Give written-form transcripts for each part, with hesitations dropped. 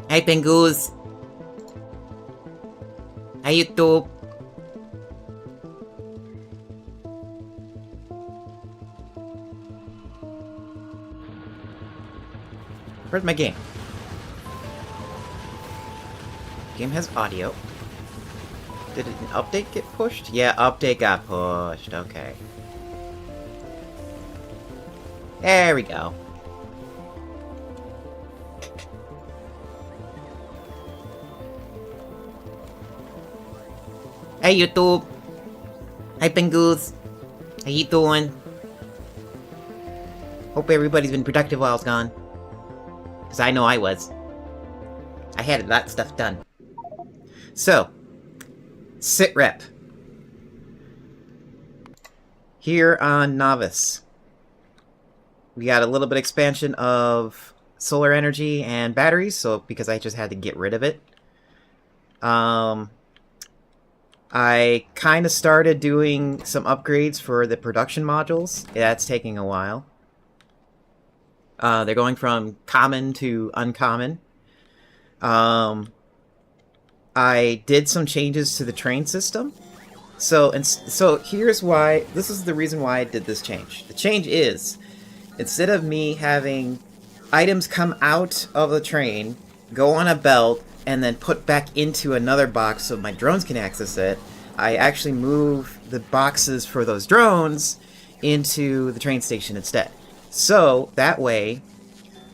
Hey Pengoose! Hey YouTube! Where's my game? Game has audio. Did an update get pushed? Yeah, update got pushed. Okay. There we go. Hey YouTube! Hi Pengoose! How you doing? Hope everybody's been productive while I was gone. Because I know I was. I had that stuff done. So, sit rep. Here on Novice, we got a little bit expansion of solar energy and batteries, so because I just had to get rid of it. I kind of started doing some upgrades for the production modules. That's taking a while. They're going from common to uncommon. I did some changes to the train system. So here's why. This is the reason why I did this change. The change is, instead of me having items come out of the train, go on a belt, and then put back into another box so my drones can access it, I actually move the boxes for those drones into the train station instead. So, that way,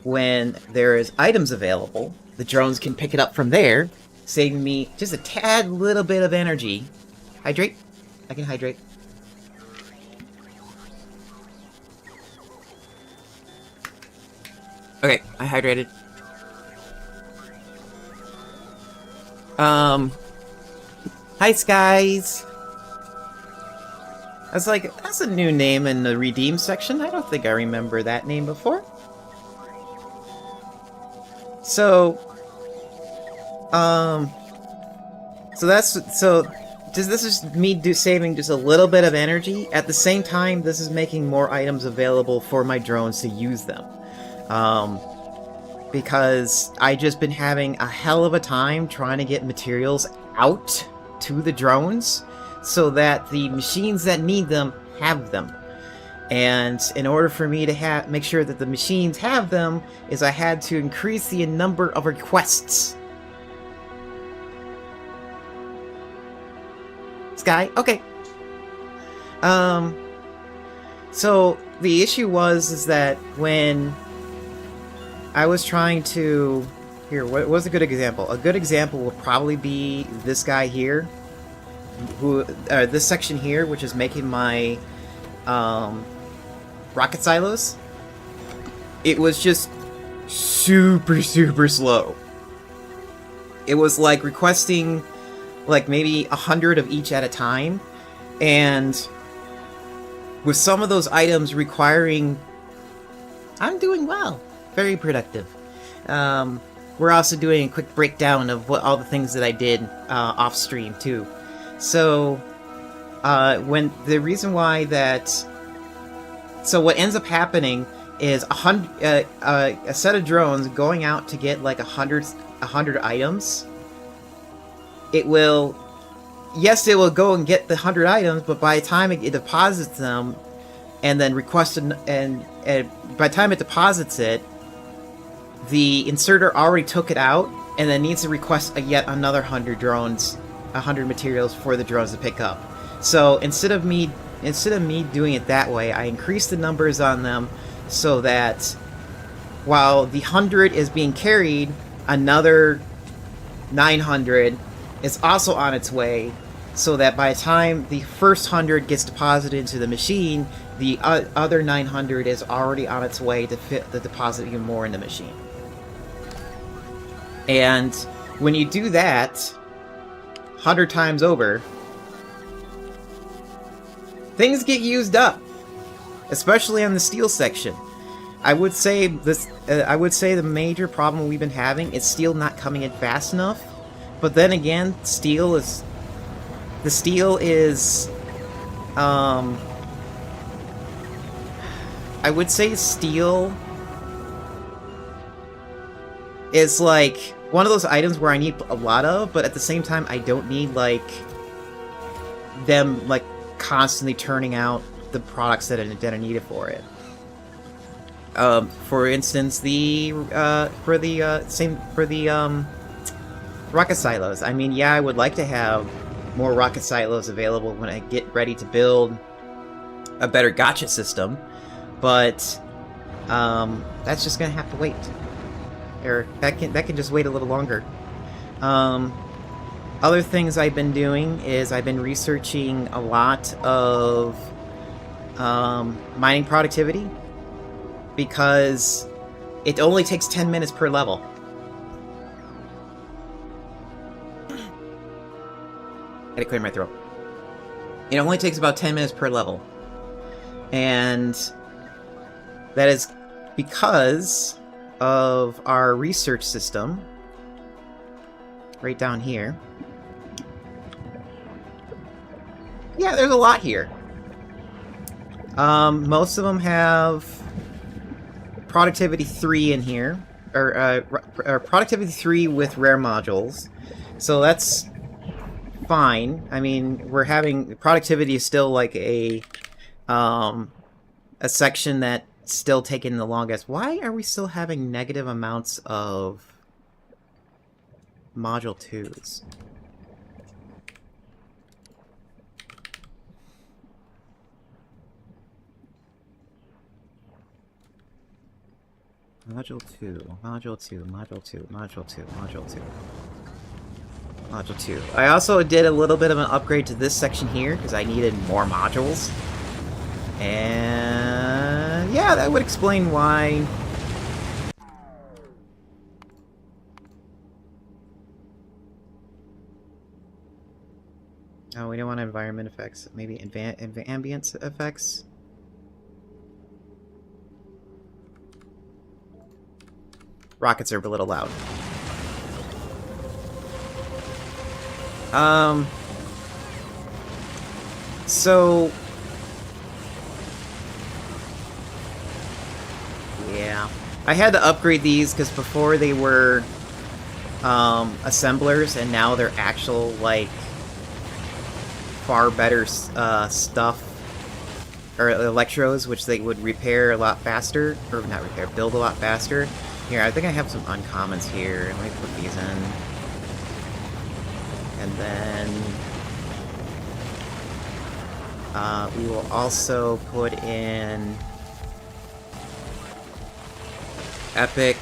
when there is items available, the drones can pick it up from there, saving me just a tad little bit of energy. Hydrate? I can hydrate. Okay, I hydrated. Hi, Skies! I was like, that's a new name in the redeem section. I don't think I remember that name before. So this is me saving just a little bit of energy. At the same time, this is making more items available for my drones to use them. Because I just been having a hell of a time trying to get materials out to the drones so that the machines that need them have them. And in order for me to make sure that the machines have them, is I had to increase the number of requests. Sky? Okay. So the issue is that when I was trying to... Here, what was a good example? A good example will probably be this guy here. This section here, which is making my rocket silos. It was just super slow. It was like requesting like maybe 100 of each at a time, and with some of those items requiring... I'm doing well. Very productive. We're also doing a quick breakdown of all the things that I did off stream too. So, so what ends up happening is a set of drones going out to get like 100 items. It will go and get the 100 items, but by the time it deposits them, and then and by the time it deposits it, the inserter already took it out, and then needs to request yet another 100 materials for the drones to pick up. So instead of me doing it that way, I increased the numbers on them so that while the 100 is being carried, another 900 is also on its way, so that by the time the first 100 gets deposited into the machine, the other 900 is already on its way to deposit even more in the machine. And when you do that 100 times over, things get used up, especially on the steel section. I would say the major problem we've been having is steel not coming in fast enough. But then again, steel is I would say steel is like one of those items where I need a lot of, but at the same time, I don't need, like, them, like, constantly turning out the products that are needed for it. For instance, for the rocket silos. I mean, yeah, I would like to have more rocket silos available when I get ready to build a better gotcha system, but that's just gonna have to wait. Or that can just wait a little longer. Other things I've been doing is I've been researching a lot of mining productivity, because it only takes 10 minutes per level. I had to clear my throat. It only takes about 10 minutes per level. And that is because of our research system right down here. Yeah, there's a lot here. Most of them have productivity 3 in here, or productivity 3 with rare modules, so that's fine. I mean, we're having productivity is still like a section that's still taking the longest. Why are we still having negative amounts of module 2s? Module 2, Module 2, Module 2, Module 2, Module 2. Module 2. I also did a little bit of an upgrade to this section here, because I needed more modules. And yeah, that would explain why... Oh, we don't want environment effects. Maybe ambient effects? Rockets are a little loud. So... yeah. I had to upgrade these because before they were assemblers, and now they're actual, like, far better stuff, or electrodes, which they would repair a lot faster, or not repair, build a lot faster. Here, I think I have some uncommons here. Let me put these in. And then we will also put in epic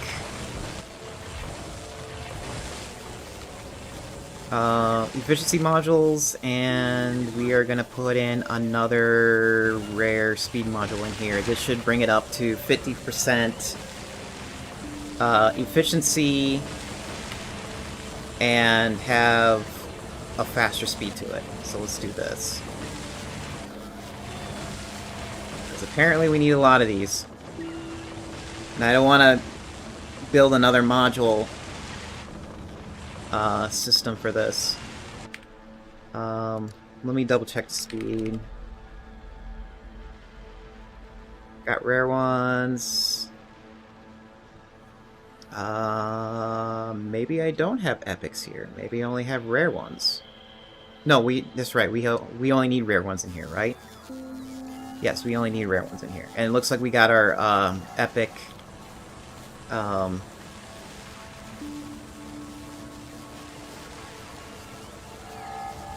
efficiency modules, and we are going to put in another rare speed module in here. This should bring it up to 50% efficiency and have a faster speed to it. So let's do this. Because apparently we need a lot of these. And I don't want to build another module system for this. Let me double check the speed. Got rare ones. Maybe I don't have epics here. Maybe I only have rare ones. No, that's right. We only need rare ones in here, right? Yes, we only need rare ones in here. And it looks like we got our epic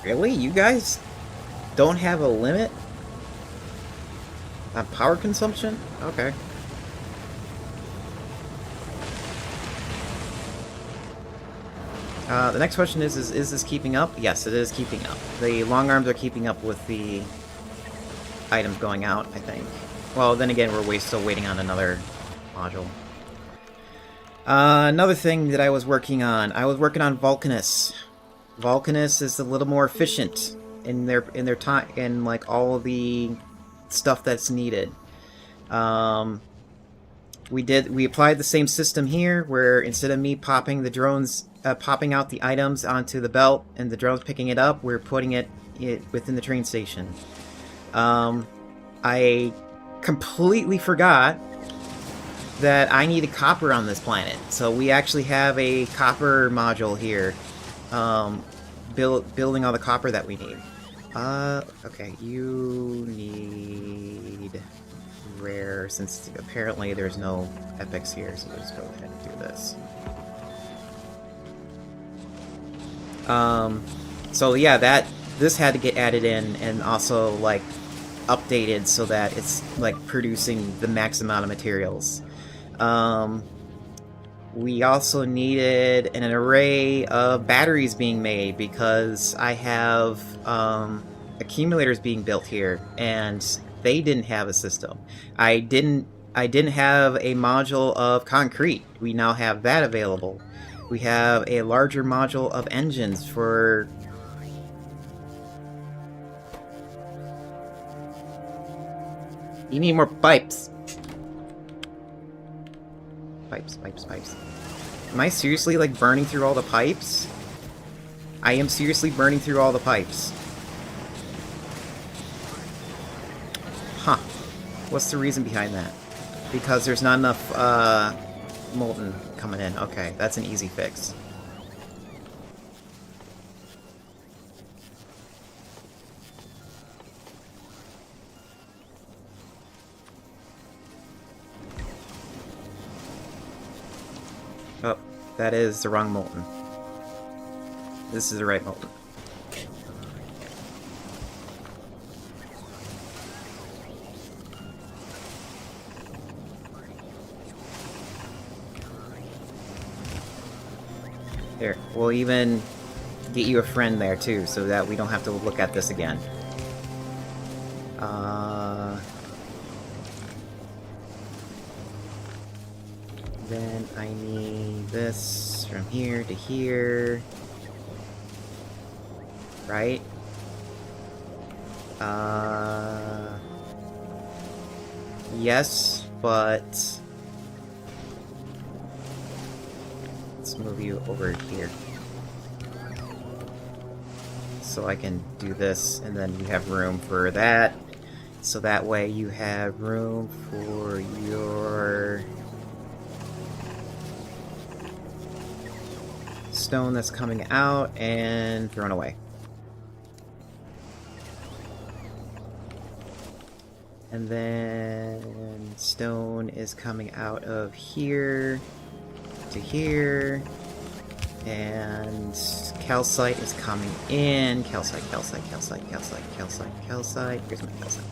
really? You guys don't have a limit on power consumption? Okay. The next question is this keeping up? Yes, it is keeping up. The long arms are keeping up with the items going out, I think. Well, then again, we're still waiting on another module. Another thing that I was working on Vulcanus. Vulcanus is a little more efficient in their time, in like all of the stuff that's needed. We applied the same system here, where instead of me popping the drones, popping out the items onto the belt and the drones picking it up, we're putting it within the train station. I completely forgot that I needed copper on this planet. So we actually have a copper module here, building all the copper that we need. Okay, you need rare, since apparently there's no epics here, so let's go ahead and do this. So yeah, this had to get added in and also like updated so that it's like producing the max amount of materials. We also needed an array of batteries being made because I have accumulators being built here, and they didn't have a system. I didn't have a module of concrete. We now have that available. We have a larger module of engines for... You need more pipes. Pipes. Am I seriously, like, burning through all the pipes? I am seriously burning through all the pipes. Huh. What's the reason behind that? Because there's not enough, molten coming in. Okay, that's an easy fix. Oh, that is the wrong molten. This is the right molten. Here, we'll even get you a friend there too, so that we don't have to look at this again. Then I need this from here to here. Right? Yes, but... Let's move you over here. So I can do this, and then you have room for that. So that way you have room for your... stone that's coming out and thrown away. And then stone is coming out of here to here, and calcite is coming in. Calcite. Here's my calcite.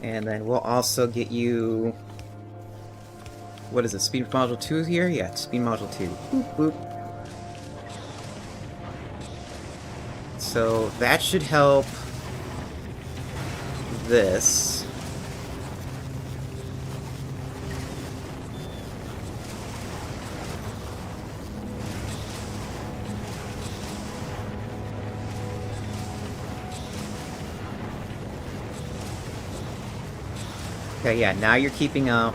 And then we'll also get you... What is it? Speed module 2 here? Yeah, speed module 2. Boop, boop. So that should help this. Okay, yeah, now you're keeping up.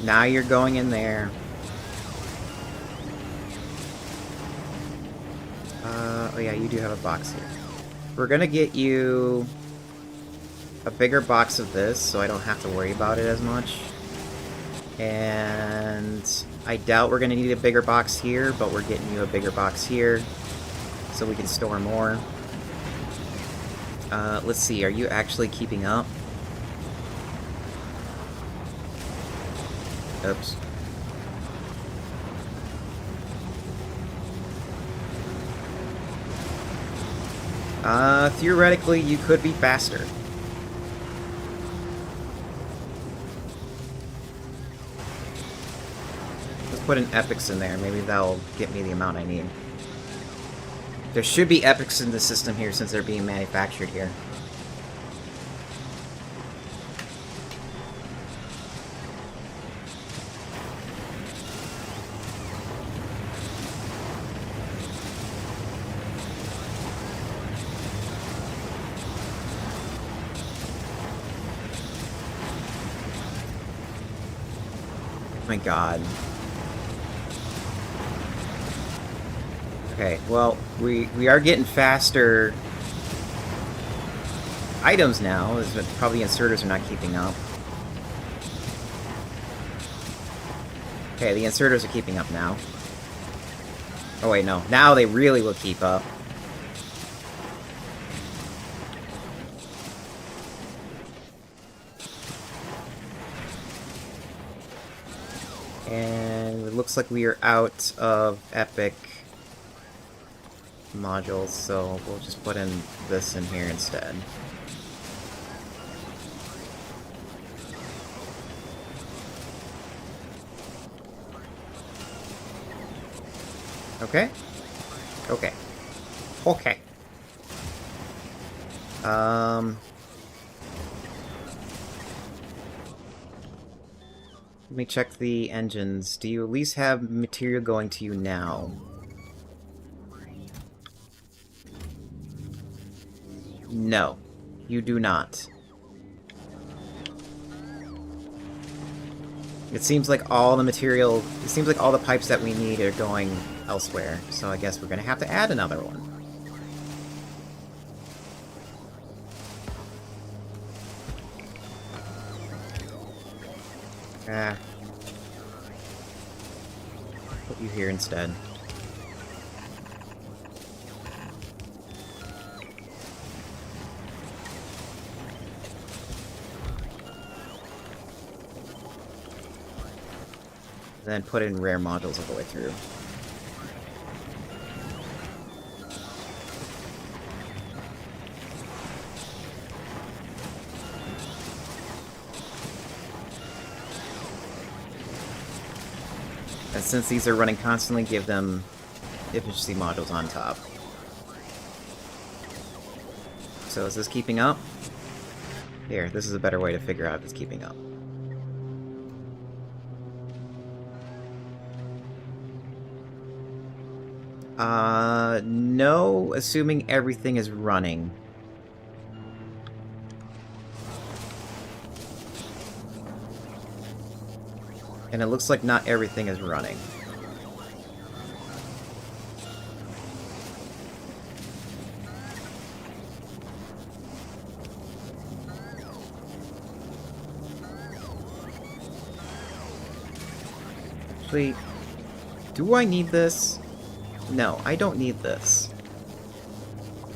Now you're going in there. Oh yeah, you do have a box here. We're gonna get you a bigger box of this, so I don't have to worry about it as much. And I doubt we're gonna need a bigger box here, but we're getting you a bigger box here, so we can store more. Let's see, are you actually keeping up? Oops. Theoretically, you could be faster. Let's put an epics in there. Maybe that'll get me the amount I need. There should be epics in the system here since they're being manufactured here. Oh my god. Okay, well, we are getting faster items now, as probably inserters are not keeping up. Okay, the inserters are keeping up now. Oh wait, no. Now they really will keep up. And it looks like we are out of epic modules, so we'll just put in this in here instead. Okay? Okay. Okay. Let me check the engines. Do you at least have material going to you now? No. You do not. It seems like all the material... It seems like all the pipes that we need are going elsewhere, so I guess we're gonna have to add another one. Ah. Put you here instead. Then put in rare modules all the way through. And since these are running constantly, give them efficiency modules on top. So is this keeping up? Here, this is a better way to figure out if it's keeping up. No, assuming everything is running. And it looks like not everything is running. Actually, do I need this? No, I don't need this.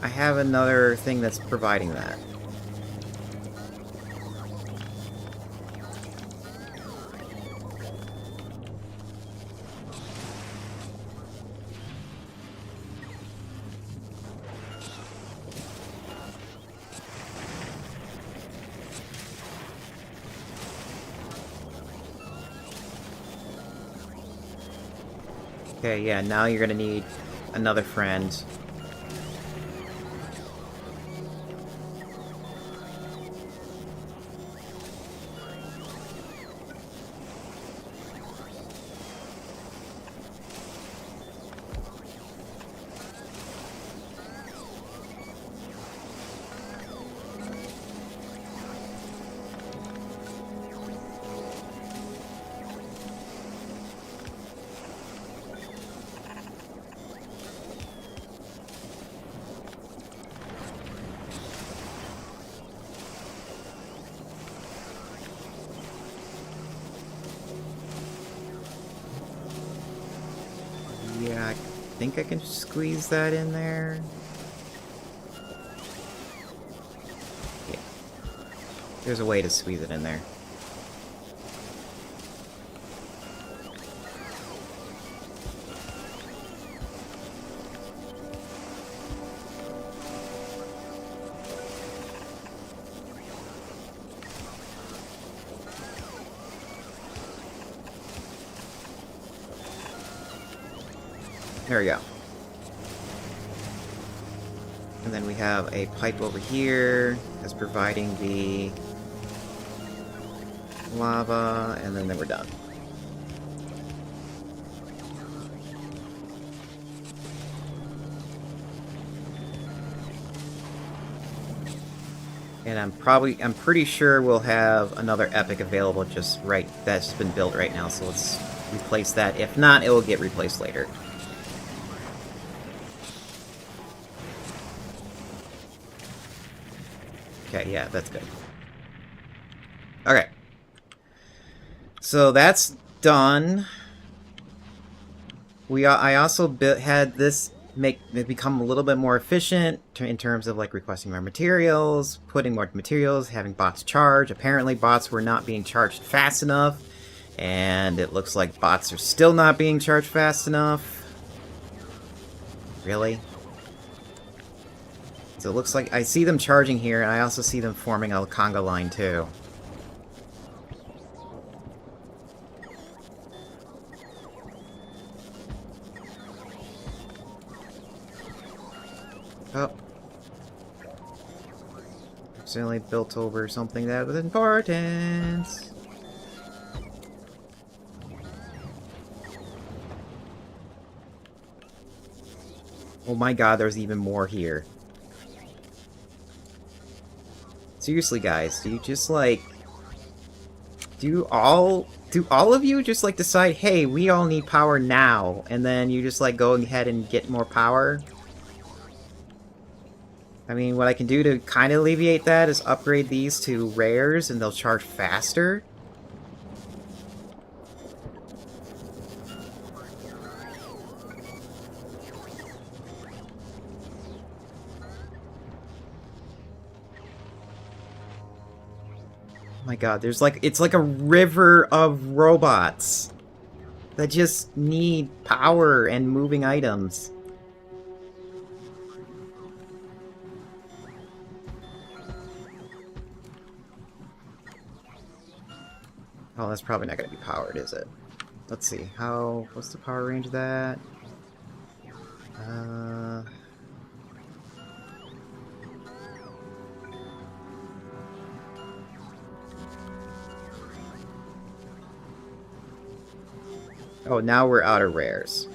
I have another thing that's providing that. Okay, yeah, now you're gonna need another friend. Yeah, I think I can squeeze that in there. Yeah. There's a way to squeeze it in there. There we go. And then we have a pipe over here that's providing the lava, and then we're done. And I'm pretty sure we'll have another epic available just right, that's been built right now, so let's replace that. If not, it will get replaced later. Okay, yeah, that's good. Okay. So that's done. I also had this become a little bit more efficient in terms of like requesting more materials, putting more materials, having bots charge. Apparently bots were not being charged fast enough, and it looks like bots are still not being charged fast enough. Really? So it looks like I see them charging here, and I also see them forming a conga line too. Oh. Accidentally built over something that was important. Oh my god, there's even more here. Seriously, guys, do you just like... Do all of you just like decide, hey, we all need power now, and then you just like go ahead and get more power? I mean, what I can do to kind of alleviate that is upgrade these to rares, and they'll charge faster. Oh my god, there's like, it's like a river of robots that just need power and moving items. Oh, that's probably not going to be powered, is it? Let's see. What's the power range of that? Oh, now we're out of rares.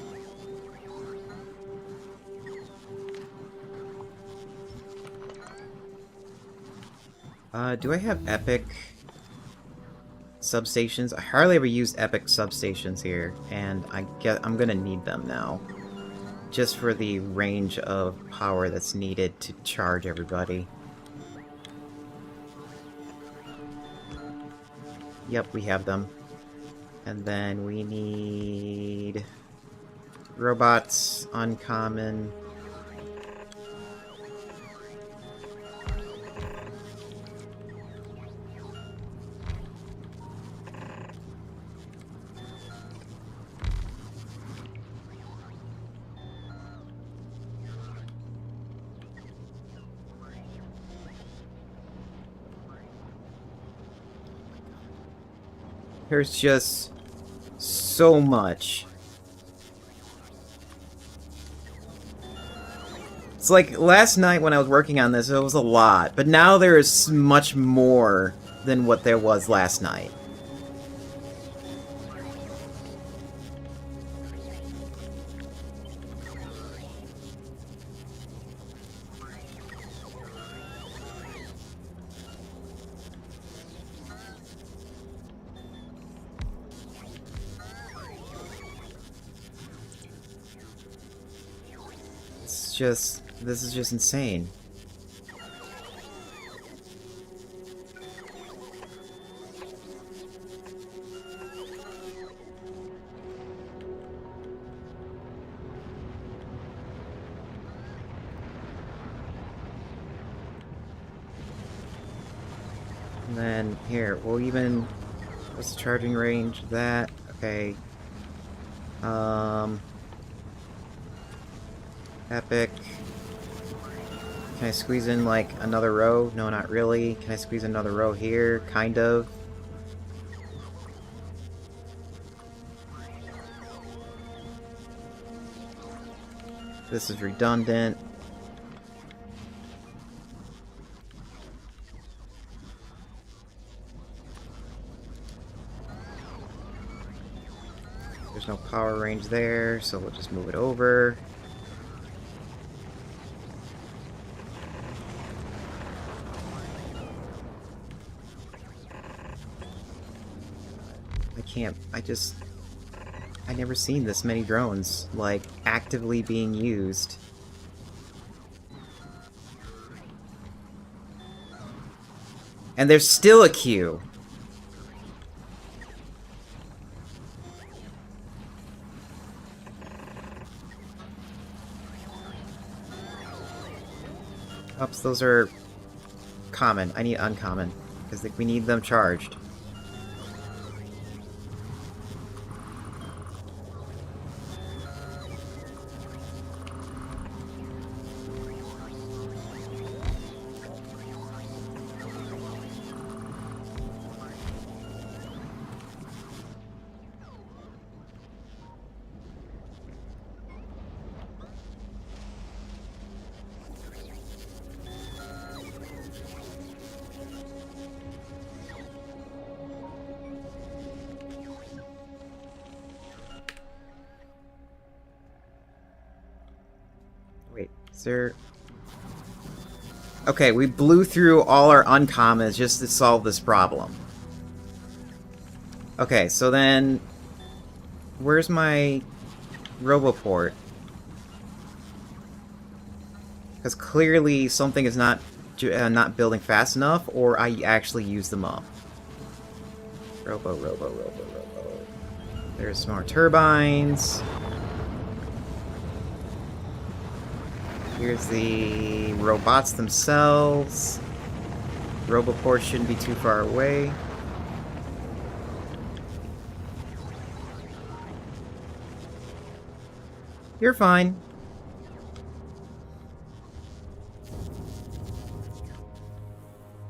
Do I have epic substations? I hardly ever use epic substations here, and I'm gonna need them now. Just for the range of power that's needed to charge everybody. Yep, we have them. And then we need... robots, uncommon... There's just so much. It's like last night when I was working on this, it was a lot, but now there is much more than what there was last night. This is just insane. And then here, we'll even... what's the charging range? That, okay. Epic. Can I squeeze in, like, another row? No, not really. Can I squeeze another row here? Kind of. This is redundant. There's no power range there, so we'll just move it over. I never seen this many drones, like, actively being used. And there's still a queue. Oops, those are common. I need uncommon, because we need them charged. Wait, is there... Okay, we blew through all our uncommons just to solve this problem. Okay, so then... Where's my Roboport? Because clearly something is not building fast enough, or I actually use them up. Robo. There's more turbines. Here's the robots themselves. Roboport shouldn't be too far away. You're fine.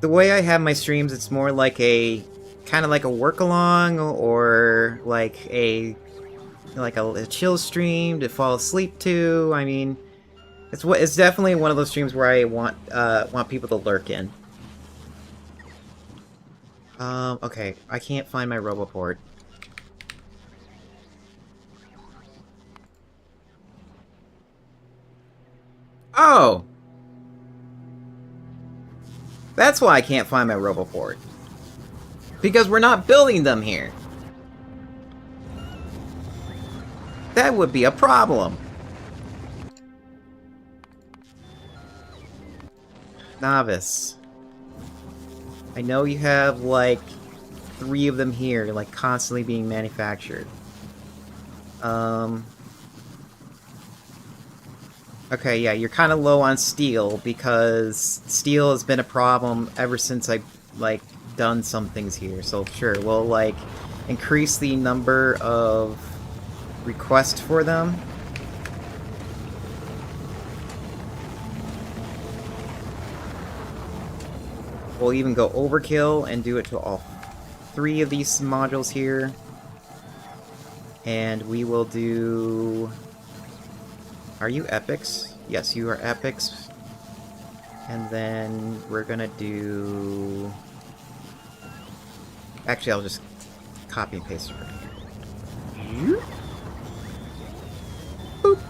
The way I have my streams, it's more like a kind of like a work along, or like a chill stream to fall asleep to. I mean, it's definitely one of those streams where I want people to lurk in. Okay, I can't find my Roboport. Oh! That's why I can't find my Roboport. Because we're not building them here. That would be a problem. Novice. I know you have, like, 3 of them here, like, constantly being manufactured. Okay, yeah, you're kind of low on steel, because steel has been a problem ever since I've, like, done some things here. So, sure, we'll, like, increase the number of requests for them. We'll even go overkill and do it to all 3 of these modules here. And we will do... Are you epics? Yes, you are epics. And then we're gonna do... Actually, I'll just copy and paste it right here. Boop.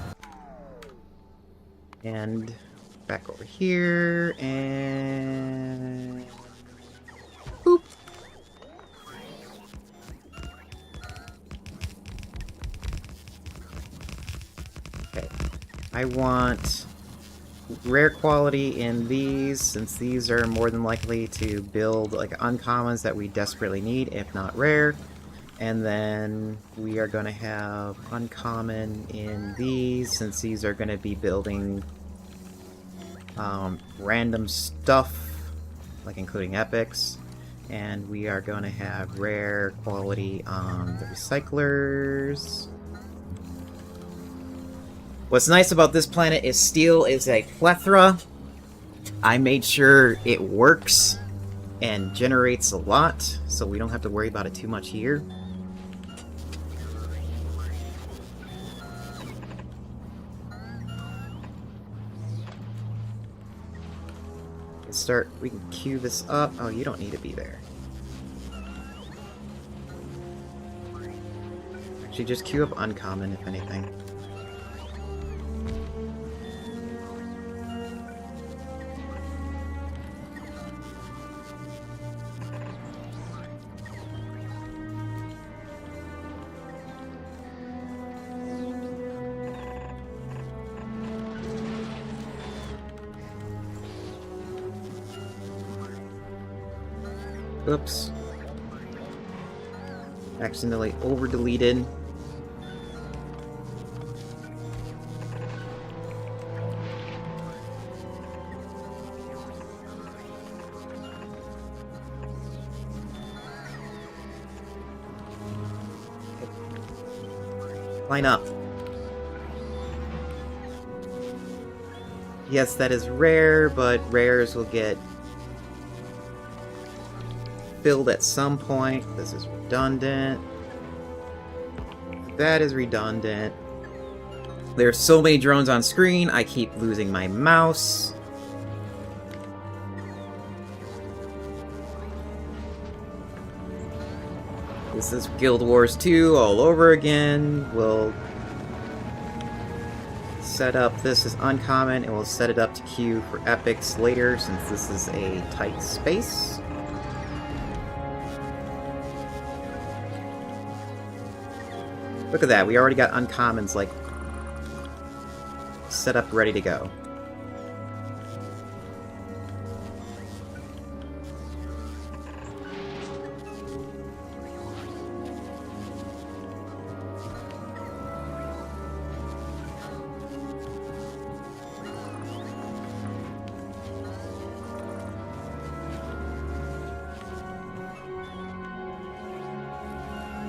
And back over here, and... Boop. Okay. I want rare quality in these, since these are more than likely to build like uncommons that we desperately need, if not rare. And then we are going to have uncommon in these, since these are going to be building random stuff, like including epics. And we are going to have rare quality on the recyclers. What's nice about this planet is steel is a plethora. I made sure it works and generates a lot, so we don't have to worry about it too much here. We can queue this up. Oh, you don't need to be there. Actually, just queue up uncommon, if anything. Oops. Accidentally over-deleted. Line up. Yes, that is rare, but rares will get filled at some point. This is redundant. That is redundant. There are so many drones on screen, I keep losing my mouse. This is Guild Wars 2 all over again. We'll set up, this is uncommon, and we'll set it up to queue for epics later, since this is a tight space. Look at that, we already got uncommons, like, set up ready to go.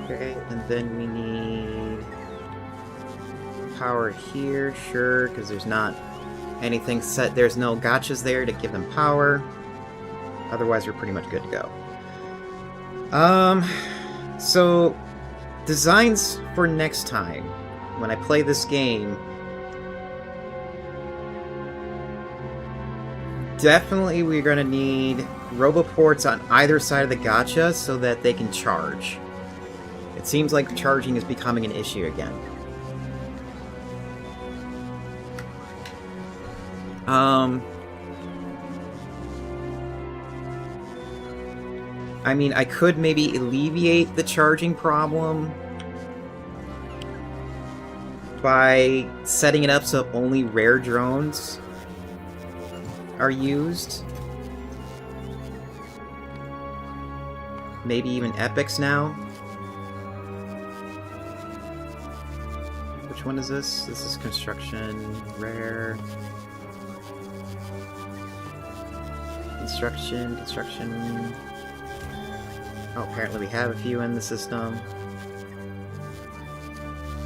Okay, and then we need power here, sure, because there's not anything set, there's no gotchas there to give them power. Otherwise, we're pretty much good to go. So, designs for next time, when I play this game, definitely we're going to need roboports on either side of the gacha so that they can charge. It seems like charging is becoming an issue again. I mean, I could maybe alleviate the charging problem by setting it up so only rare drones are used. Maybe even epics now. Which one is this? This is construction, rare. Construction. Oh, apparently we have a few in the system.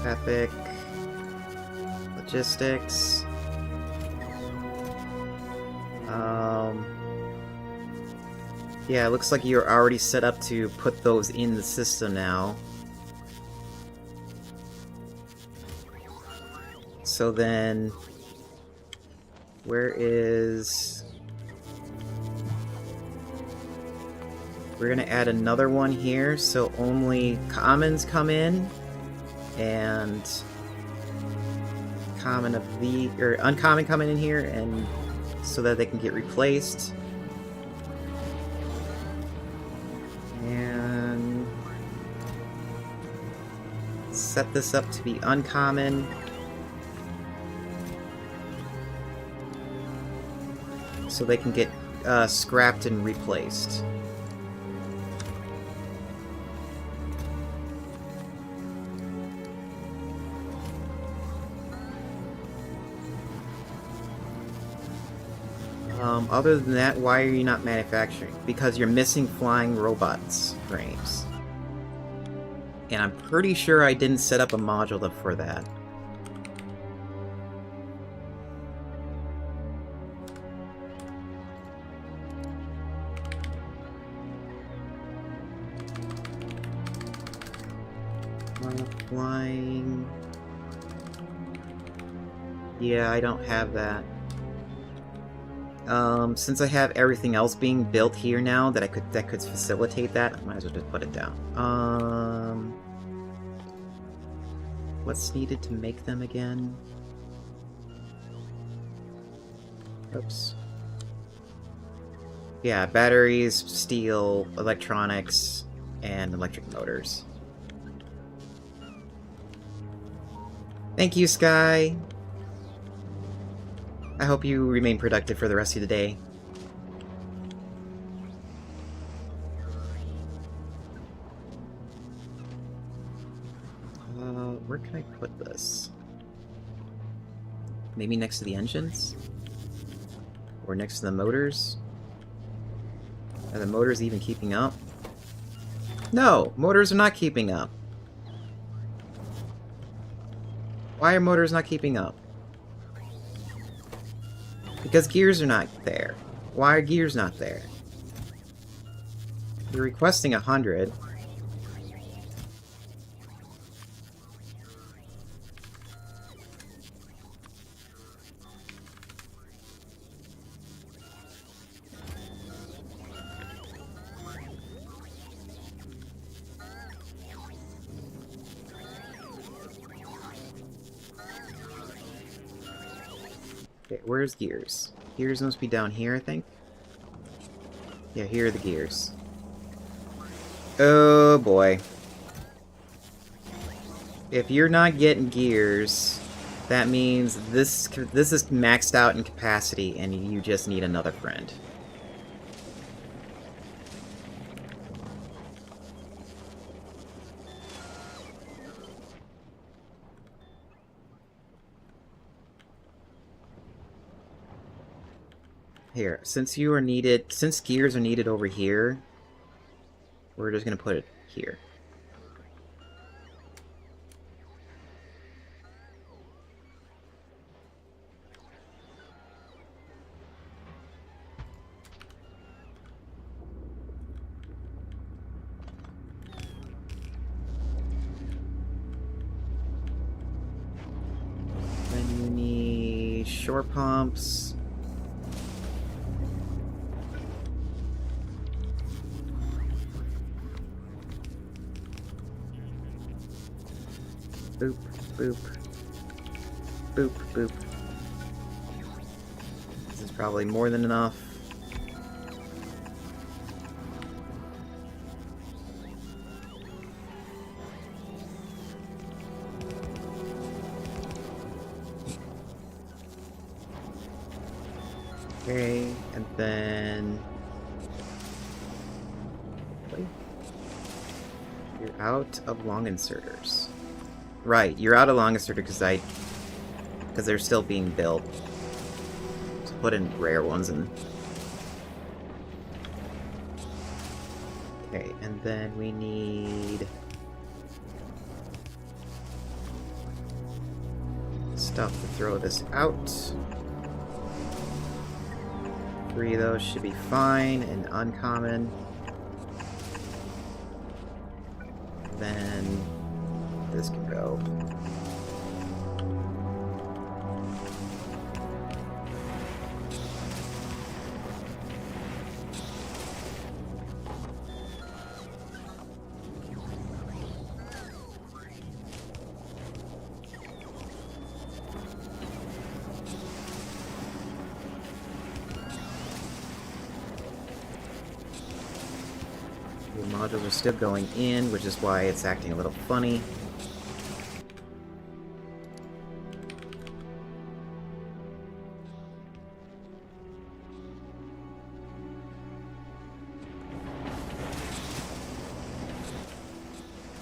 Epic. Logistics. Yeah, it looks like you're already set up to put those in the system now. So then, where is... We're gonna add another one here, so only commons come in, and common of the, or uncommon come in here, and so that they can get replaced. And set this up to be uncommon. So they can get scrapped and replaced. Other than that, why are you not manufacturing? Because you're missing flying robots frames. And I'm pretty sure I didn't set up a module for that. Flying... Yeah, I don't have that. Since I have everything else being built here now that could facilitate that, I might as well just put it down. What's needed to make them again? Oops. Yeah, batteries, steel, electronics, and electric motors. Thank you, Sky! I hope you remain productive for the rest of the day. Where can I put this? Maybe next to the engines? Or next to the motors? Are the motors even keeping up? No! Motors are not keeping up. Why are motors not keeping up? Because gears are not there. Why are gears not there? You're requesting 100. Okay, where's gears? Gears must be down here, I think. Yeah, here are the gears. Oh boy. If you're not getting gears, that means this is maxed out in capacity and you just need another friend. Here, since gears are needed over here, we're just gonna put it here. Then you need shore pumps. Boop, boop. Boop, boop. This is probably more than enough. Okay, and then... Wait. You're out of long inserters. Right, you're out of long inserter because they're still being built. So put in rare ones and... Okay, and then we need... stuff to throw this out. 3 of those should be fine and uncommon. Then this can go. The modules are still going in, which is why it's acting a little funny.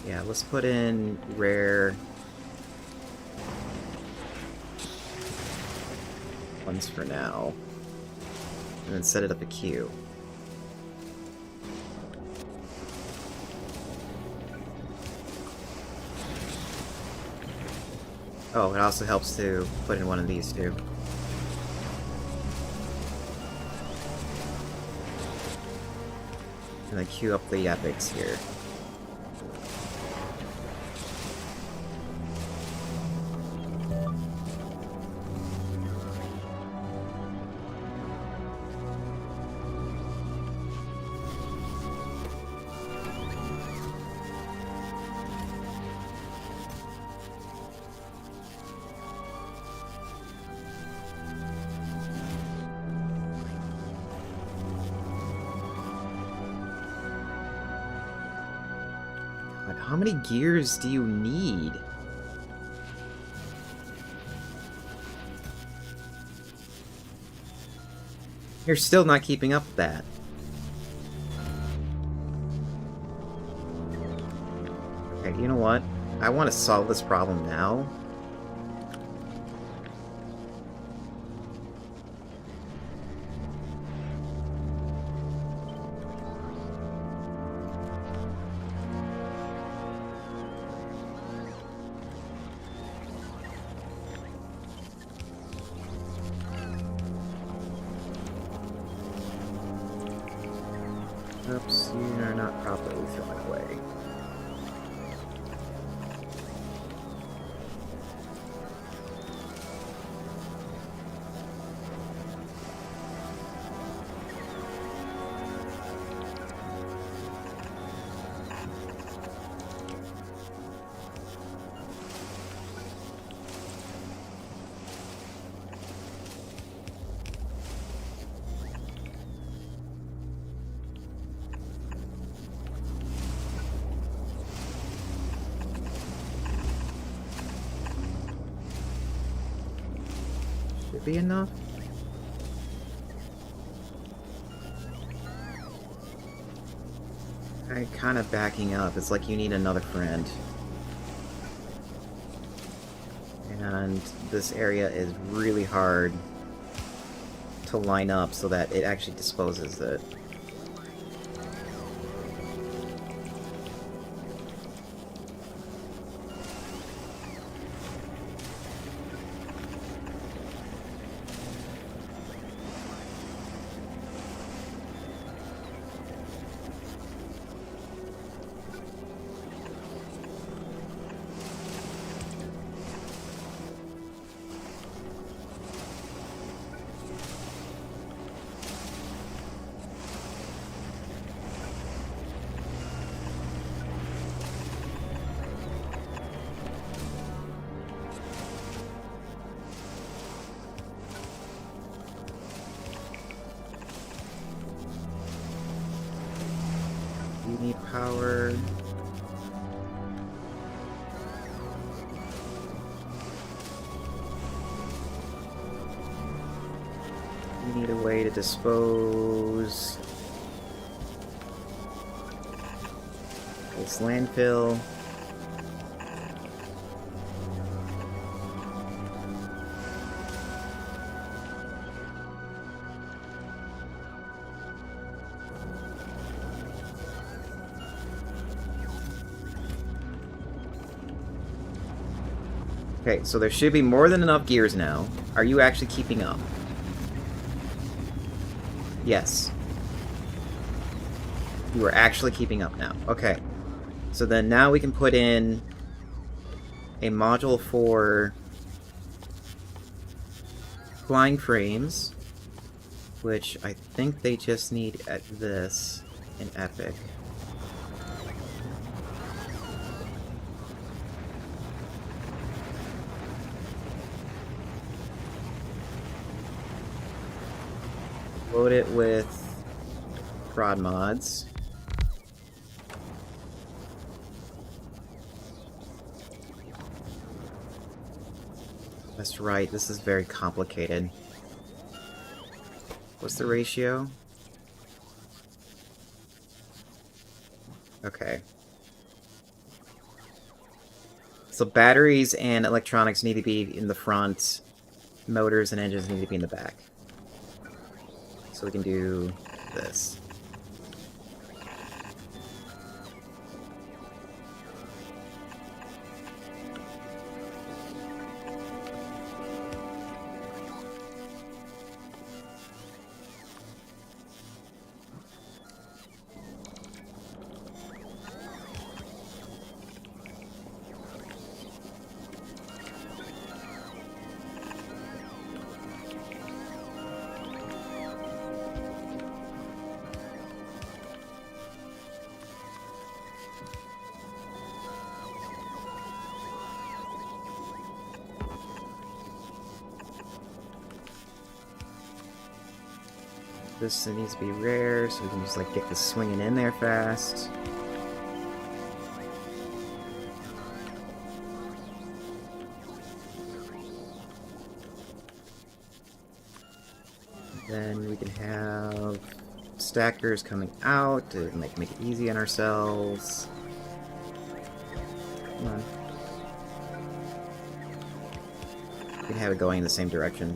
Yeah, let's put in rare ones for now, and then set it up a queue. Oh, it also helps to put in one of these too. And then queue up the epics here. How many gears do you need? You're still not keeping up with that. Okay, you know what? I want to solve this problem now. Oops, you're not properly thrown away. Should be enough. I'm kind of backing up. It's like you need another friend. And this area is really hard to line up so that it actually disposes it. You need power. You need a way to dispose. This landfill. Okay, so there should be more than enough gears now. Are you actually keeping up? Yes. You are actually keeping up now. Okay. So then now we can put in a module for flying frames, which I think they just need at this in Epic. Load it with prod mods. That's right, this is very complicated. What's the ratio? Okay. So batteries and electronics need to be in the front, motors and engines need to be in the back. So we can do this. This needs to be rare, so we can just like get this swinging in there fast. Then we can have stackers coming out to make it easy on ourselves. Come on. We can have it going in the same direction.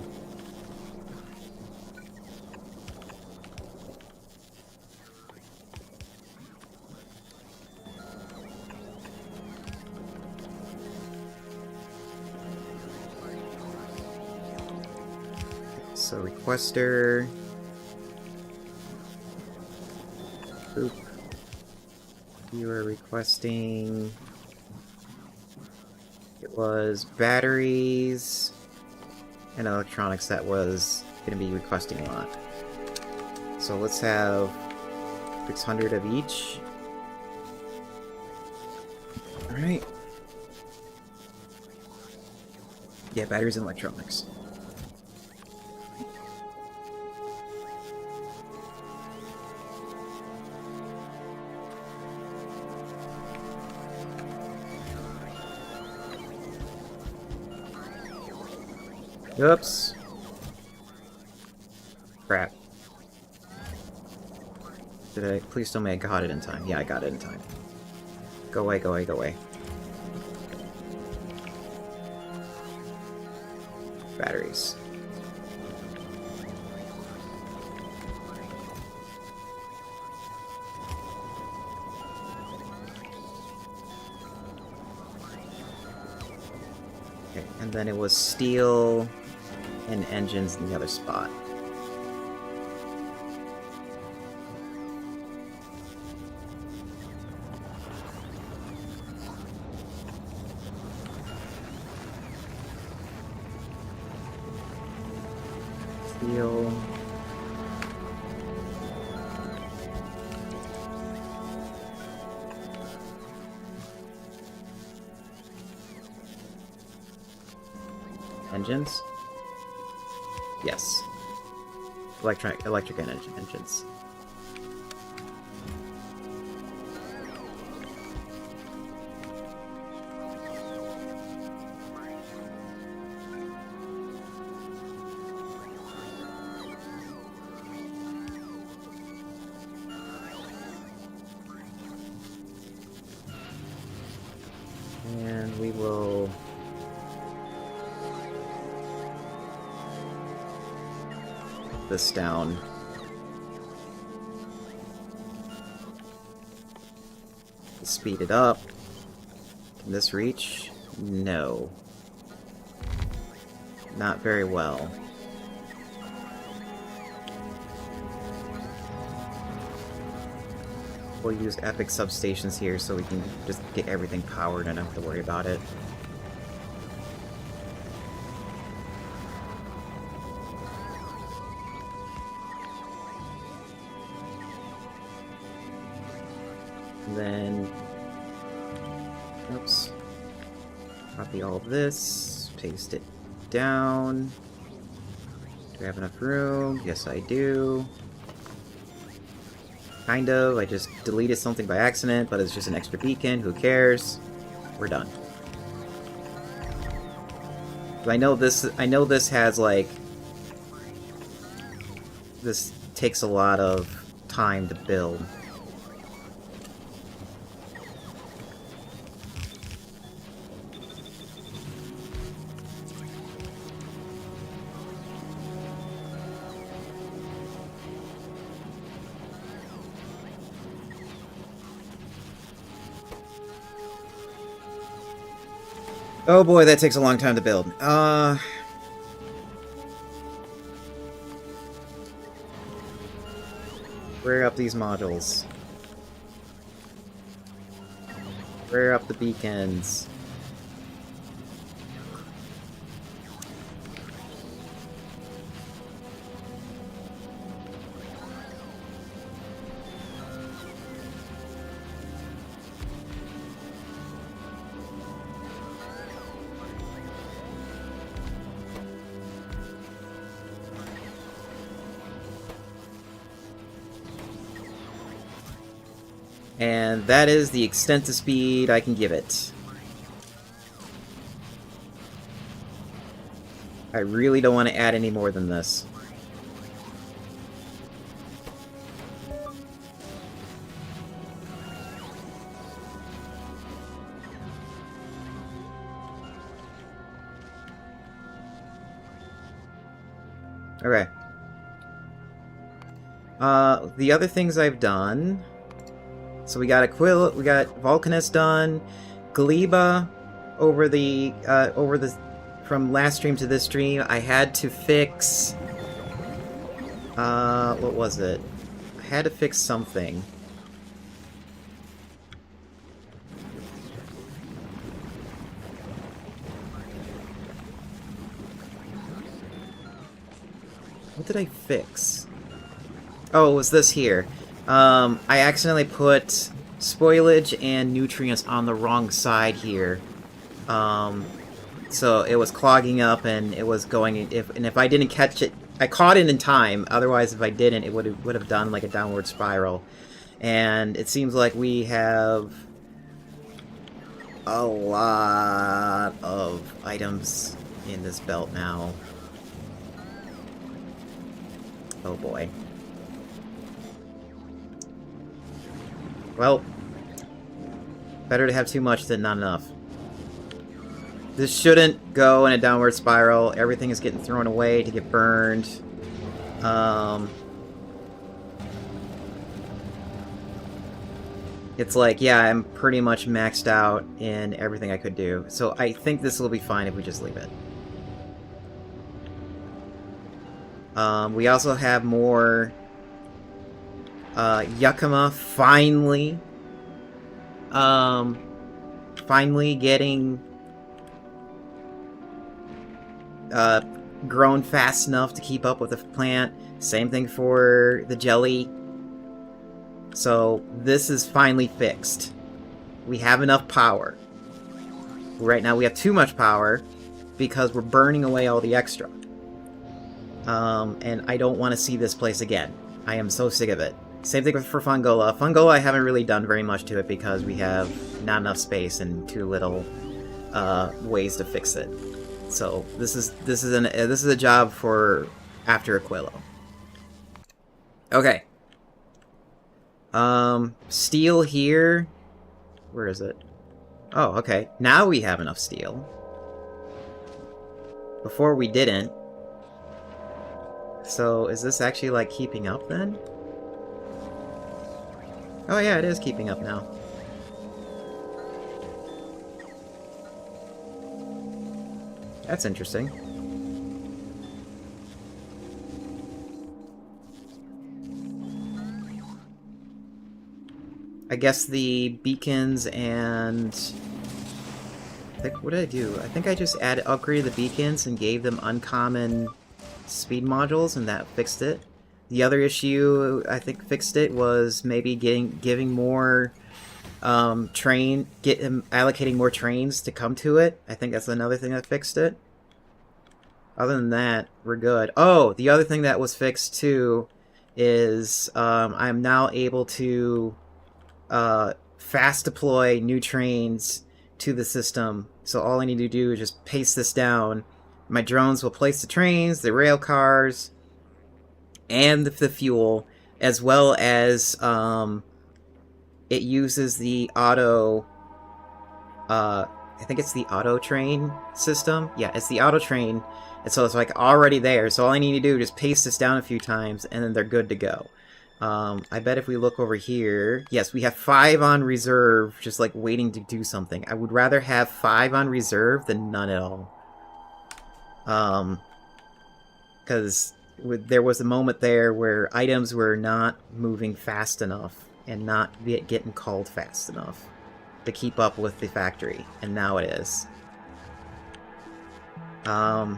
So requester. Boop. You are requesting. It was batteries and electronics that was going to be requesting a lot. So let's have 600 of each. Alright. Yeah, batteries and electronics. Oops. Crap. Did I? Please tell me I got it in time. Yeah, I got it in time. Go away, go away, go away. Batteries. Okay, and then it was steel and engines in the other spot. Steel. Engines? Yes. Electric engines. And we will... this down. Speed it up. Can this reach? No. Not very well. We'll use epic substations here so we can just get everything powered and not have to worry about it. And then, oops, copy all of this, paste it down. Do I have enough room? Yes, I do. Kind of. I just deleted something by accident, but it's just an extra beacon. Who cares? We're done. I know this has, like... this takes a lot of time to build. Oh boy, that takes a long time to build. Rear up these modules. Rear up the beacons. And that is the extent of speed I can give it. I really don't want to add any more than this. Okay. The other things I've done... So we got Aquillo, we got Vulcanus done, Gleba over the from last stream to this stream. I had to fix what was it? I had to fix something. What did I fix? Oh, it was this here. I accidentally put spoilage and nutrients on the wrong side here. So it was clogging up and it was going... If I didn't catch it... I caught it in time. Otherwise, if I didn't, it would have done like a downward spiral. And it seems like we have a lot of items in this belt now. Oh boy. Well, better to have too much than not enough. This shouldn't go in a downward spiral. Everything is getting thrown away to get burned. It's like, yeah, I'm pretty much maxed out in everything I could do. So I think this will be fine if we just leave it. We also have more Yakima finally getting grown fast enough to keep up with the plant. Same thing for the jelly. So this is finally fixed. We have enough power. Right now we have too much power because we're burning away all the extra. And I don't want to see this place again. I am so sick of it. Same thing for Fungola. Fungola, I haven't really done very much to it because we have not enough space and too little ways to fix it. So this is a job for after Aquillo. Okay. Steel here. Where is it? Oh, okay. Now we have enough steel. Before we didn't. So is this actually like keeping up then? Oh yeah, it is keeping up now. That's interesting. I guess the beacons and... what did I do? I think I just upgraded the beacons and gave them uncommon speed modules, and that fixed it. The other issue I think fixed it was maybe giving more allocating more trains to come to it. I think that's another thing that fixed it. Other than that, we're good. Oh, the other thing that was fixed too is I'm now able to fast deploy new trains to the system. So all I need to do is just paste this down. My drones will place the trains, the rail cars, and the fuel, as well as it uses the auto... I think it's the auto train system. Yeah, it's the auto train, and so it's like already there. So all I need to do is just paste this down a few times, and then they're good to go. I bet if we look over here... Yes, we have 5 on reserve, just like waiting to do something. I would rather have 5 on reserve than none at all. Because there was a moment there where items were not moving fast enough and not getting called fast enough to keep up with the factory, and now it is. I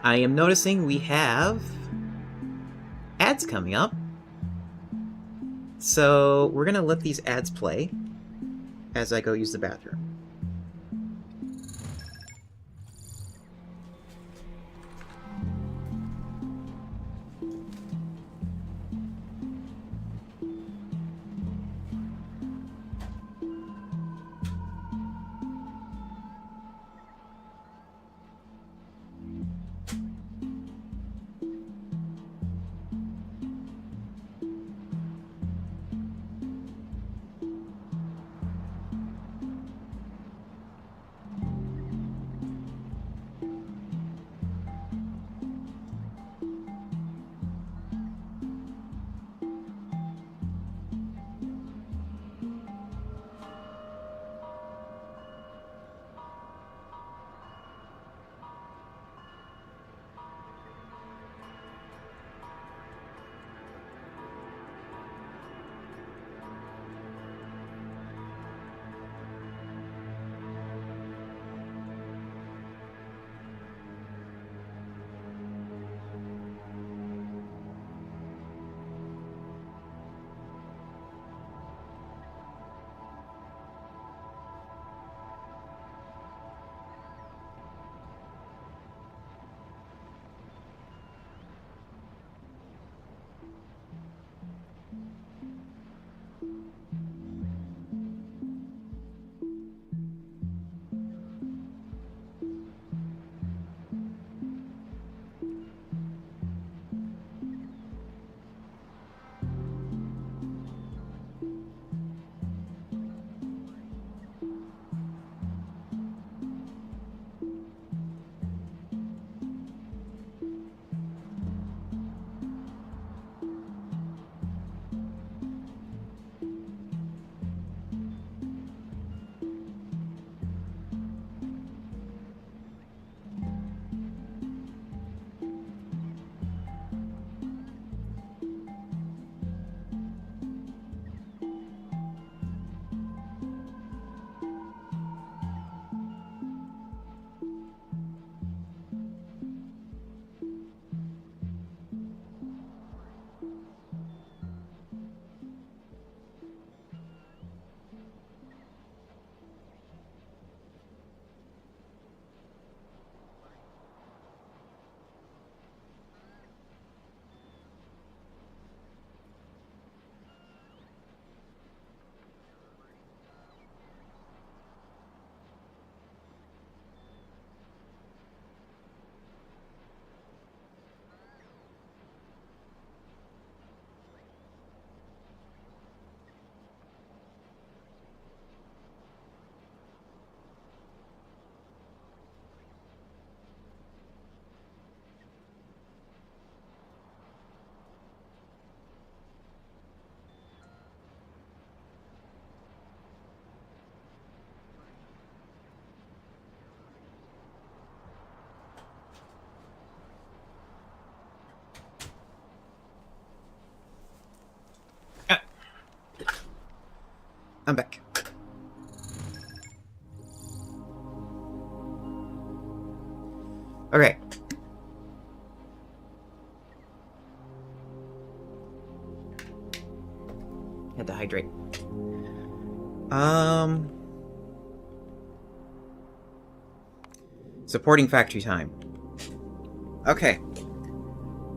am noticing we have ads coming up. So we're gonna let these ads play as I go use the bathroom. I'm back. Okay. Had to hydrate. Supporting factory time. Okay.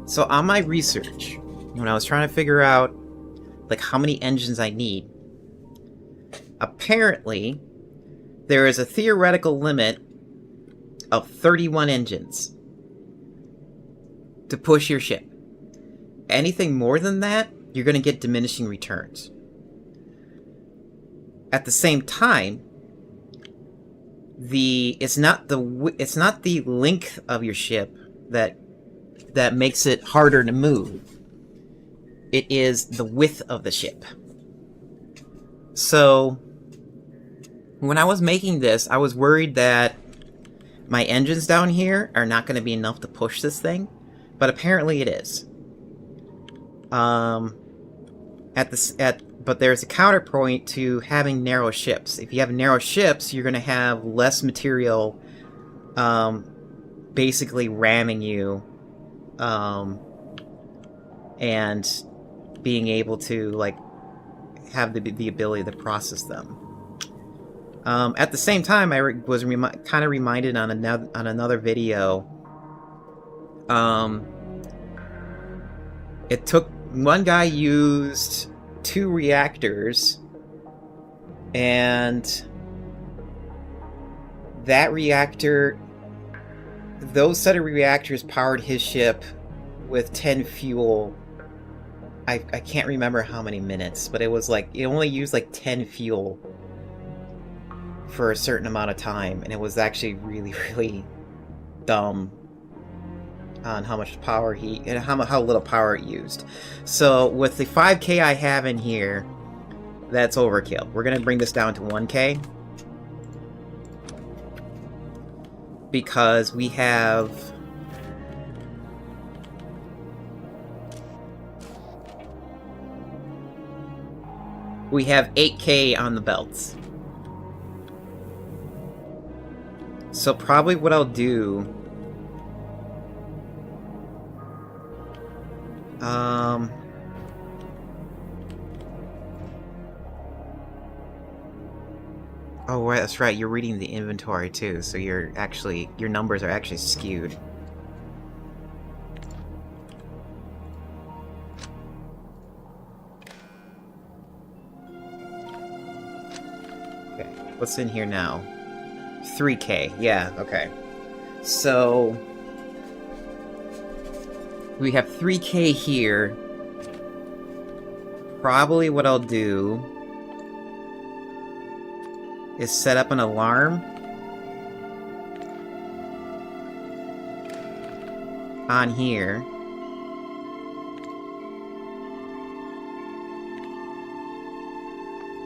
So on my research, when I was trying to figure out like how many engines I need, apparently there is a theoretical limit of 31 engines to push your ship. Anything more than that, you're going to get diminishing returns. At the same time, it's not the length of your ship that makes it harder to move. It is the width of the ship. So when I was making this, I was worried that my engines down here are not going to be enough to push this thing, but apparently it is. But there's a counterpoint to having narrow ships. If you have narrow ships, you're going to have less material basically ramming you and being able to like have the ability to process them. At the same time, I was kind of reminded on another video. It took one guy used 2 reactors, and those set of reactors powered his ship with 10 fuel. I can't remember how many minutes, but it was like it only used like 10 fuel for a certain amount of time, and it was actually really, really dumb on how much power how little power it used. So with the 5K I have in here, that's overkill. We're gonna bring this down to 1K because we have we have 8K on the belts. So probably what I'll do, oh right, that's right, you're reading the inventory too, so your numbers are actually skewed. Okay, what's in here now? 3K, yeah, okay. So we have 3K here. Probably what I'll do is set up an alarm on here.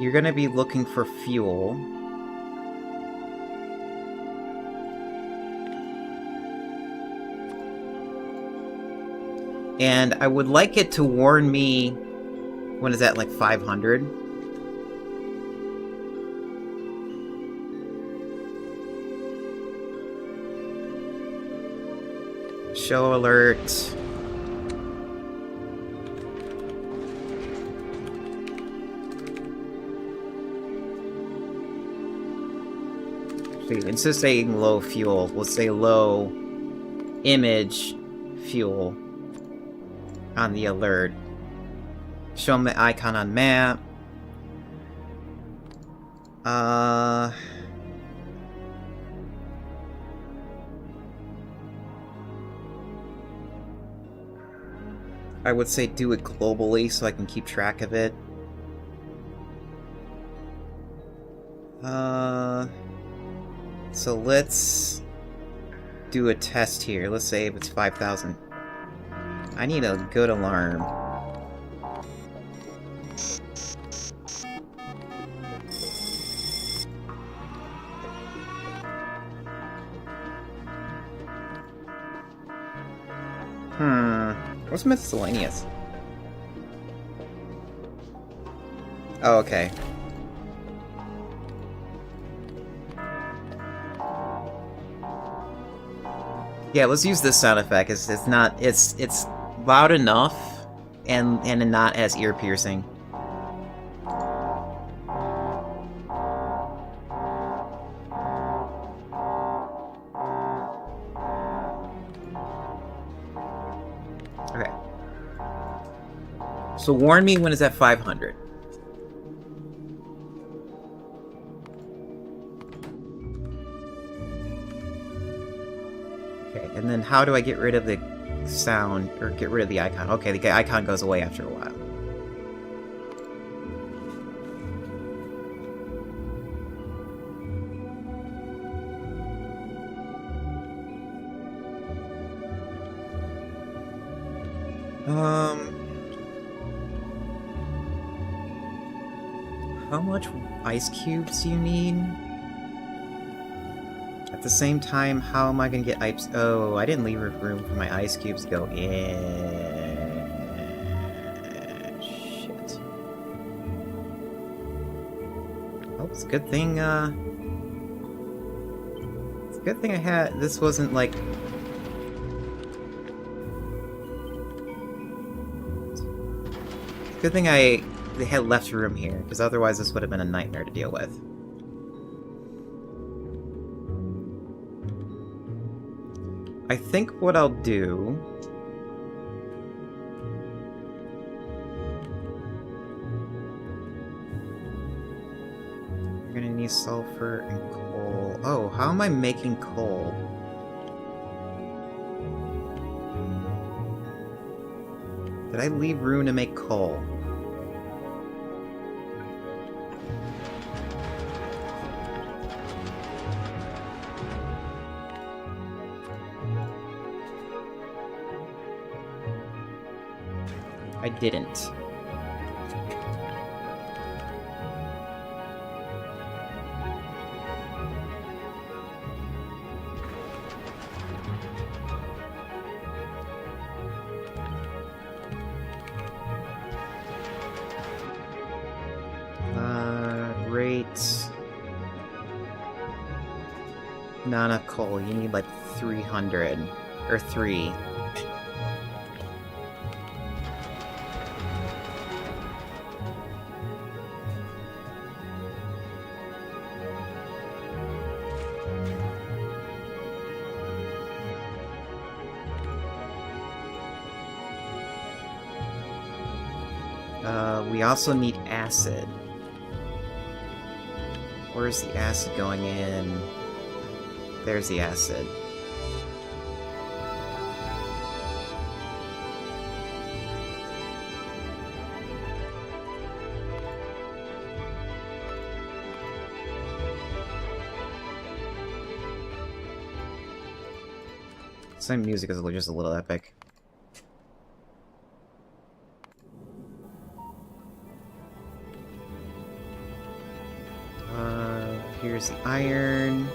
You're gonna be looking for fuel. And I would like it to warn me, when is that, like 500? Show alert. Instead of saying low fuel, we'll say low image fuel on the alert. Show them the icon on map. I would say do it globally so I can keep track of it. So let's do a test here. Let's say if it's 5,000. I need a good alarm. What's miscellaneous? Oh, okay. Yeah, let's use this sound effect. It's not it's loud enough and not as ear piercing. Okay. So warn me when it's at 500. Okay, and then how do I get rid of the sound, or get rid of the icon? Okay, the icon goes away after a while. How much ice cubes do you need? At the same time, how am I gonna get ice? Oh, I didn't leave room for my ice cubes to go in. Shit. Oh, it's a good thing, it's a good thing I had... This wasn't, like... Good thing they had left room here, because otherwise this would have been a nightmare to deal with. I think what I'll do... You're gonna need sulfur and coal. Oh, how am I making coal? Did I leave room to make coal? I didn't. Rate... Not enough coal. You need like 300. Or 3. We also need acid. Where's the acid going in? There's the acid. Some music is just a little epic. Here's the iron.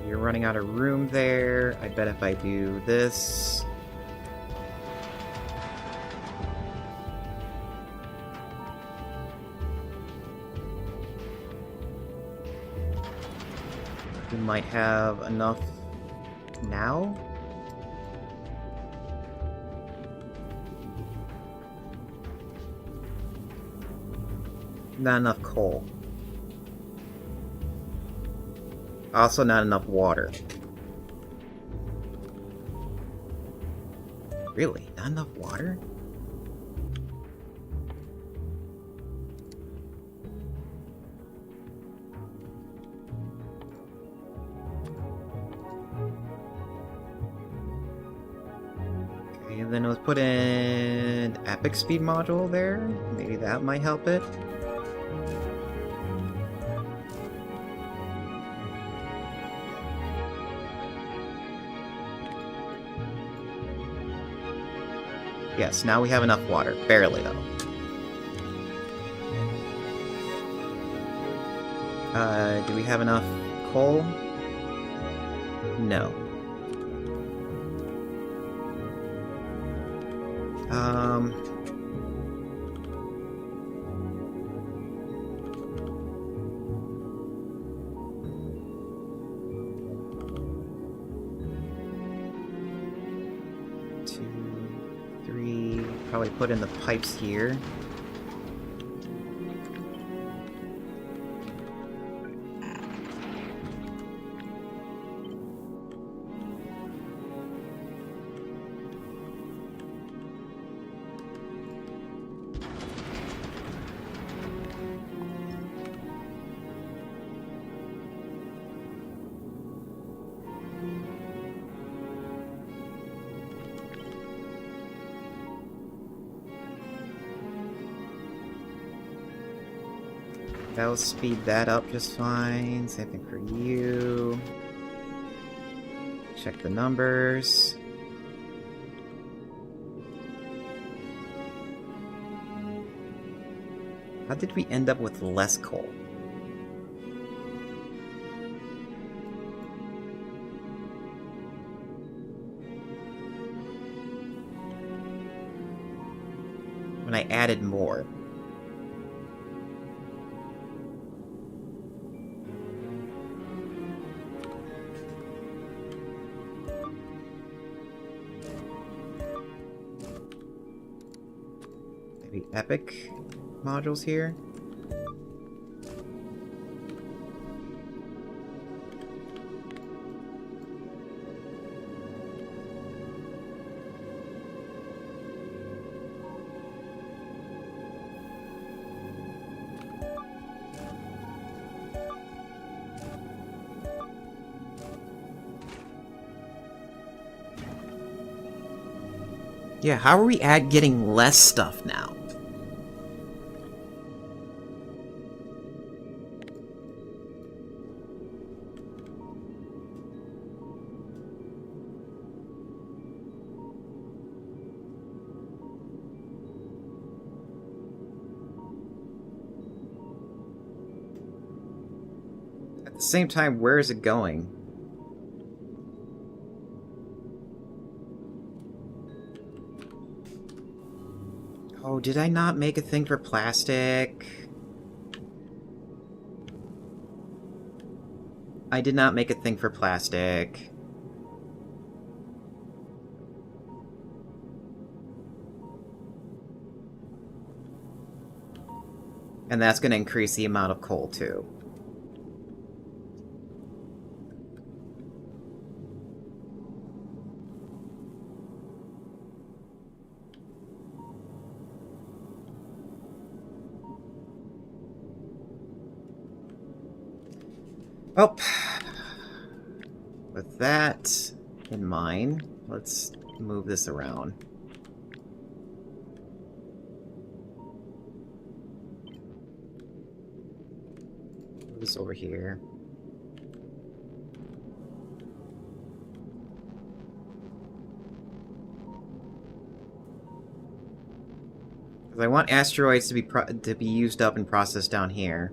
You're running out of room there. I bet if I do this... We might have enough now? Not enough coal. Also not enough water. Really? Not enough water? And then let's put in epic speed module there. Maybe that might help it. Yes, now we have enough water. Barely, though. Do we have enough coal? No. Um... 2, 3... Probably put in the pipes here. That'll speed that up just fine. Same thing for you. Check the numbers. How did we end up with less coal? When I added more. Epic modules here. Yeah, how are we getting less stuff now? At the same time, where is it going? Oh, did I not make a thing for plastic? I did not make a thing for plastic. And that's going to increase the amount of coal, too. Well, with that in mind, let's move this around. Move this over here. Because I want asteroids to be used up and processed down here.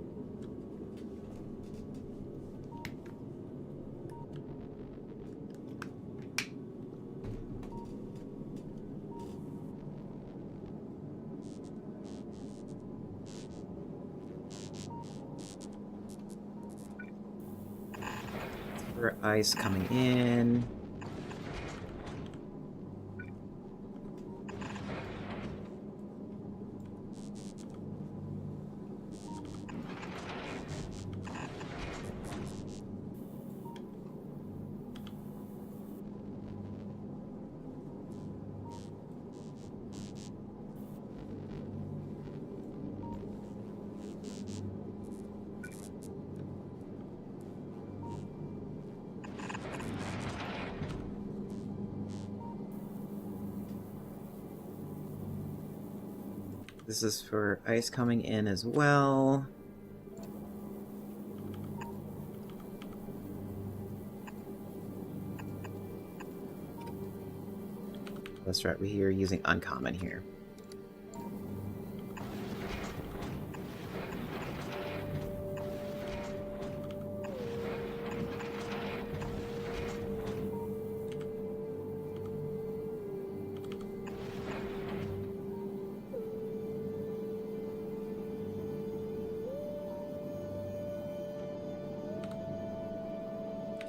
Ice coming in. This is for ice coming in as well. That's right, we're using uncommon here.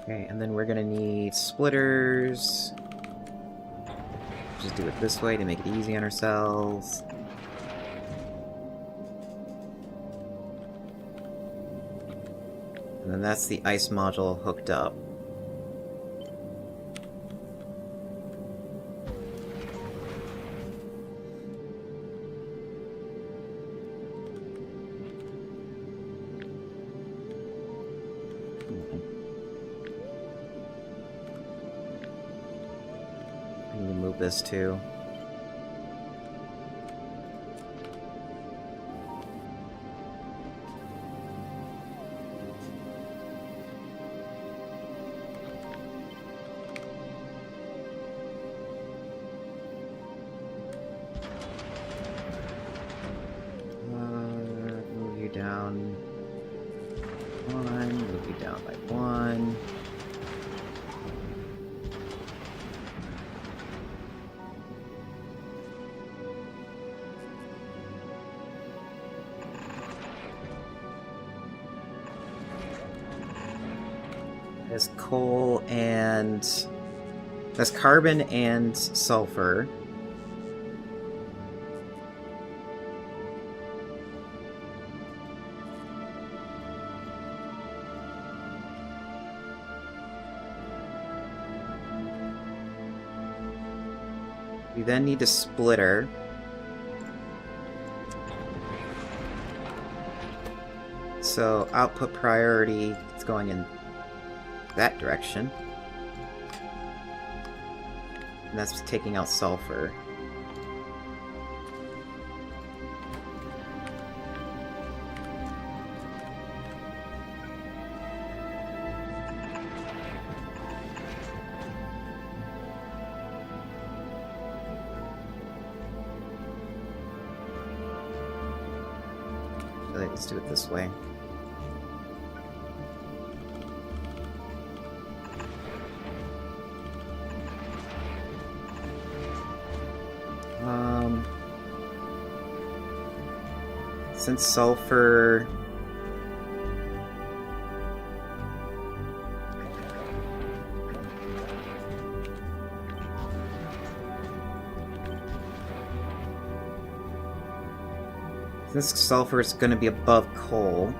Okay, and then we're gonna need splitters. Just do it this way to make it easy on ourselves. And then that's the ice module hooked up. I need to move this too. Move you down 1, move you down by 1. There's coal and... There's carbon and sulfur. We then need a splitter. So output priority is going in that direction. And that's taking out sulfur. I think let's do it this way. Since sulfur... Since sulfur is going to be above coal...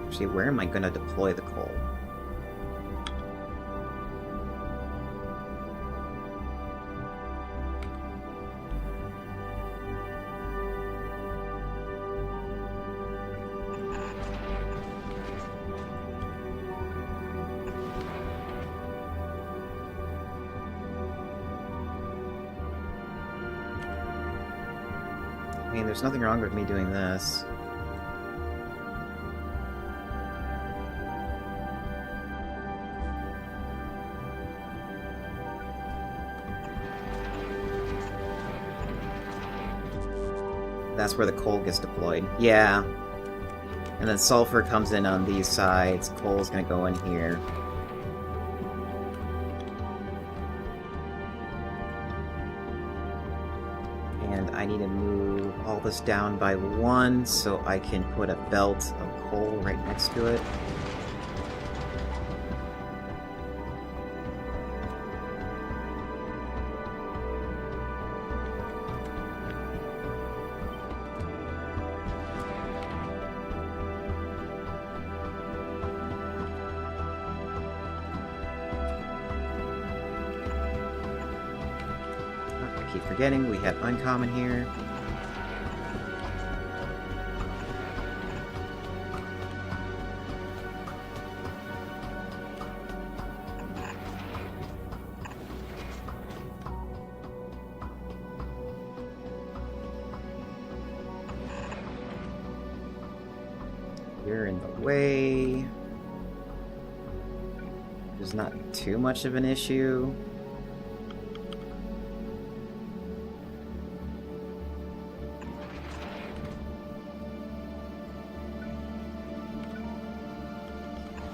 Actually, where am I going to deploy the coal? I mean, there's nothing wrong with me doing this. That's where the coal gets deployed. Yeah. And then sulfur comes in on these sides. Coal's gonna go in here. And I need to move all this down by 1 so I can put a belt of coal right next to it. I keep forgetting we have uncommon here. You're in the way. There's not too much of an issue.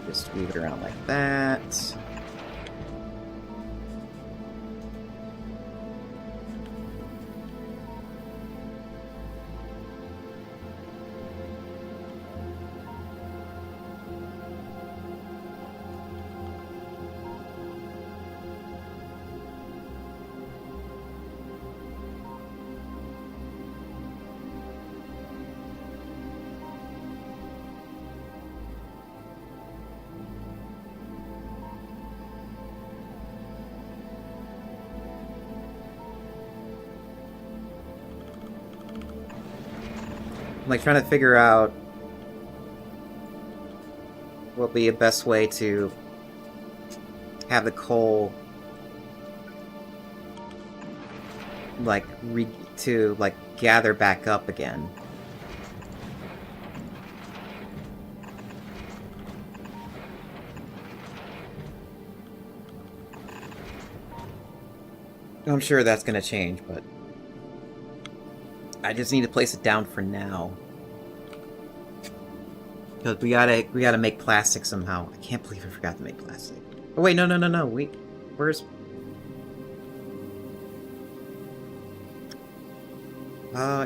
Just move it around like that. I'm like trying to figure out what would be the best way to have the coal like gather back up again. I'm sure that's gonna change, but I just need to place it down for now. Because we gotta make plastic somehow. I can't believe I forgot to make plastic. Oh wait, no. Wait, where's...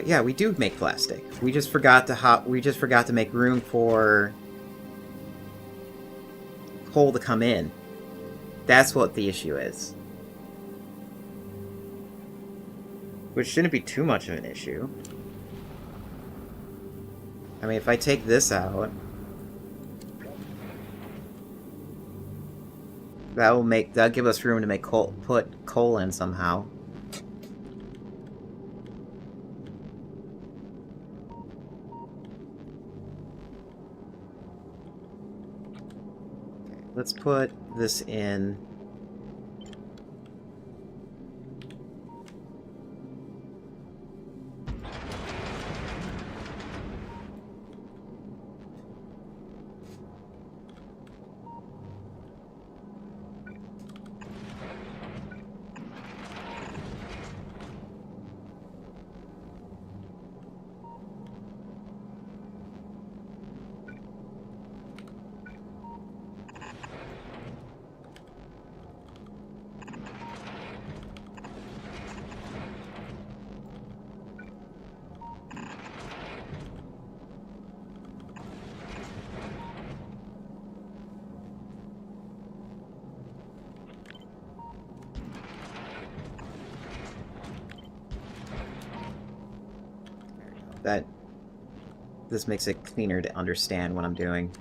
yeah, we do make plastic. We just forgot to make room for coal to come in. That's what the issue is. Which shouldn't be too much of an issue. I mean, if I take this out, that'll give us room to make put coal in somehow. Okay, let's put this in. This makes it cleaner to understand what I'm doing.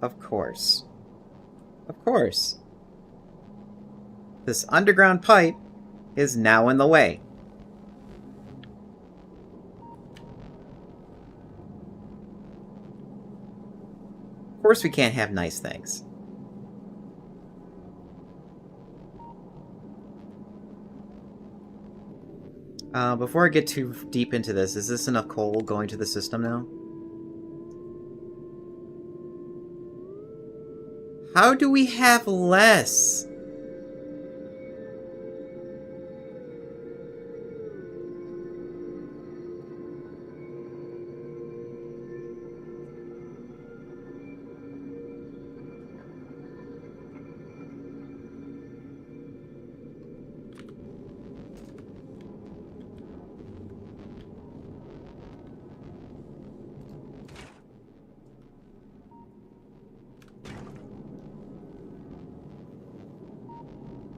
Of course. Of course. This underground pipe is now in the way. Of course we can't have nice things. Before I get too deep into this, is this enough coal going to the system now? How do we have less?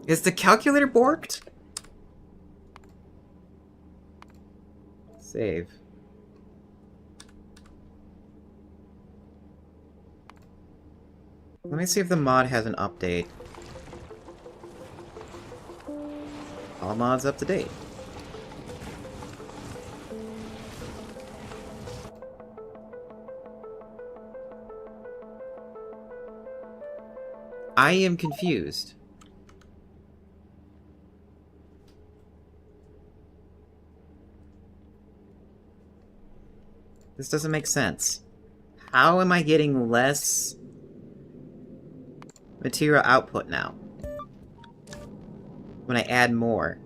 Is the calculator borked? Save. Let me see if the mod has an update. All mods up to date. I am confused. This doesn't make sense. How am I getting less material output now when I add more?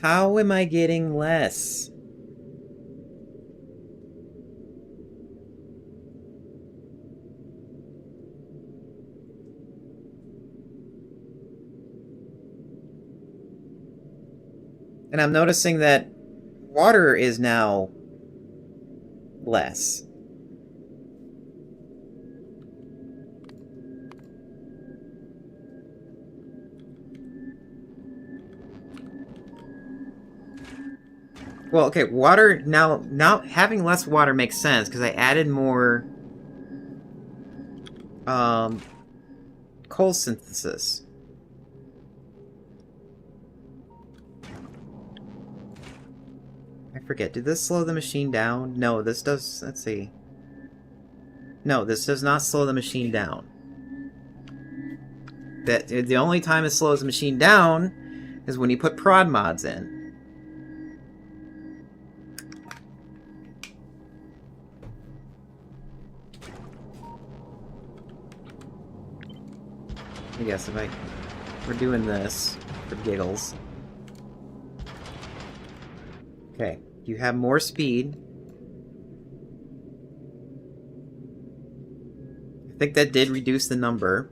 How am I getting less? And I'm noticing that water is now less. Well, okay, water now having less water makes sense because I added more coal synthesis. I forget, did this slow the machine down? No, this does, let's see. No, this does not slow the machine down. The only time it slows the machine down is when you put prod mods in. I guess if we're doing this for giggles. Okay, you have more speed. I think that did reduce the number.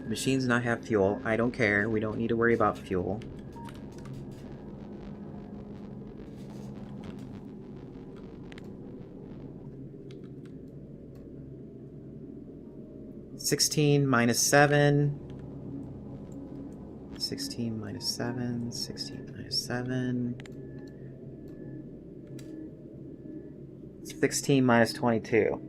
The machines not have fuel. I don't care. We don't need to worry about fuel. (16 minus 7). 16 minus 7. 16 minus 7. 16 minus 22.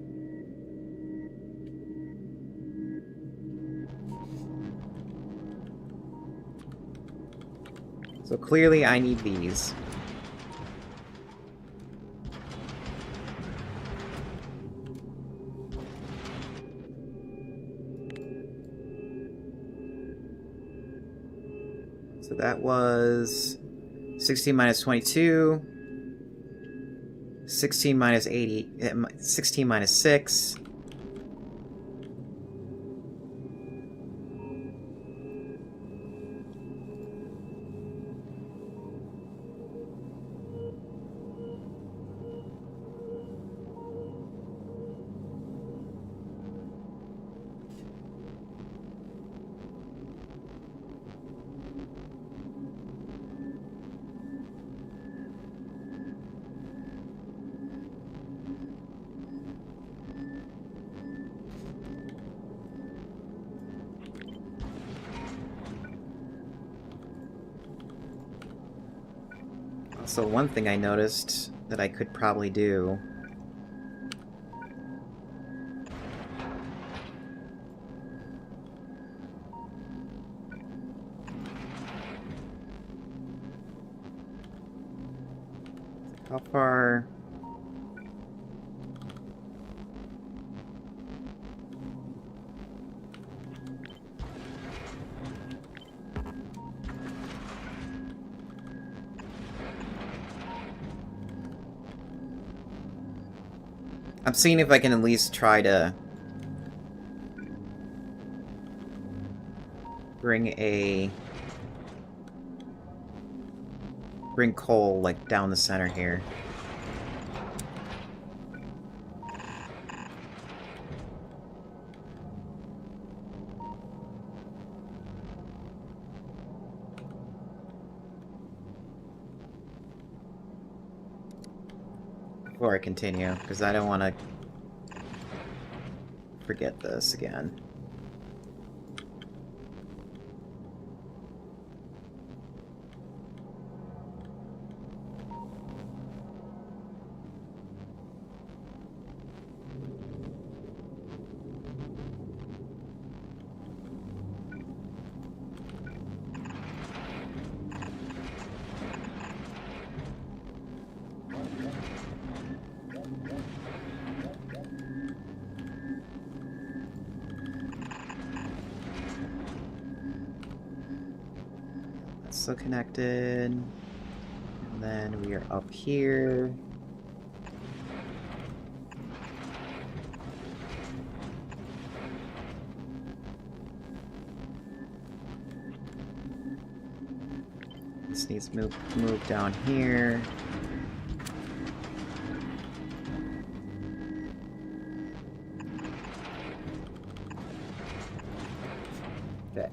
So clearly I need these. So that was 16 minus 22. 16 minus 80. 16 minus 6. Also, one thing I noticed that I could probably do how far I'm seeing if I can at least try to bring coal, like, down the center here. Before I continue, because I don't want to forget this again. So connected, and then we are up here. This needs to move down here. Okay.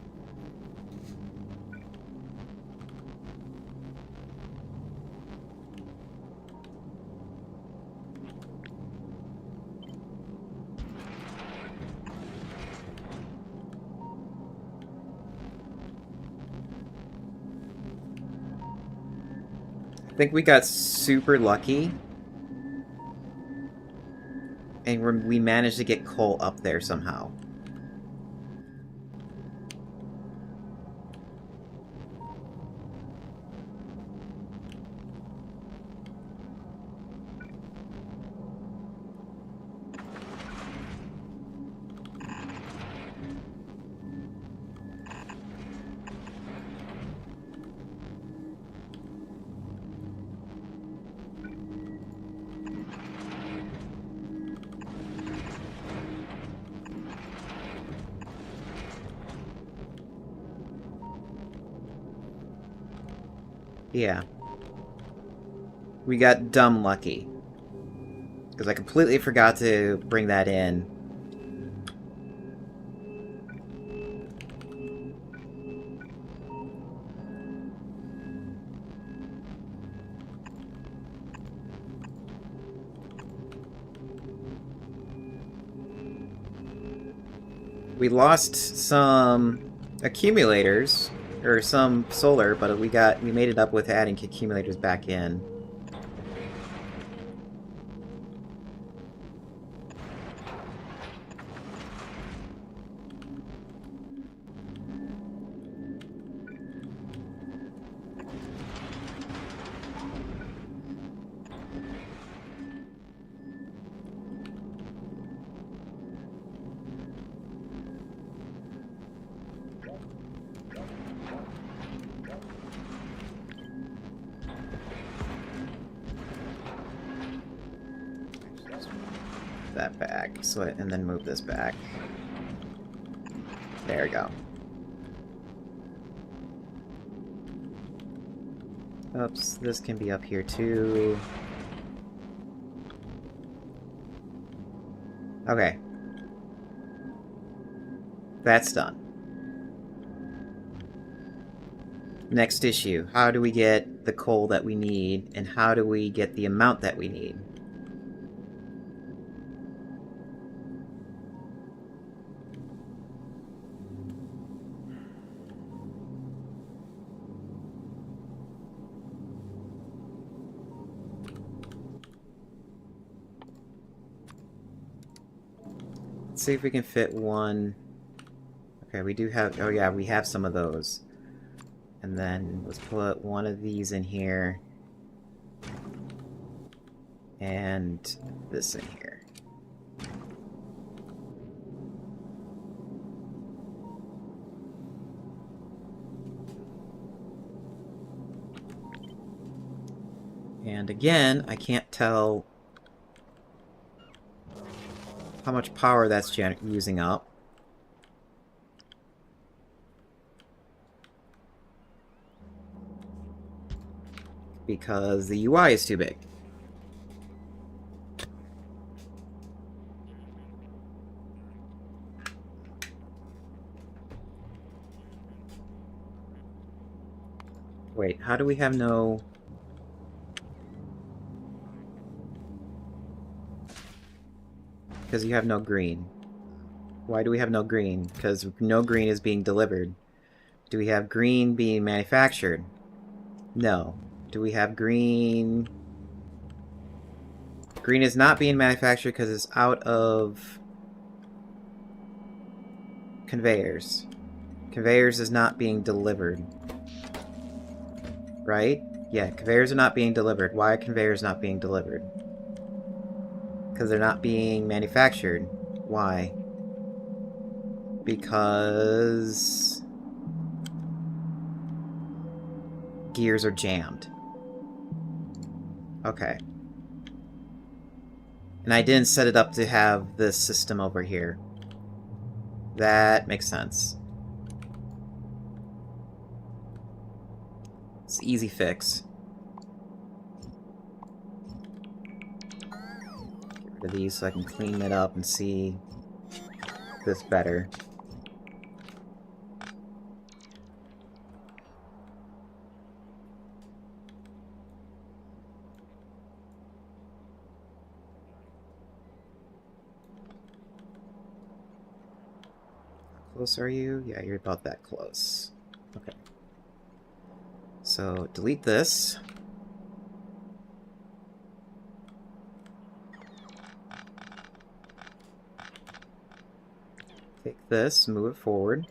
I think we got super lucky. And we managed to get coal up there somehow. Yeah. We got dumb lucky. Because I completely forgot to bring that in. We lost some accumulators, or some solar, but we made it up with adding accumulators back in. That back, so and then move this back. There we go. Oops, this can be up here too. Okay. That's done. Next issue. How do we get the coal that we need, and how do we get the amount that we need? Let's see if we can fit one. Okay, we do have... Oh yeah, we have some of those. And then let's put one of these in here. And this in here. And again, I can't tell how much power that's using up. Because the UI is too big. Wait, how do we have no... Because you have no green. Why do we have no green? Because no green is being delivered. Do we have green being manufactured? No. Do we have green... Green is not being manufactured because it's out of... conveyors. Conveyors is not being delivered. Right? Yeah, conveyors are not being delivered. Why are conveyors not being delivered? Because they're not being manufactured. Why? Because... gears are jammed. Okay. And I didn't set it up to have this system over here. That makes sense. It's an easy fix. Get rid of these so I can clean it up and see this better. How close are you? Yeah, you're about that close. Okay. So, delete this. Take this, move it forward.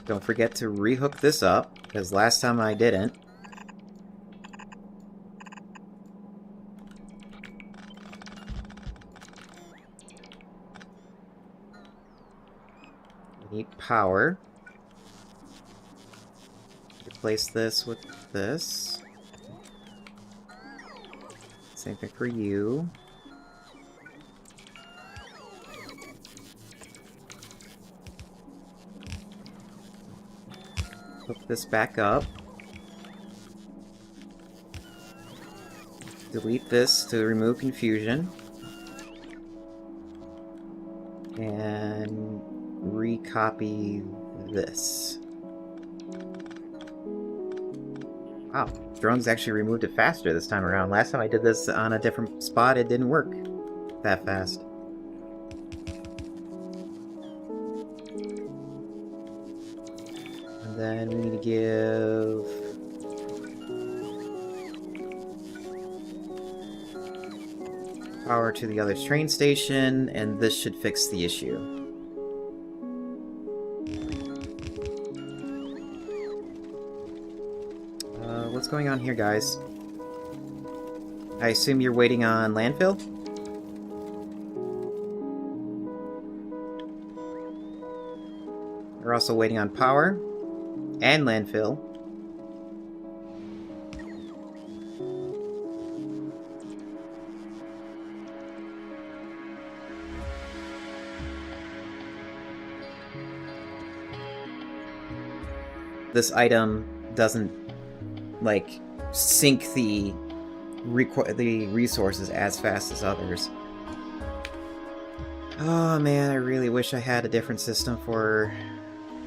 Don't forget to rehook this up, because last time I didn't. We need power. Replace this with this. Same thing for you. Hook this back up. Delete this to remove confusion. And recopy this. Wow, drones actually removed it faster this time around. Last time I did this on a different spot, it didn't work that fast. And then we need to give... power to the other train station, and this should fix the issue. What's going on here, guys? I assume you're waiting on landfill? We're also waiting on power and landfill. This item doesn't, like, sync the resources as fast as others. Oh man, I really wish I had a different system for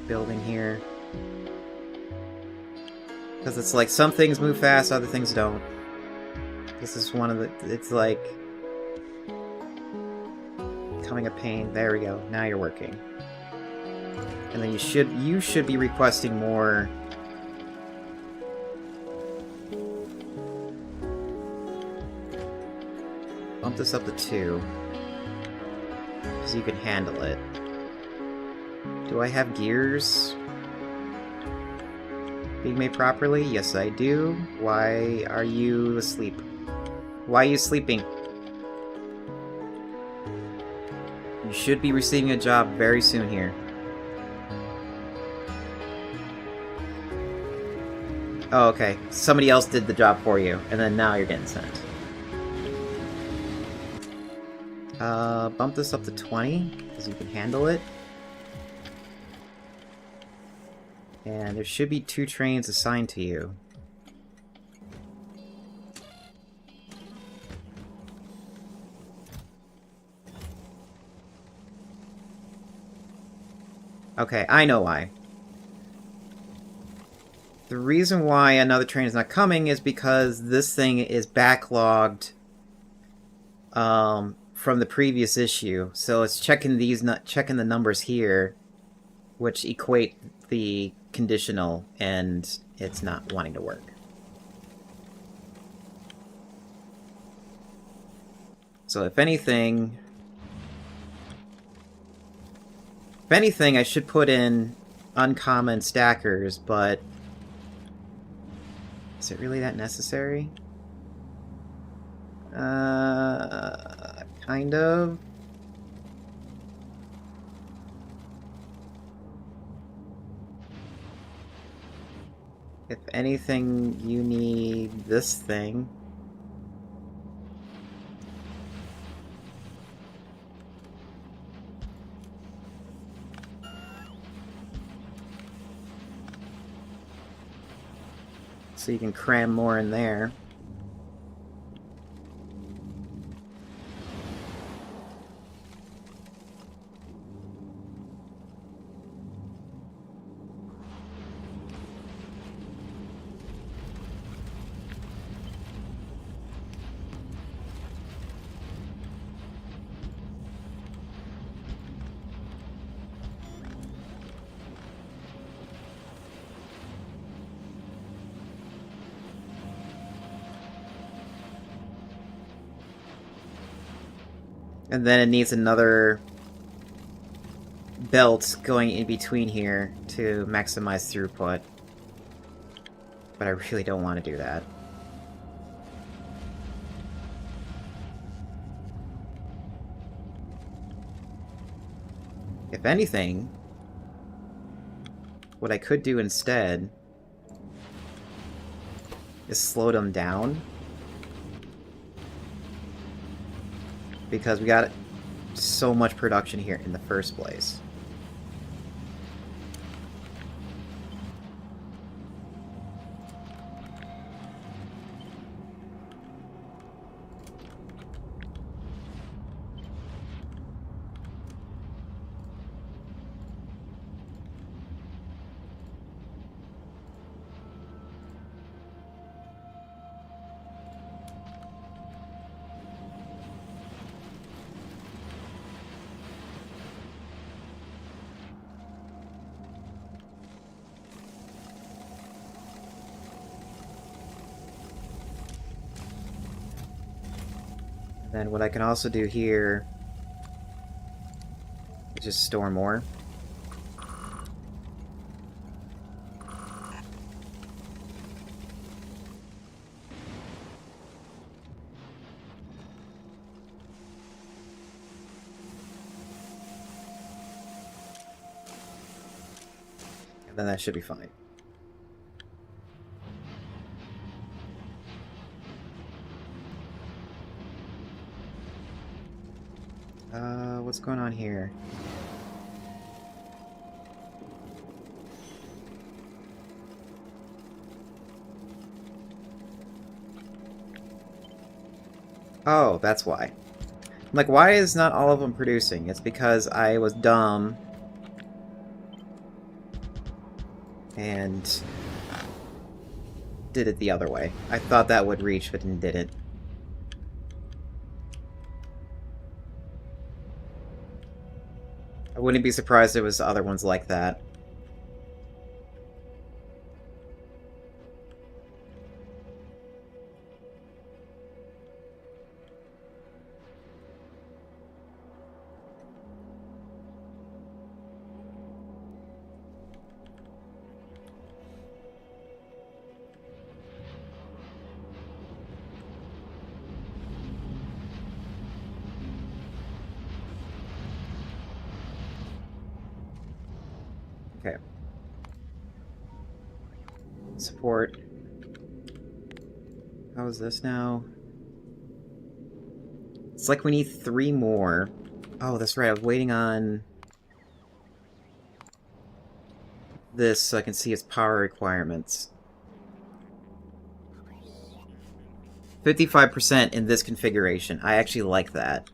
building here. Because it's like, some things move fast, other things don't. This is one of the... it's like... becoming a pain. There we go. Now you're working. And then you should be requesting more... bump this up to 2. So you can handle it. Do I have gears being made properly? Yes, I do. Why are you asleep? Why are you sleeping? You should be receiving a job very soon here. Oh, okay. Somebody else did the job for you, and then now you're getting sent. Bump this up to 20, because you can handle it. And there should be 2 trains assigned to you. Okay, I know why. The reason why another train is not coming is because this thing is backlogged from the previous issue. So it's checking the numbers here, which equate the conditional, and it's not wanting to work. So if anything, I should put in uncommon stackers, but is it really that necessary? Kind of. If anything, you need this thing. So you can cram more in there. And then it needs another belt going in between here to maximize throughput. But I really don't want to do that. If anything, what I could do instead is slow them down. Because we got so much production here in the first place. Then what I can also do here is just store more. And then that should be fine. What's going on here? Oh, that's why. I'm like, why is not all of them producing? It's because I was dumb. And did it the other way. I thought that would reach, but didn't. I wouldn't be surprised if it was other ones like that. Okay. Support. How is this now? It's like we need 3 more. Oh, that's right, I was waiting on this so I can see its power requirements. 55% in this configuration. I actually like that.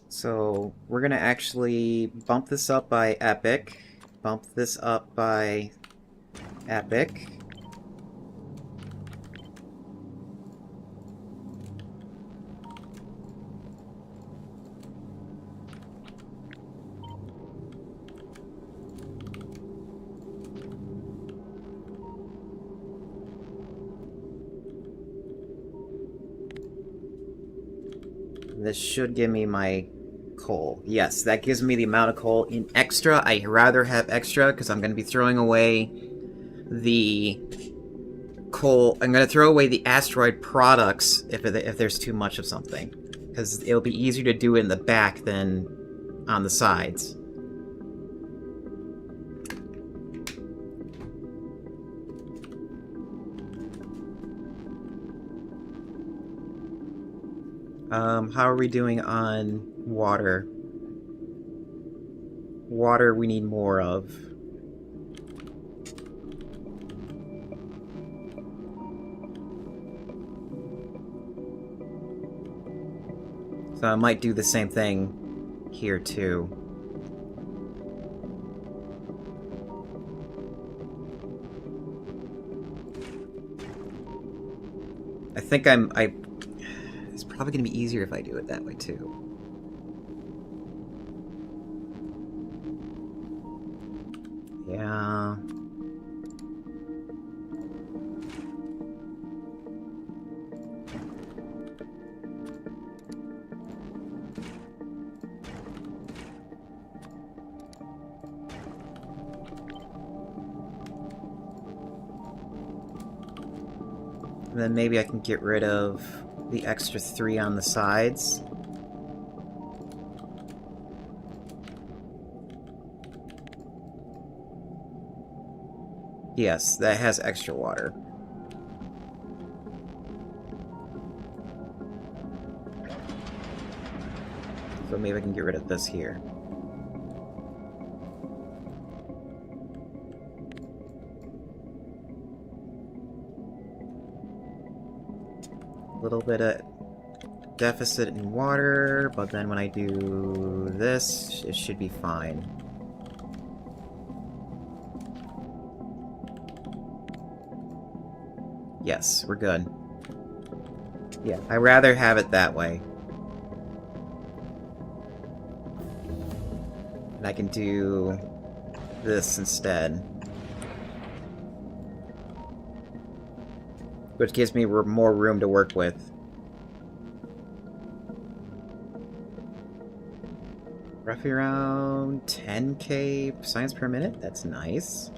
So we're gonna actually bump this up by epic, bump this up by epic. This should give me my coal. Yes, that gives me the amount of coal in extra. I'd rather have extra because I'm going to be throwing away the coal. I'm gonna throw away the asteroid products if there's too much of something, because it'll be easier to do it in the back than on the sides. How are we doing on water? Water we need more of. So I might do the same thing here too. I think it's probably gonna be easier if I do it that way too. Yeah. And then maybe I can get rid of the extra 3 on the sides. Yes, that has extra water. So maybe I can get rid of this here. A little bit of deficit in water, but then when I do this, it should be fine. Yes, we're good. Yeah, I'd rather have it that way. And I can do this instead. Which gives me more room to work with. Roughly around 10k science per minute? That's nice.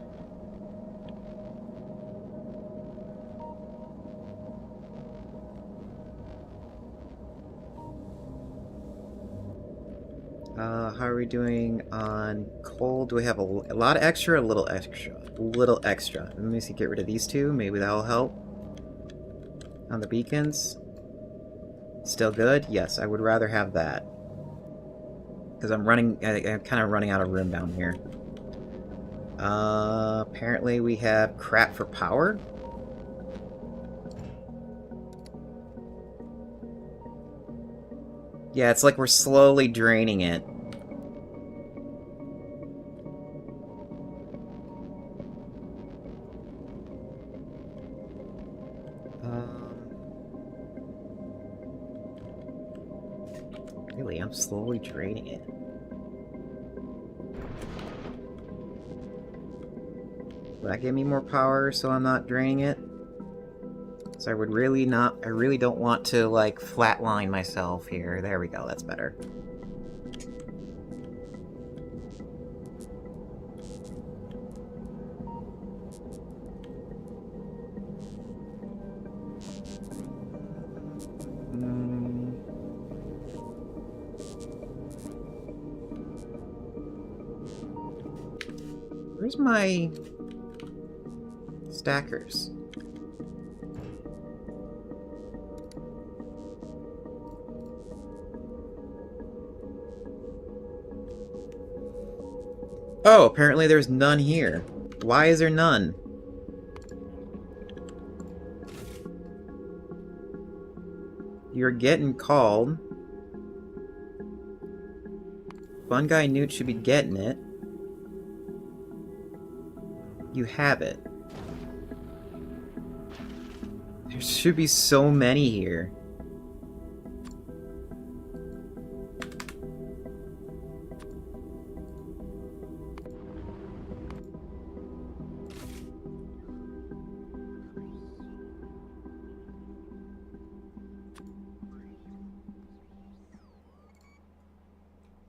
How are we doing on coal? Do we have a lot of extra or a little extra? A little extra. Let me see, get rid of these 2. Maybe that'll help. On the beacons. Still good? Yes, I would rather have that. Because I'm kind of running out of room down here. Apparently we have crap for power. Yeah, it's like we're slowly draining it. Really, I'm slowly draining it. Will that give me more power so I'm not draining it? So I really don't want to, like, flatline myself here. There we go, that's better. Where's my stackers? Oh, apparently there's none here. Why is there none? You're getting called. Fun Guy Newt should be getting it. You have it. There should be so many here.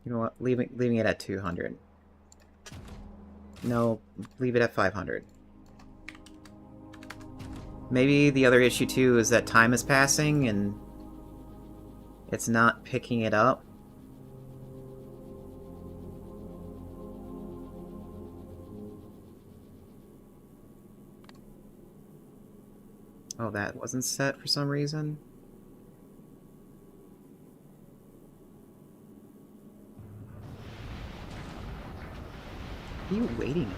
You know what? Leaving it at 200. No, leave it at 500. Maybe the other issue too is that time is passing and it's not picking it up. Oh, that wasn't set for some reason. What are you waiting?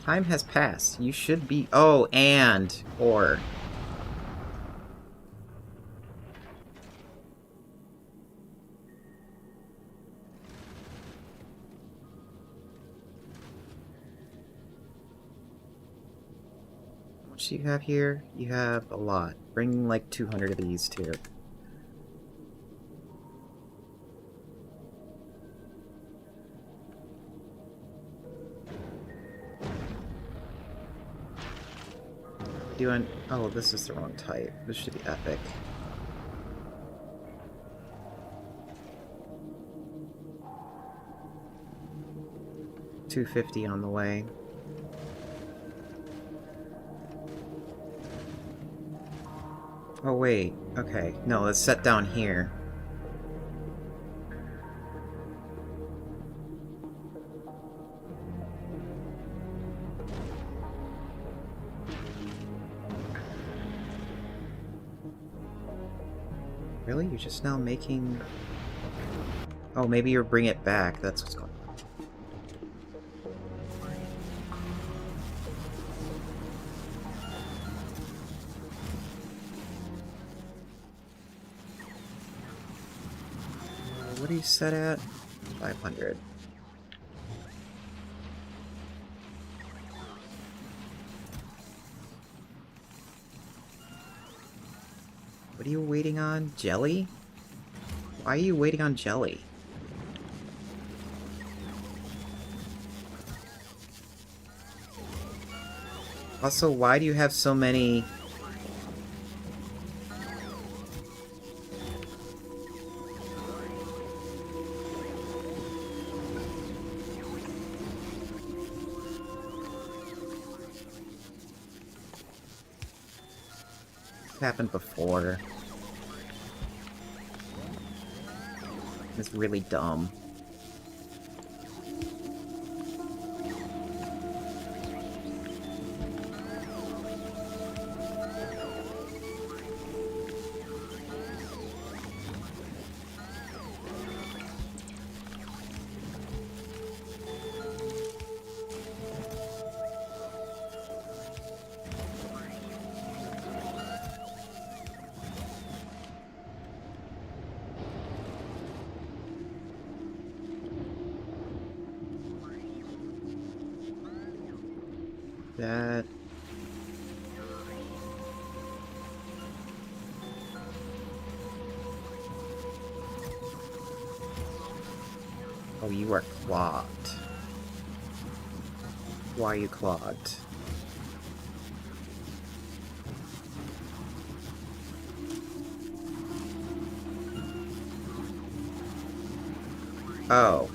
Time has passed. You should be... Oh, and... Or... How much do you have here? You have a lot. Bring like 200 of these too. Doing... Oh, this is the wrong type. This should be epic. $250 on the way. Oh wait, okay. No, let's set down here. Really? You're just now making... Oh, maybe you're bring it back. That's what's going on. What are you set at? 500. What are you waiting on? Jelly? Why are you waiting on jelly? Also, why do you have so many... This happened before. It's really dumb. That... Oh, you are clogged. Why are you clogged? Oh.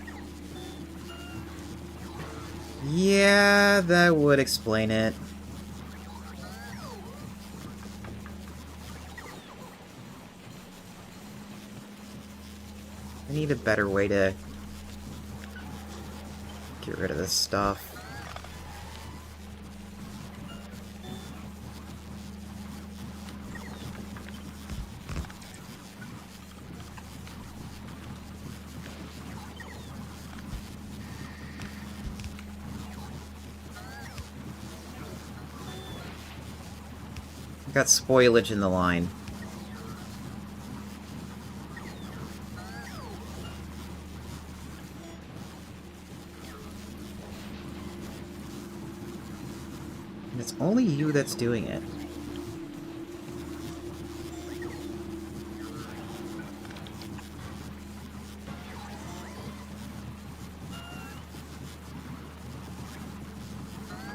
Yeah, that would explain it. I need a better way to get rid of this stuff. Got spoilage in the line. And it's only you that's doing it.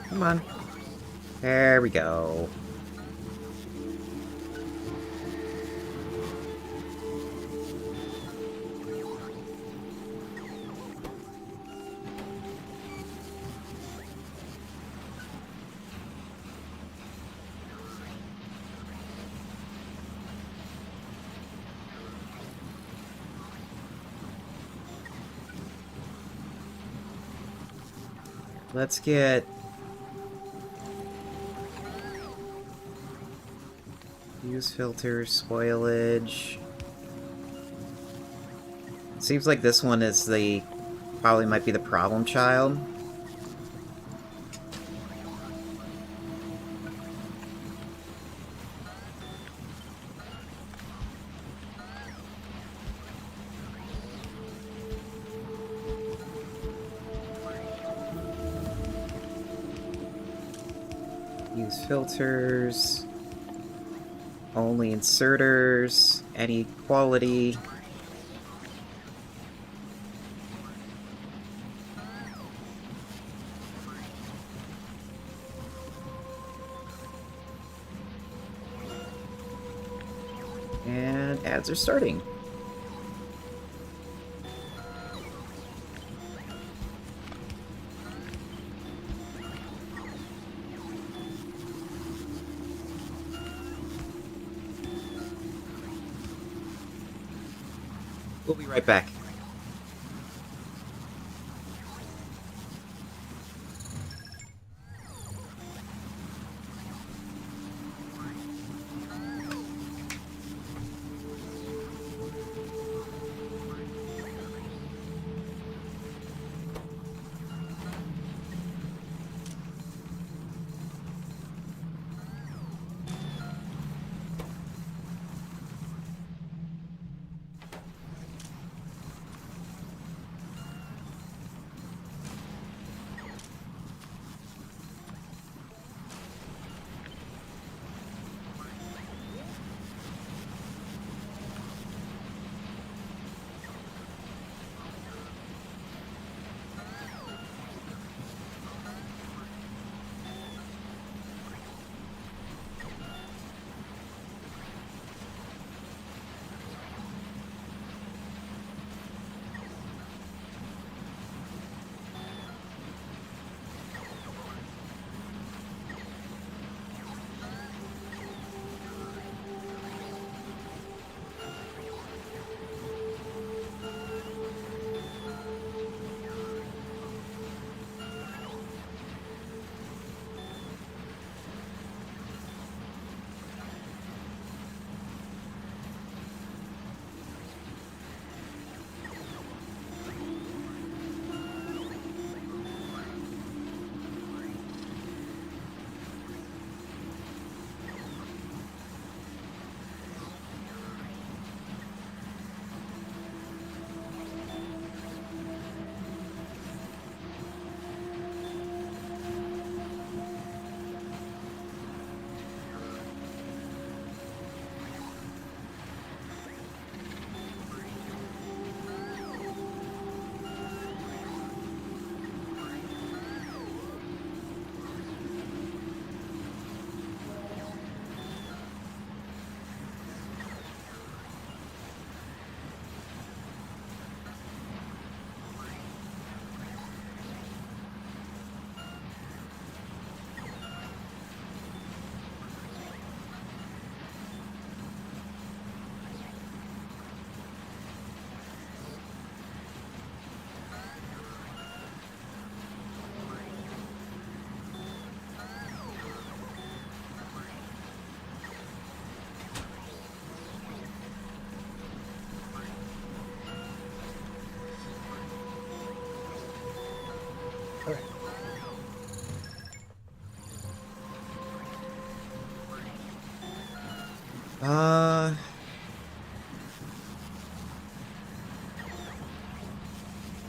Come on. There we go. Let's get... use filters, spoilage... Seems like this one is the... probably might be the problem child. Use filters, only inserters, any quality. And ads are starting. We'll be right back.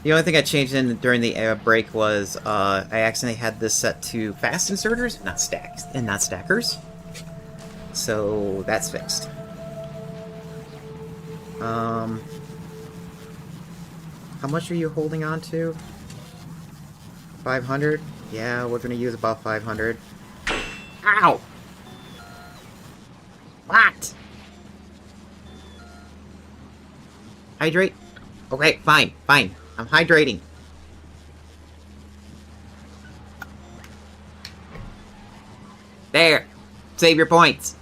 The only thing I changed in during the break was I accidentally had this set to fast inserters, not stacks, and not stackers. So that's fixed. How much are you holding on to? 500? Yeah, we're gonna use about 500. Ow! What? Hydrate? Okay, fine, fine. I'm hydrating. There! Save your points.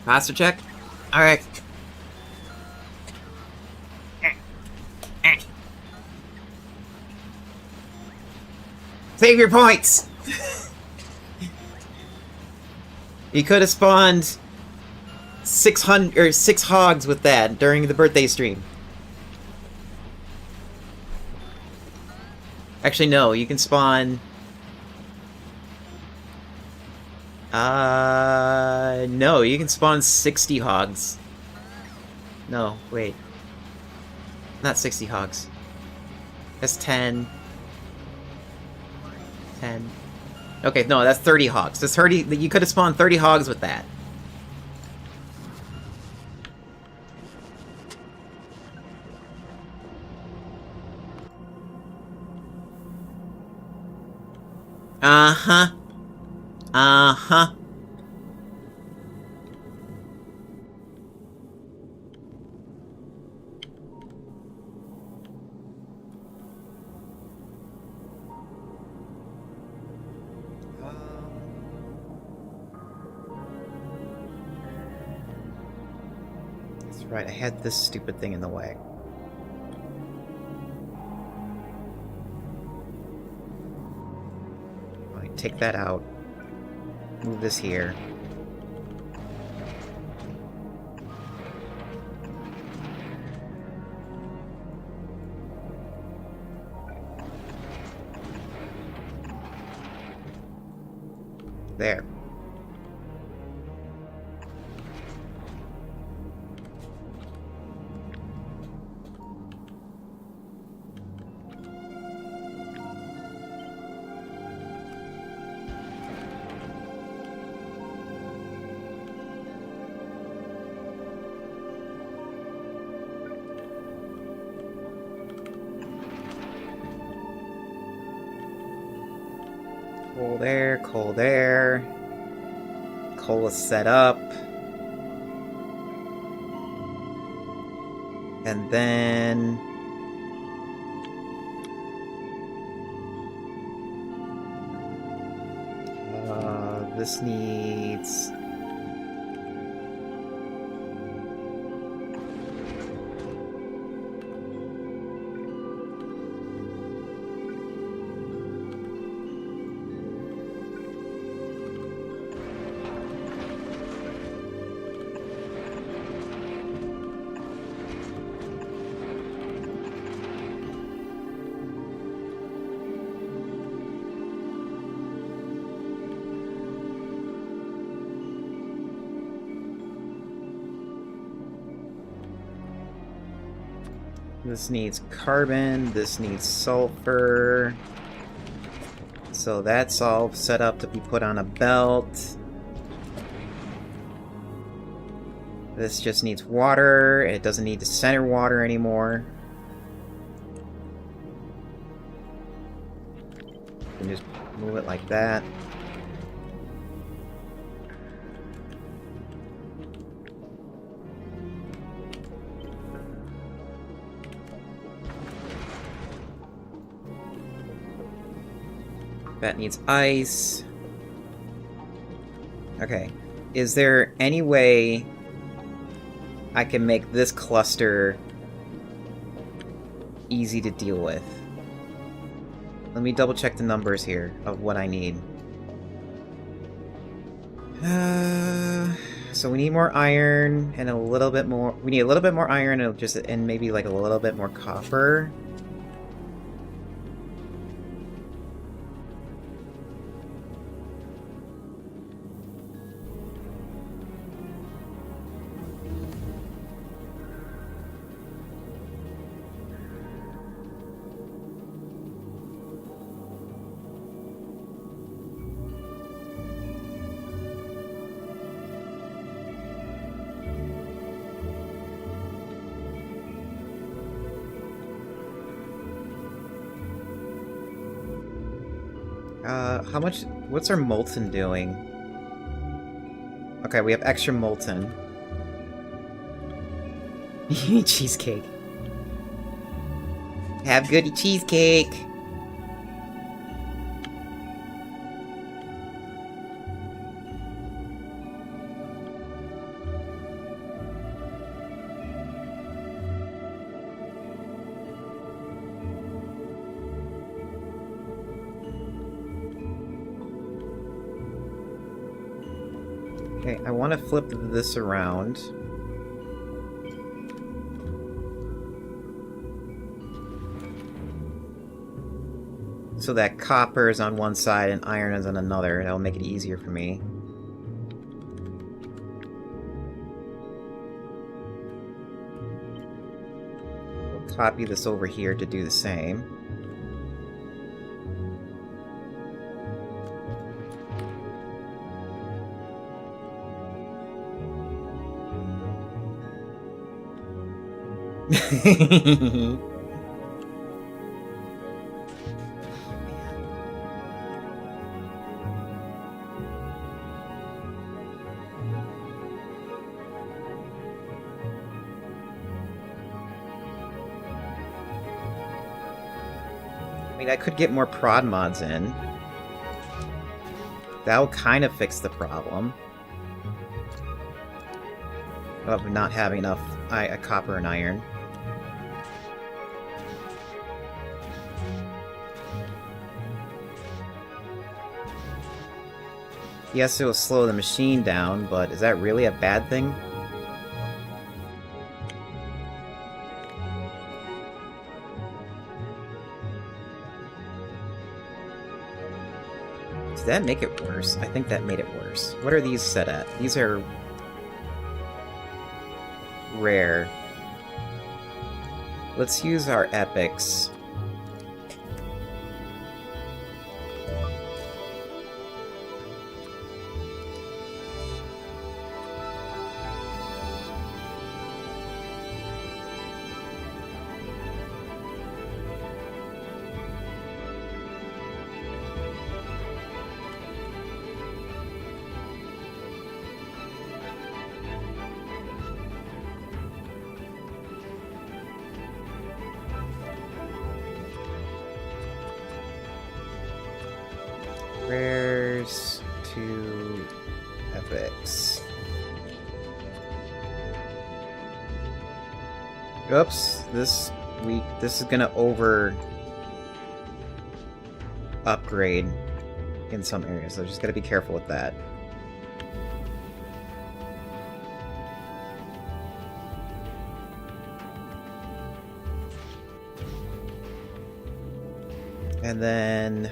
Posture check? Alright. Save your points! You could have spawned 600 or 6 hogs with that during the birthday stream. Actually, no, you can spawn... no, you can spawn 60 hogs. No, wait. Not 60 hogs. That's 10. 10. Okay, no, that's 30 hogs. That's 30. You could have spawned 30 hogs with that. Uh-huh. Uh-huh. That's right, I had this stupid thing in the way. Take that out. Move this here. There. Coal there, coal there. Coal is set up. And then... this needs... This needs carbon, this needs sulfur. So that's all set up to be put on a belt. This just needs water. It doesn't need to center water anymore. You can just move it like that. That needs ice. Okay. Is there any way I can make this cluster easy to deal with? Let me double check the numbers here of what I need. So we need more iron and a little bit more. We need a little bit more iron and maybe like a little bit more copper. How much... What's our molten doing? Okay, we have extra molten. Cheesecake. Have good cheesecake! Okay, I want to flip this around. So that copper is on one side and iron is on another. That'll make it easier for me. We'll copy this over here to do the same. I mean, I could get more prod mods in. That'll kind of fix the problem of not having enough copper and iron. Yes, it will slow the machine down, but is that really a bad thing? Did that make it worse? I think that made it worse. What are these set at? These are rare. Let's use our epics. Rares to epics. Oops, this is gonna over upgrade in some areas, so just gotta be careful with that. And then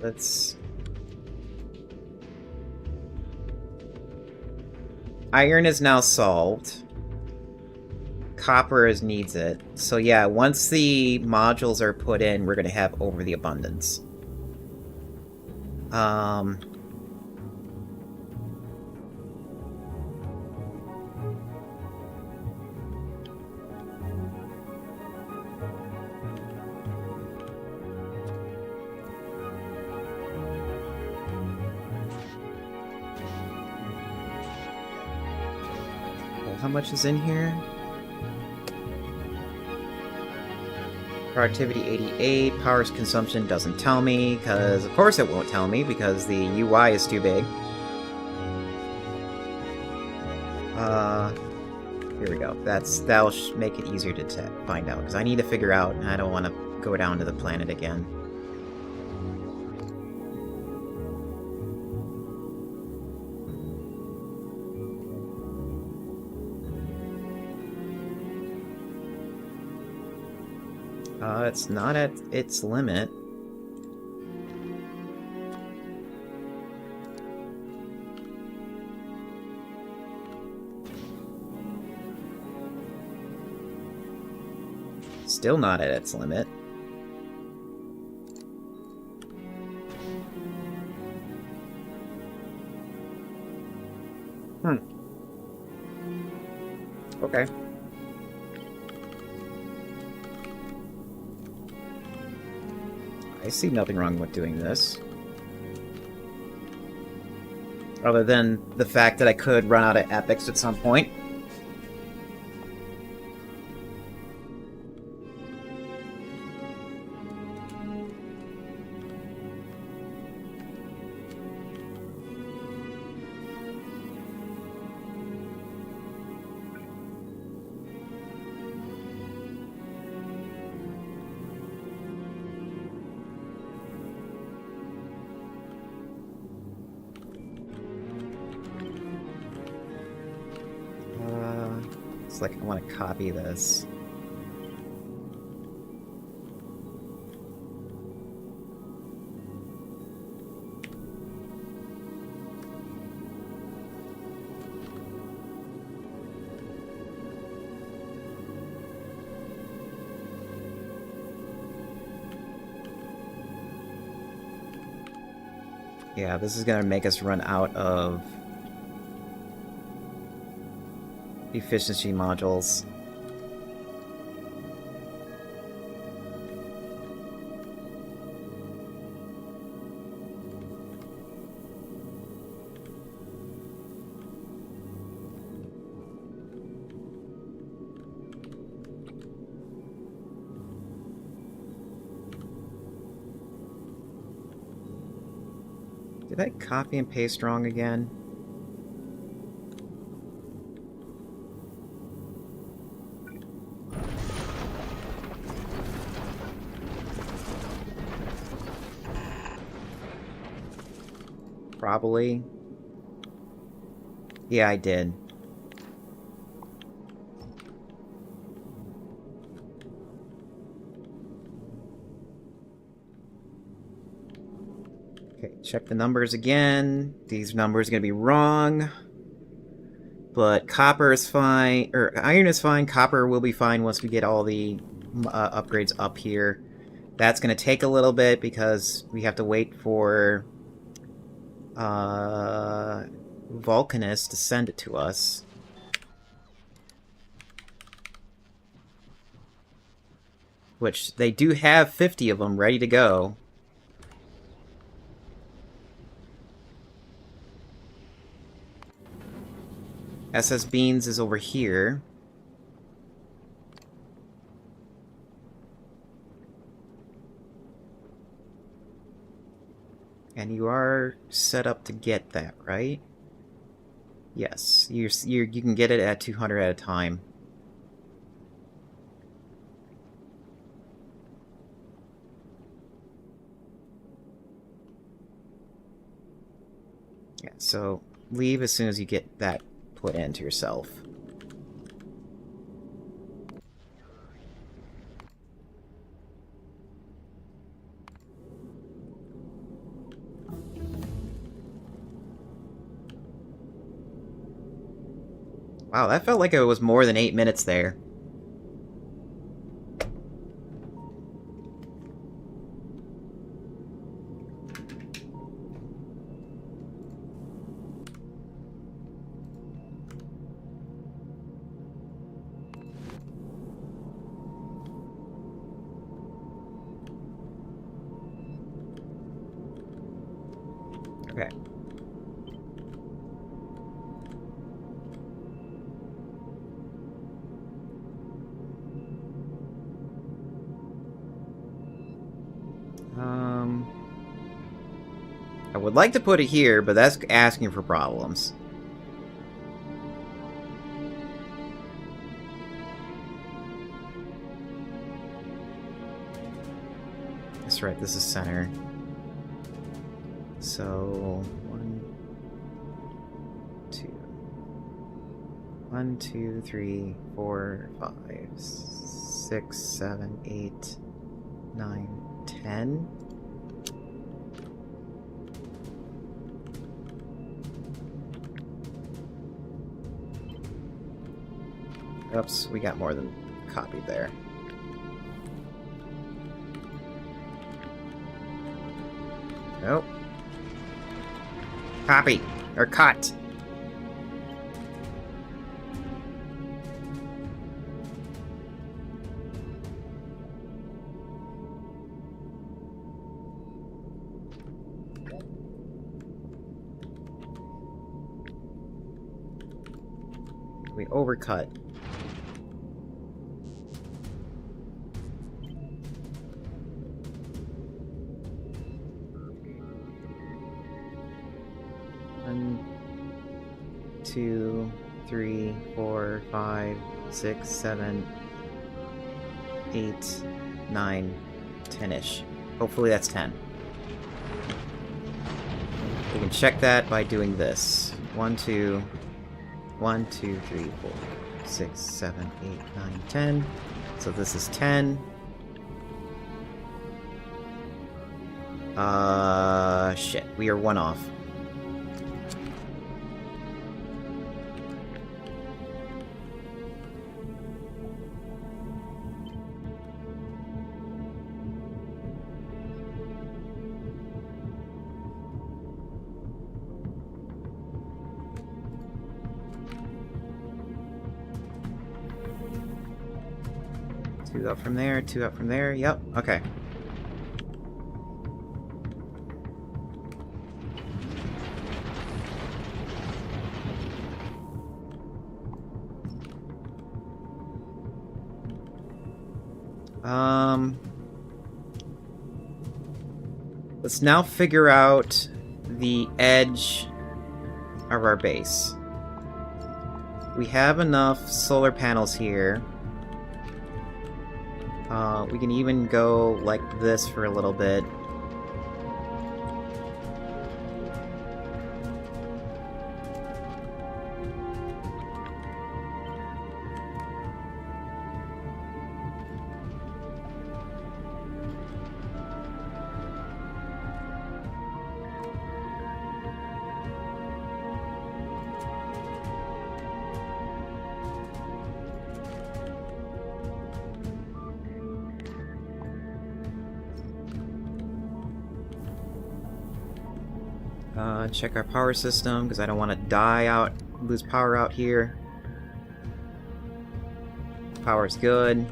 let's... Iron is now solved. Copper needs it. So yeah, once the modules are put in, we're gonna have over the abundance. How much is in here? Productivity 88, power consumption doesn't tell me, because of course it won't tell me, because the UI is too big. Here we go. That'll make it easier to find out, because I need to figure out, and I don't want to go down to the planet again. It's not at its limit. Still not at its limit. Okay. I see nothing wrong with doing this. Other than the fact that I could run out of epics at some point. Looks like I want to copy this. Yeah, this is gonna make us run out of efficiency modules. Did I copy and paste wrong again? Probably. Yeah, I did. Okay, check the numbers again. These numbers are going to be wrong. But copper is fine, or iron is fine. Copper will be fine once we get all the upgrades up here. That's going to take a little bit because we have to wait for Vulcanus to send it to us. Which they do have 50 of them ready to go. SS Beans is over here. And you are set up to get that, right? Yes, you can get it at 200 at a time. Yeah, so leave as soon as you get that put into yourself. Wow, that felt like it was more than 8 minutes there. Okay. I would like to put it here, but that's asking for problems. That's right, this is center. So, 1, 2, 3, 4, 5, 6, 7, 8, 9, 10. Oops, we got more than copied there. Nope. Copy. Or cut. We overcut. One, 2, 3, 4, 5, 6, 7, 8, 9, 10-ish. Hopefully that's 10. We can check that by doing this. 1, 2, 1, 2, 3, 4. 6, 7, 8, 9, 10. So this is 10. Shit. We are 1 off. Two up from there, 2 up from there. Yep, okay. Let's now figure out the edge of our base. We have enough solar panels here. We can even go like this for a little bit. Check our power system, because I don't want to lose power out here. Power's good.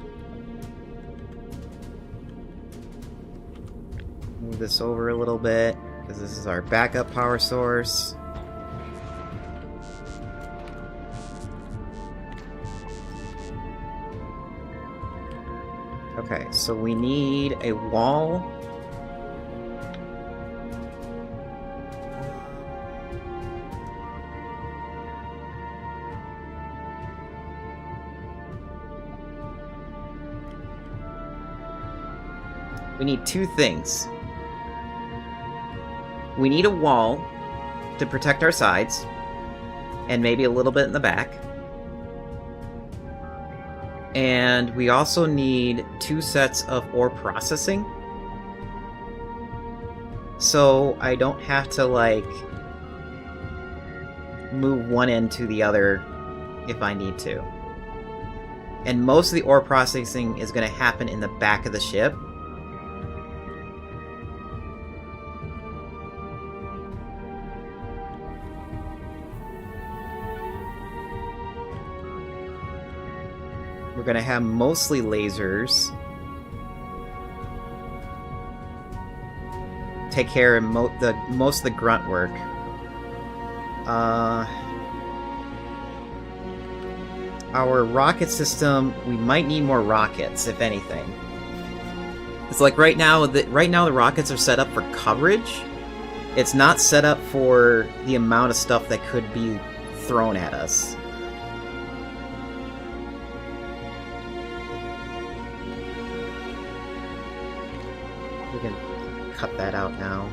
Move this over a little bit, because this is our backup power source. Okay, so we need a wall. We need 2 things. We need a wall to protect our sides, and maybe a little bit in the back. And we also need 2 sets of ore processing. So I don't have to, like, move one end to the other if I need to. And most of the ore processing is going to happen in the back of the ship. We're going to have mostly lasers. Take care of most of the grunt work. Our rocket system, we might need more rockets, if anything. It's like right now the rockets are set up for coverage. It's not set up for the amount of stuff that could be thrown at us. We can cut that out now.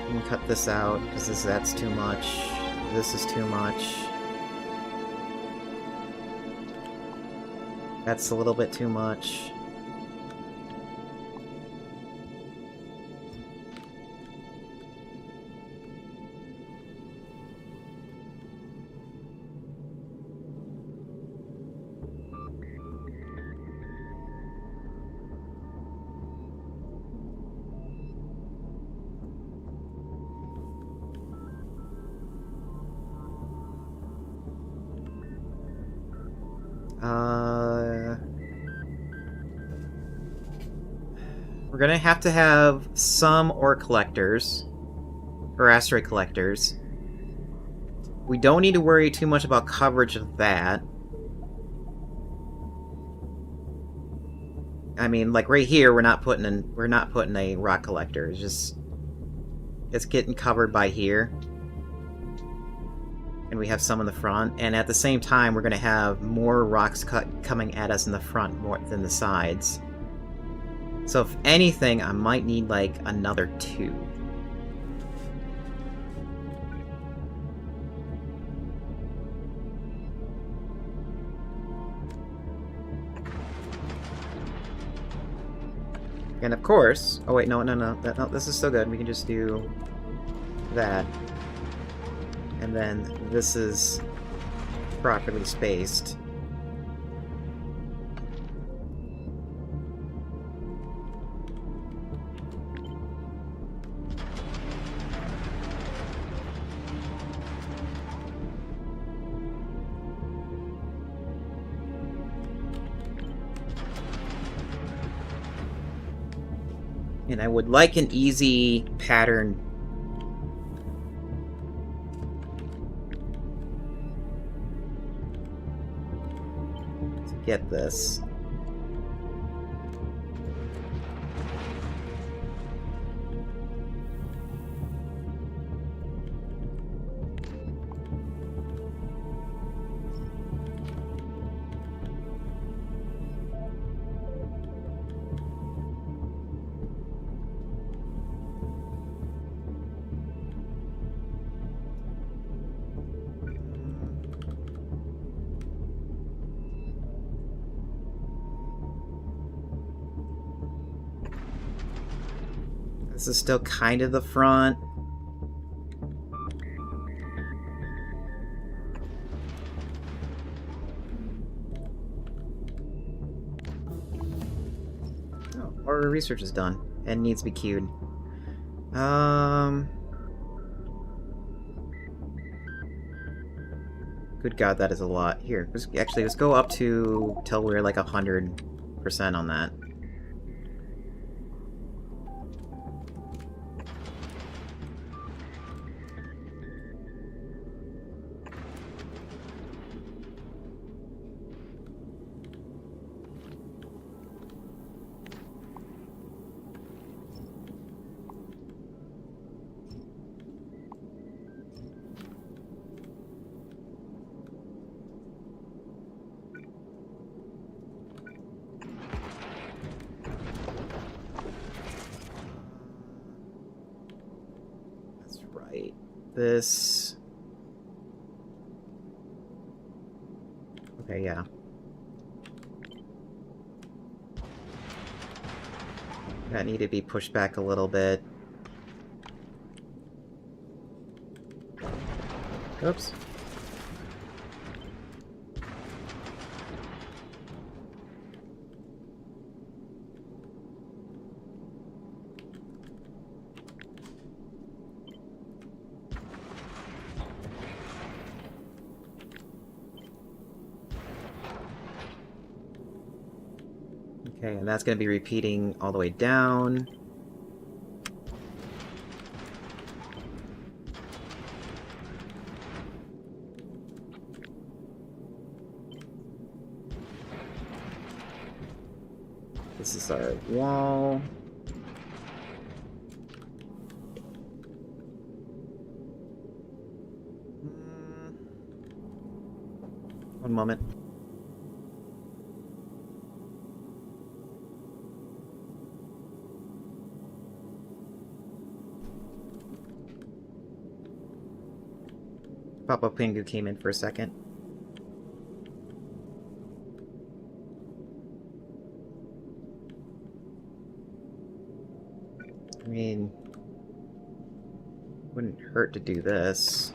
We can cut this out, because that's too much. This is too much. That's a little bit too much. We're gonna have to have some ore collectors, or asteroid collectors. We don't need to worry too much about coverage of that. I mean, like right here, we're not putting a rock collector. It's getting covered by here. And we have some in the front, and at the same time we're going to have more rocks coming at us in the front more than the sides. So if anything, I might need like another 2. And of course... Oh wait, no, no, this is still good. We can just do that. And then this is properly spaced. And I would like an easy pattern to get this. This is still kind of the front. Oh, our research is done and needs to be queued. Good God, that is a lot. Here, let's go up to till we're like 100% on that. This... Okay, yeah. That need to be pushed back a little bit. Oops. Okay, and that's going to be repeating all the way down. This is our wall. One moment. Papa Pingu came in for a second. I mean, wouldn't hurt to do this.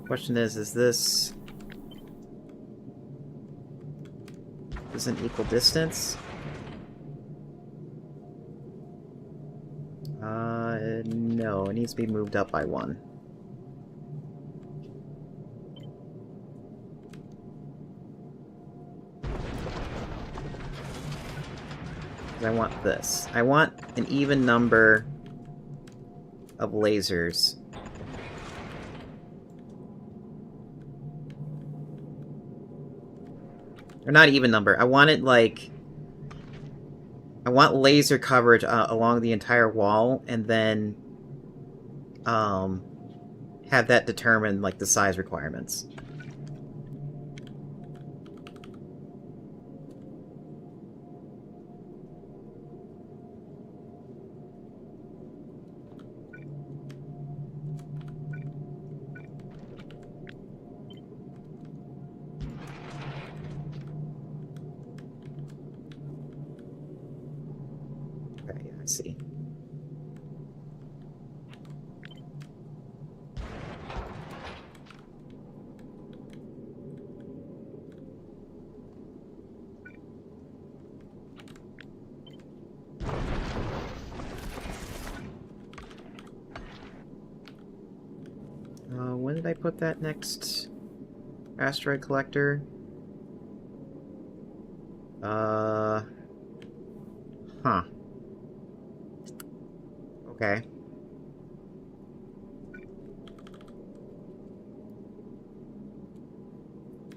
Question is this an equal distance? No, it needs to be moved up by one. I want this. I want an even number of lasers. Or not even number. I want it like... I want laser coverage along the entire wall, and then... have that determine, like, the size requirements. Okay, yeah, I see. When did I put that next asteroid collector? Huh. Okay.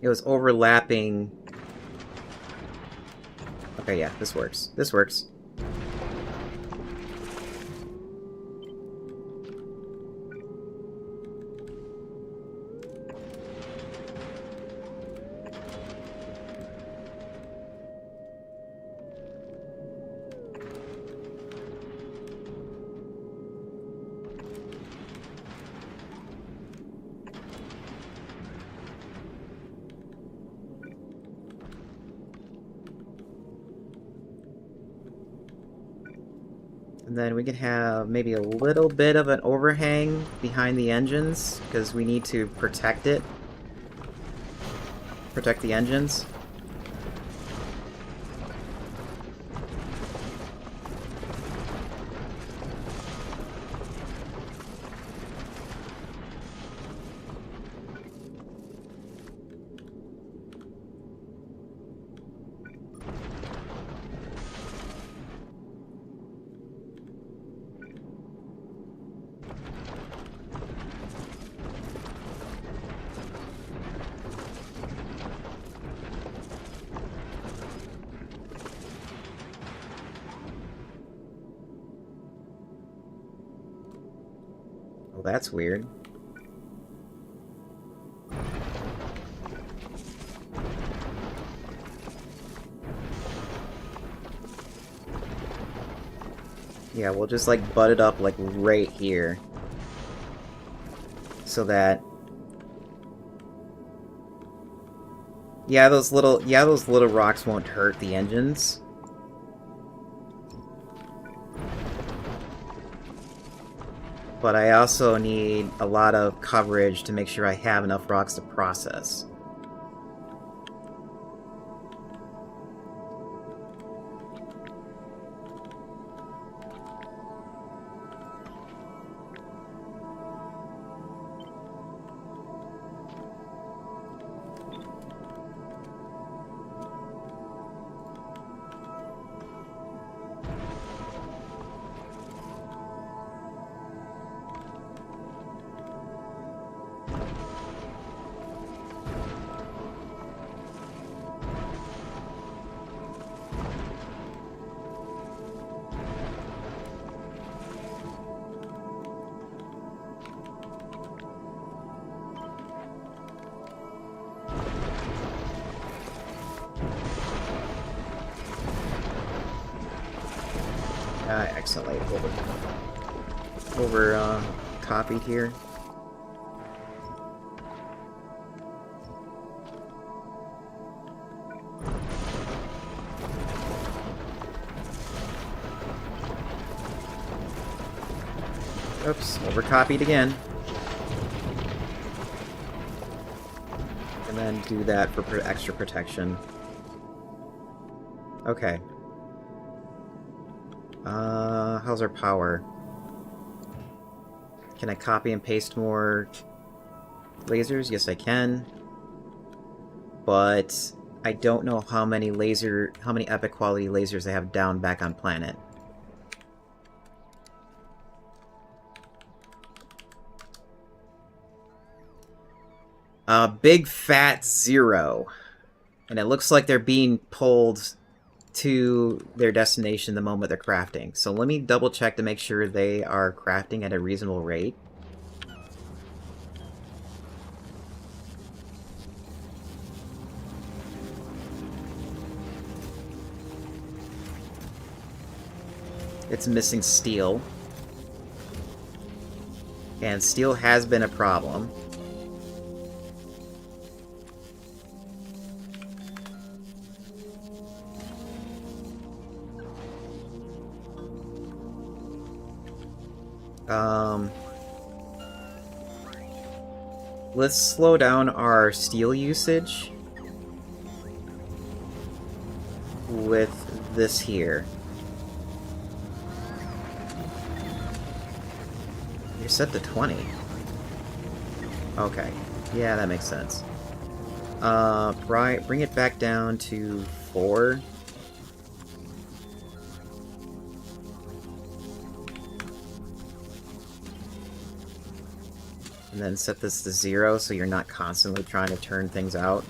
It was overlapping. Okay, yeah, this works. This works. And then we can have maybe a little bit of an overhang behind the engines, because we need to protect it. Protect the engines. Well, that's weird. Yeah, we'll just, like, butt it up, like, right here. So that... Yeah, those little rocks won't hurt the engines. But I also need a lot of coverage to make sure I have enough rocks to process. I accidentally copied here. Oops, overcopied again. And then do that for extra protection. Okay. How's our power? Can I copy and paste more lasers? Yes, I can. But I don't know how many epic quality lasers I have down back on planet. Big fat 0. And it looks like they're being pulled to their destination the moment they're crafting. So let me double check to make sure they are crafting at a reasonable rate. It's missing steel. And steel has been a problem. Let's slow down our steel usage with this here. You're set to 20. Okay. Yeah, that makes sense. Bring it back down to 4. And then set this to 0 so you're not constantly trying to turn things out.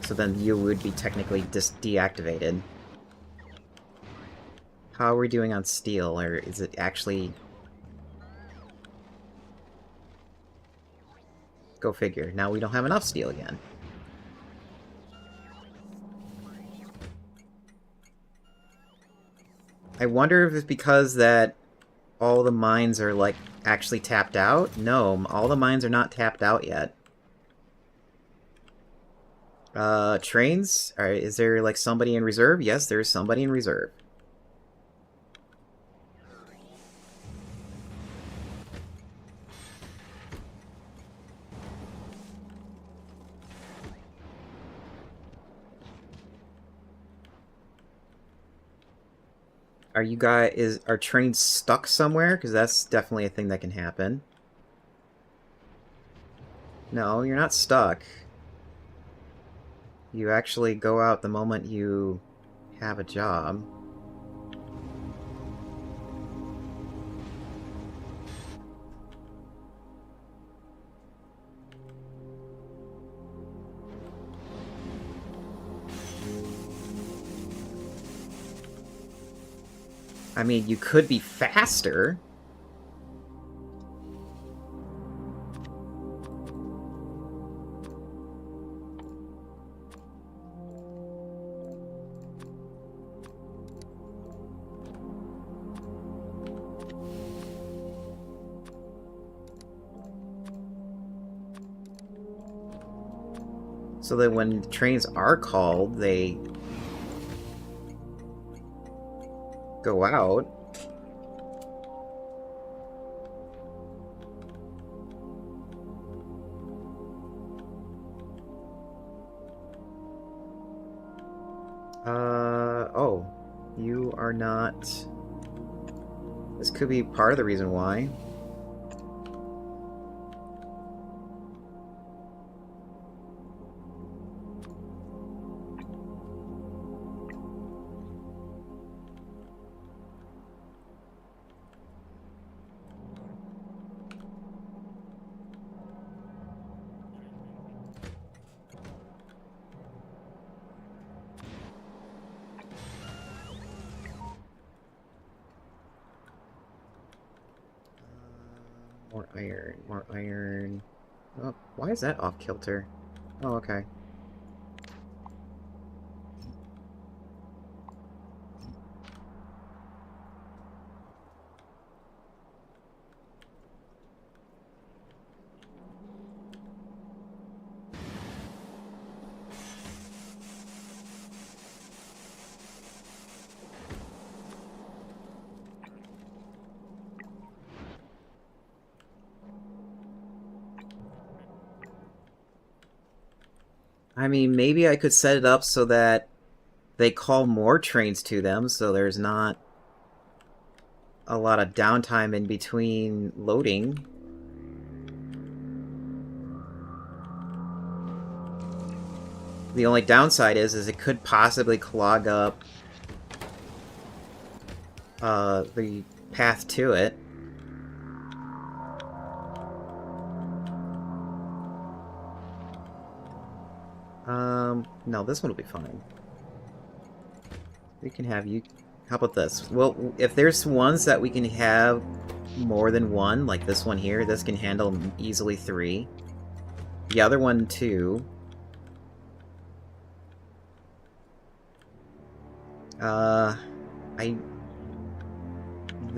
So then you would be technically deactivated. How are we doing on steel, or is it actually... Go figure. Now we don't have enough steel again. I wonder if it's because that all the mines are, like, actually tapped out? No, all the mines are not tapped out yet. Trains? Alright, is there, like, somebody in reserve? Yes, there's somebody in reserve. Are trains stuck somewhere? Because that's definitely a thing that can happen. No, you're not stuck. You actually go out the moment you have a job. I mean, you could be faster. So that when trains are called, they go out. Oh. You are not... This could be part of the reason why. More iron, more iron. Oh, why is that off kilter? Oh, okay. I mean, maybe I could set it up so that they call more trains to them, so there's not a lot of downtime in between loading. The only downside is it could possibly clog up the path to it. No, this one will be fine. We can have you... How about this? Well, if there's ones that we can have more than one, like this one here, this can handle easily 3. The other one, 2.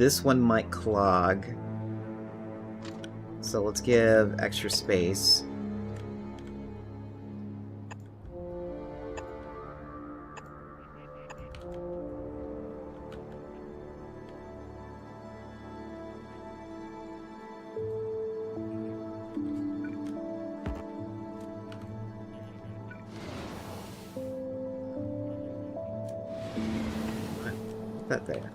this one might clog. So let's give extra space. Put that there.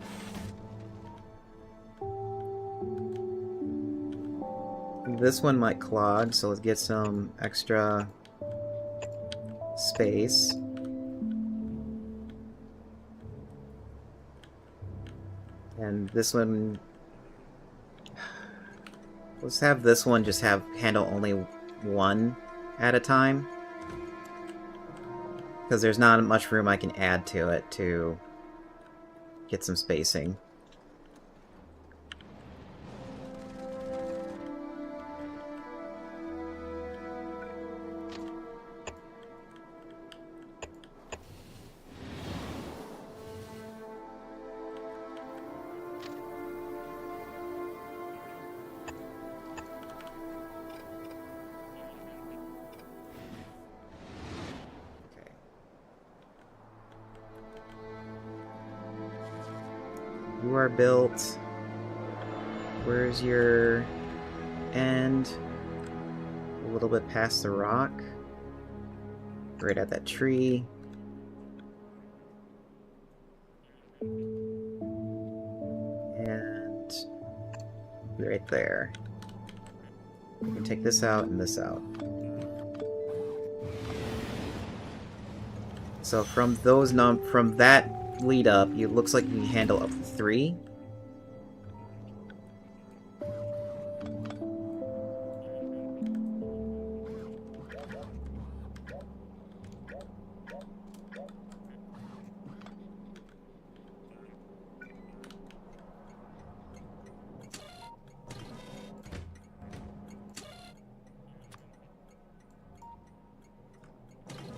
This one might clog, so let's get some extra space. And this one... Let's have this one just handle only one at a time. Because there's not much room I can add to it to get some spacing. You are built. Where's your end? A little bit past the rock. Right at that tree. And right there. We can take this out and this out. So from those from that lead up, it looks like you can handle up to 3.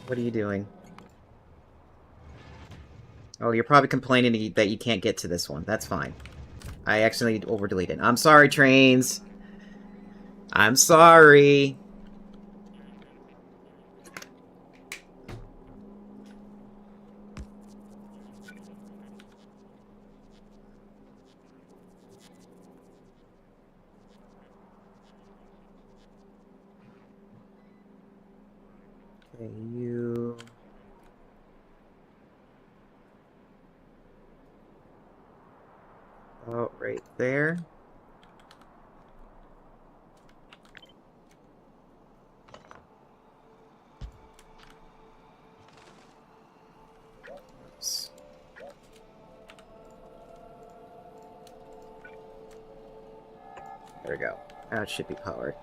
What are you doing? Oh, you're probably complaining that you can't get to this one. That's fine. I accidentally over-deleted. I'm sorry, trains. I'm sorry. Okay, you... Oh, right there. Oops. There we go. Now it should be powered.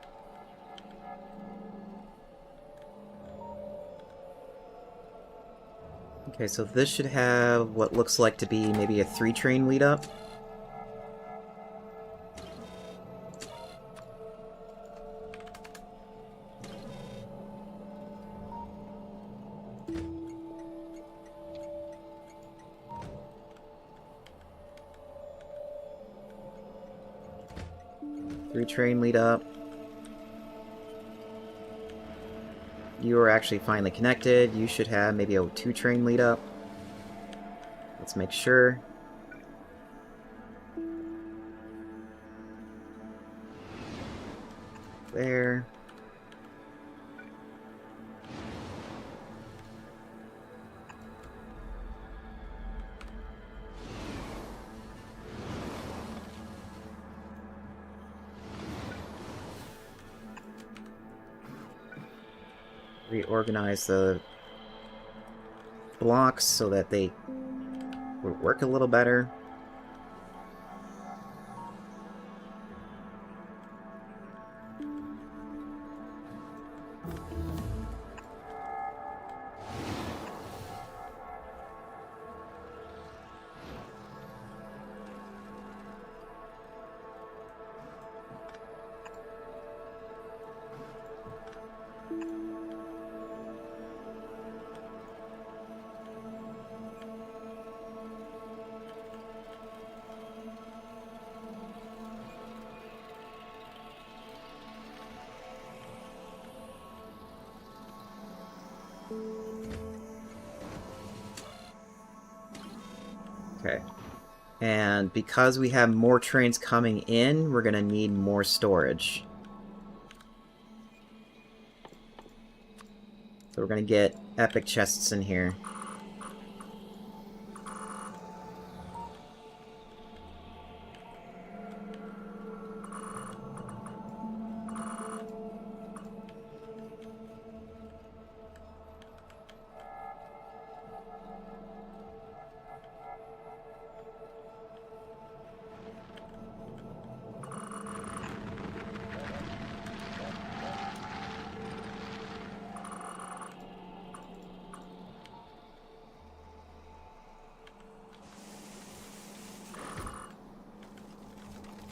Okay, so this should have what looks like to be maybe a 3-train lead up. Train lead up. You are actually finally connected. You should have maybe a 2-train lead up. Let's make sure. There. Reorganize the blocks so that they would work a little better. Okay. And because we have more trains coming in, we're gonna need more storage. So we're gonna get epic chests in here.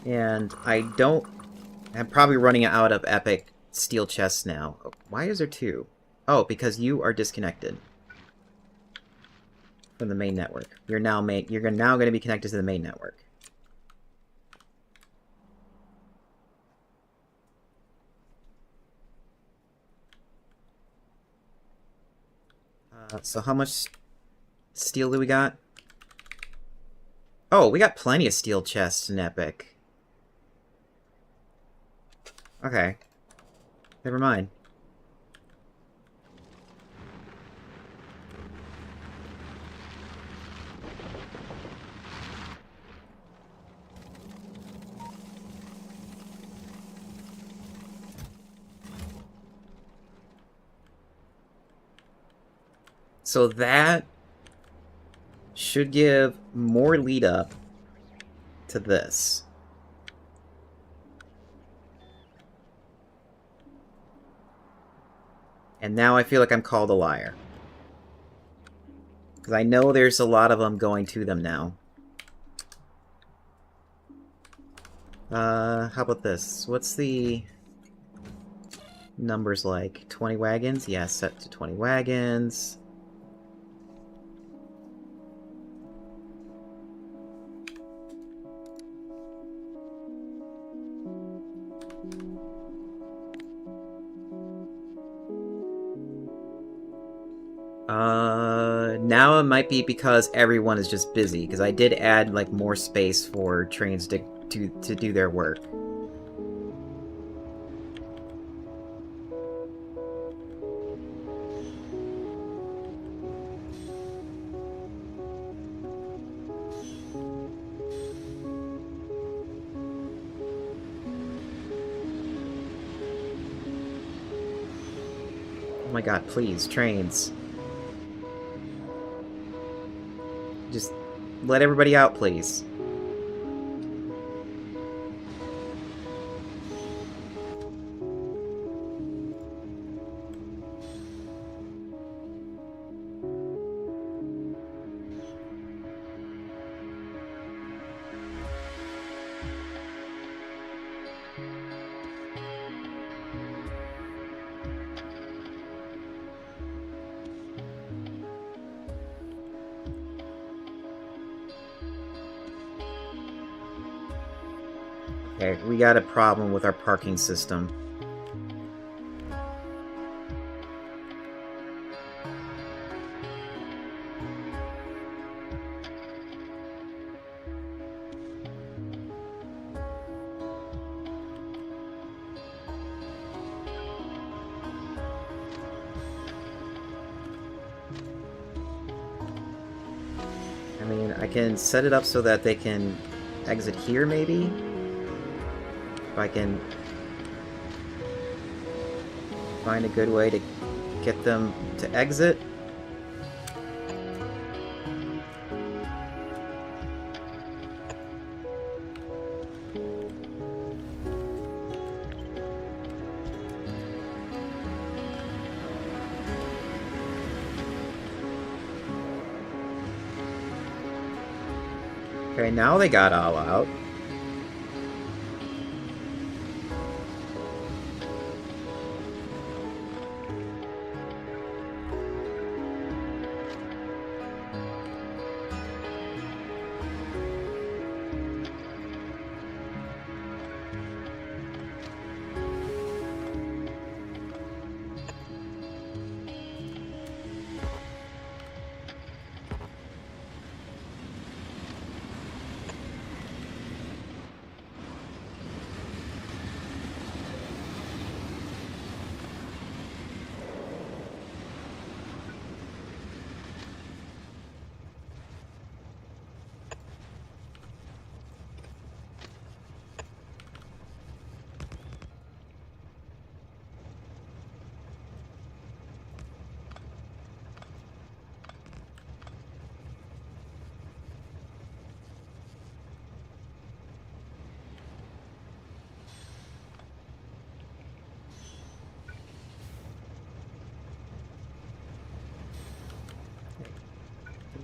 And I'm probably running out of epic steel chests now. Why is there two? Oh, because you are disconnected from the main network. You're now going to be connected to the main network. So how much steel do we got? Oh, we got plenty of steel chests in epic. Okay. Never mind. So that should give more lead up to this. And now I feel like I'm called a liar. Because I know there's a lot of them going to them now. How about this? What's the numbers like? 20 wagons? Yeah, set to 20 wagons. Now it might be because everyone is just busy, because I did add, like, more space for trains to do their work. Oh my god, please, trains. Just let everybody out, please. Okay, we got a problem with our parking system. I mean, I can set it up so that they can exit here, maybe? If I can find a good way to get them to exit. Okay, now they got all out.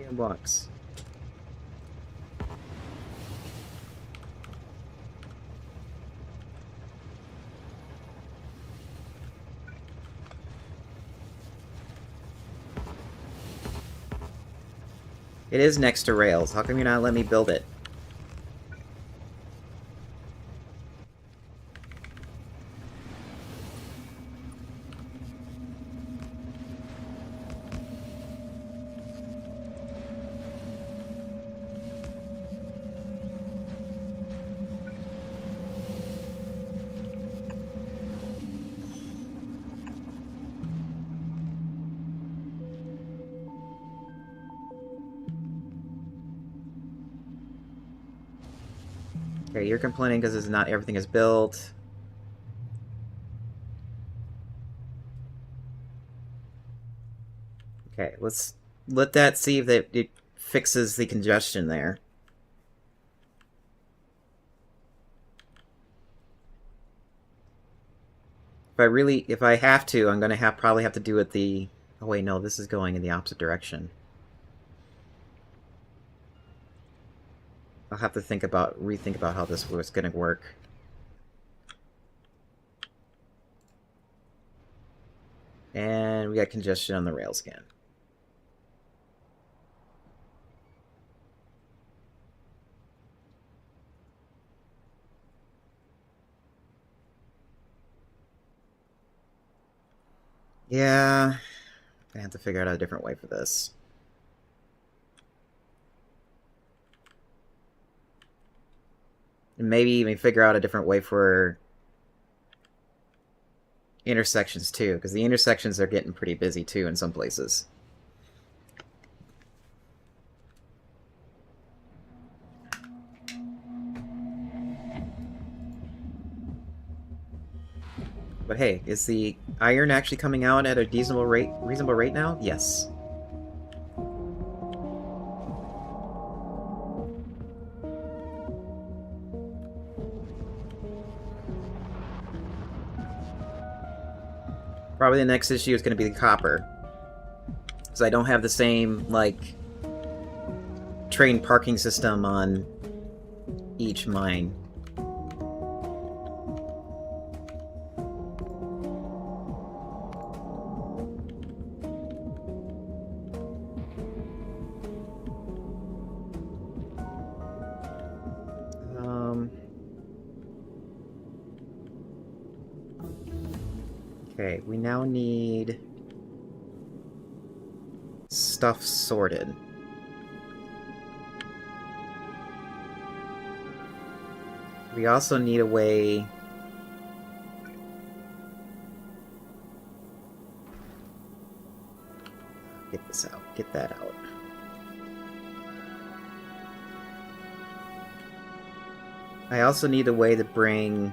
million blocks. It is next to rails. How come you're not letting me build it? Okay, you're complaining because not everything is built. Okay, let's let that see if it fixes the congestion there. If I have to, I'm gonna probably have to do it the. Oh wait, no, this is going in the opposite direction. I'll have to rethink about how this was gonna work. And we got congestion on the rails again. Yeah, I have to figure out a different way for this. And maybe even figure out a different way for intersections too, because the intersections are getting pretty busy too in some places. But hey, is the iron actually coming out at a reasonable rate now? Yes. Probably the next issue is going to be the copper. Because I don't have the same, like, train parking system on each mine. Okay, we now need stuff sorted. We also need a way... Get this out. Get that out. I also need a way to bring...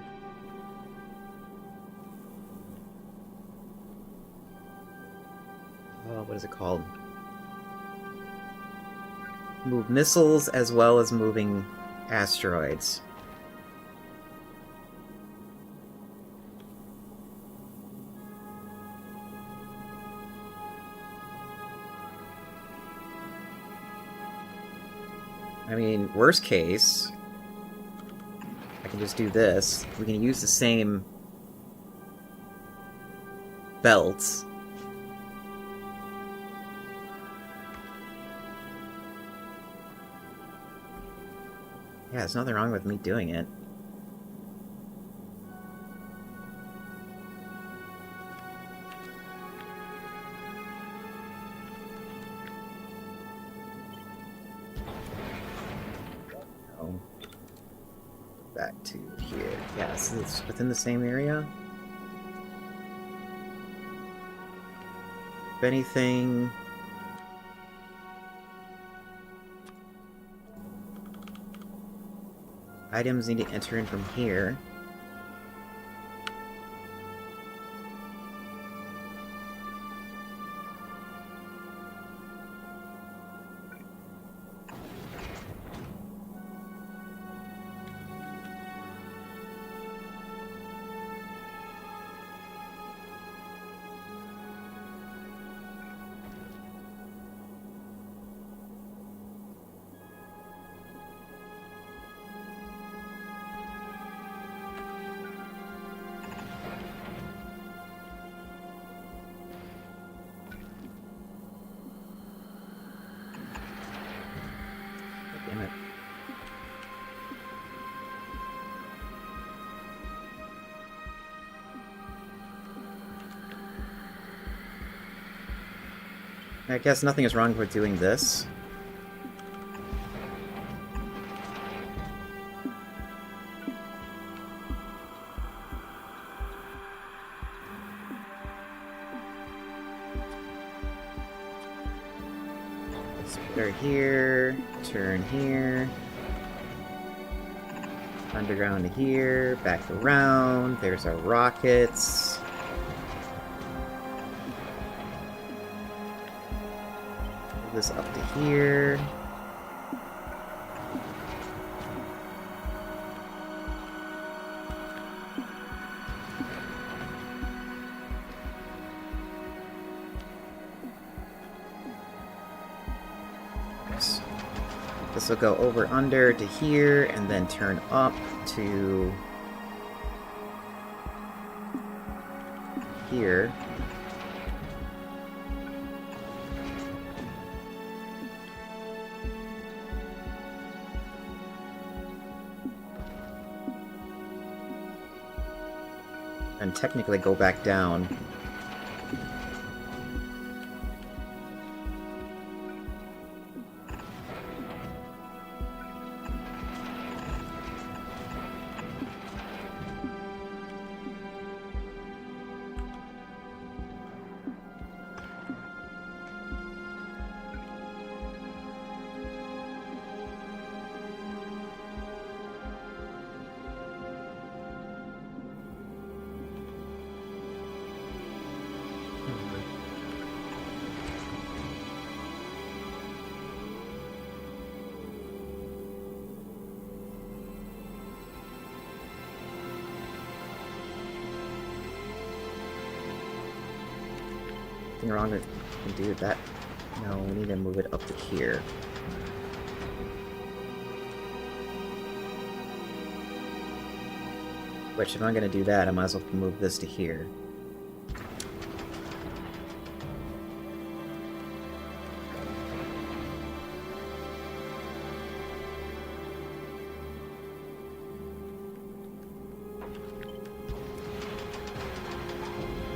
what is it called? Move missiles as well as moving asteroids. I mean, worst case, I can just do this. We can use the same belts. Yeah, there's nothing wrong with me doing it. Oh. Back to here. Yeah, so it's within the same area. If anything... Items need to enter in from here. Damn it. I guess nothing is wrong with doing this. Start here, turn here, underground to here, back around, there's our rockets. Move this up to here. This will go over under to here, and then turn up to here. And technically go back down. Nothing wrong with do that. No, we need to move it up to here. Which, if I'm gonna do that, I might as well move this to here.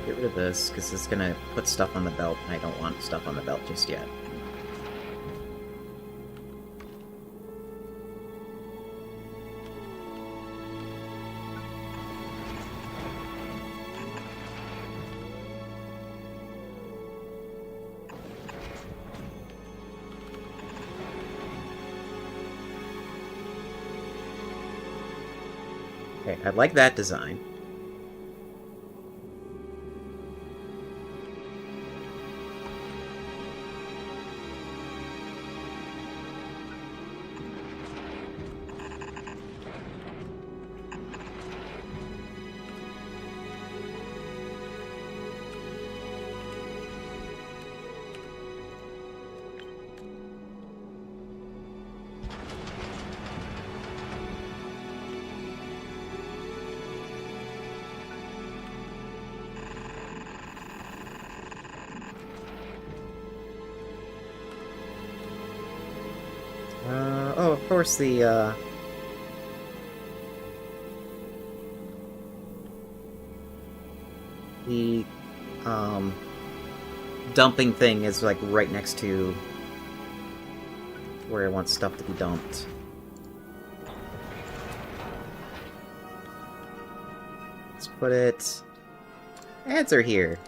Get rid of this, because it's gonna put stuff on the belt, and I don't want stuff on the belt just yet. Okay, I like that design. Oh, of course, the dumping thing is, like, right next to where I want stuff to be dumped. Let's put it... Answer here.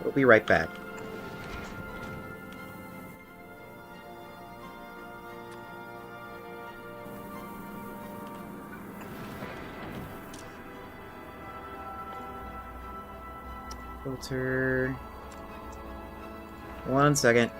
We'll be right back. Filter... 1 second.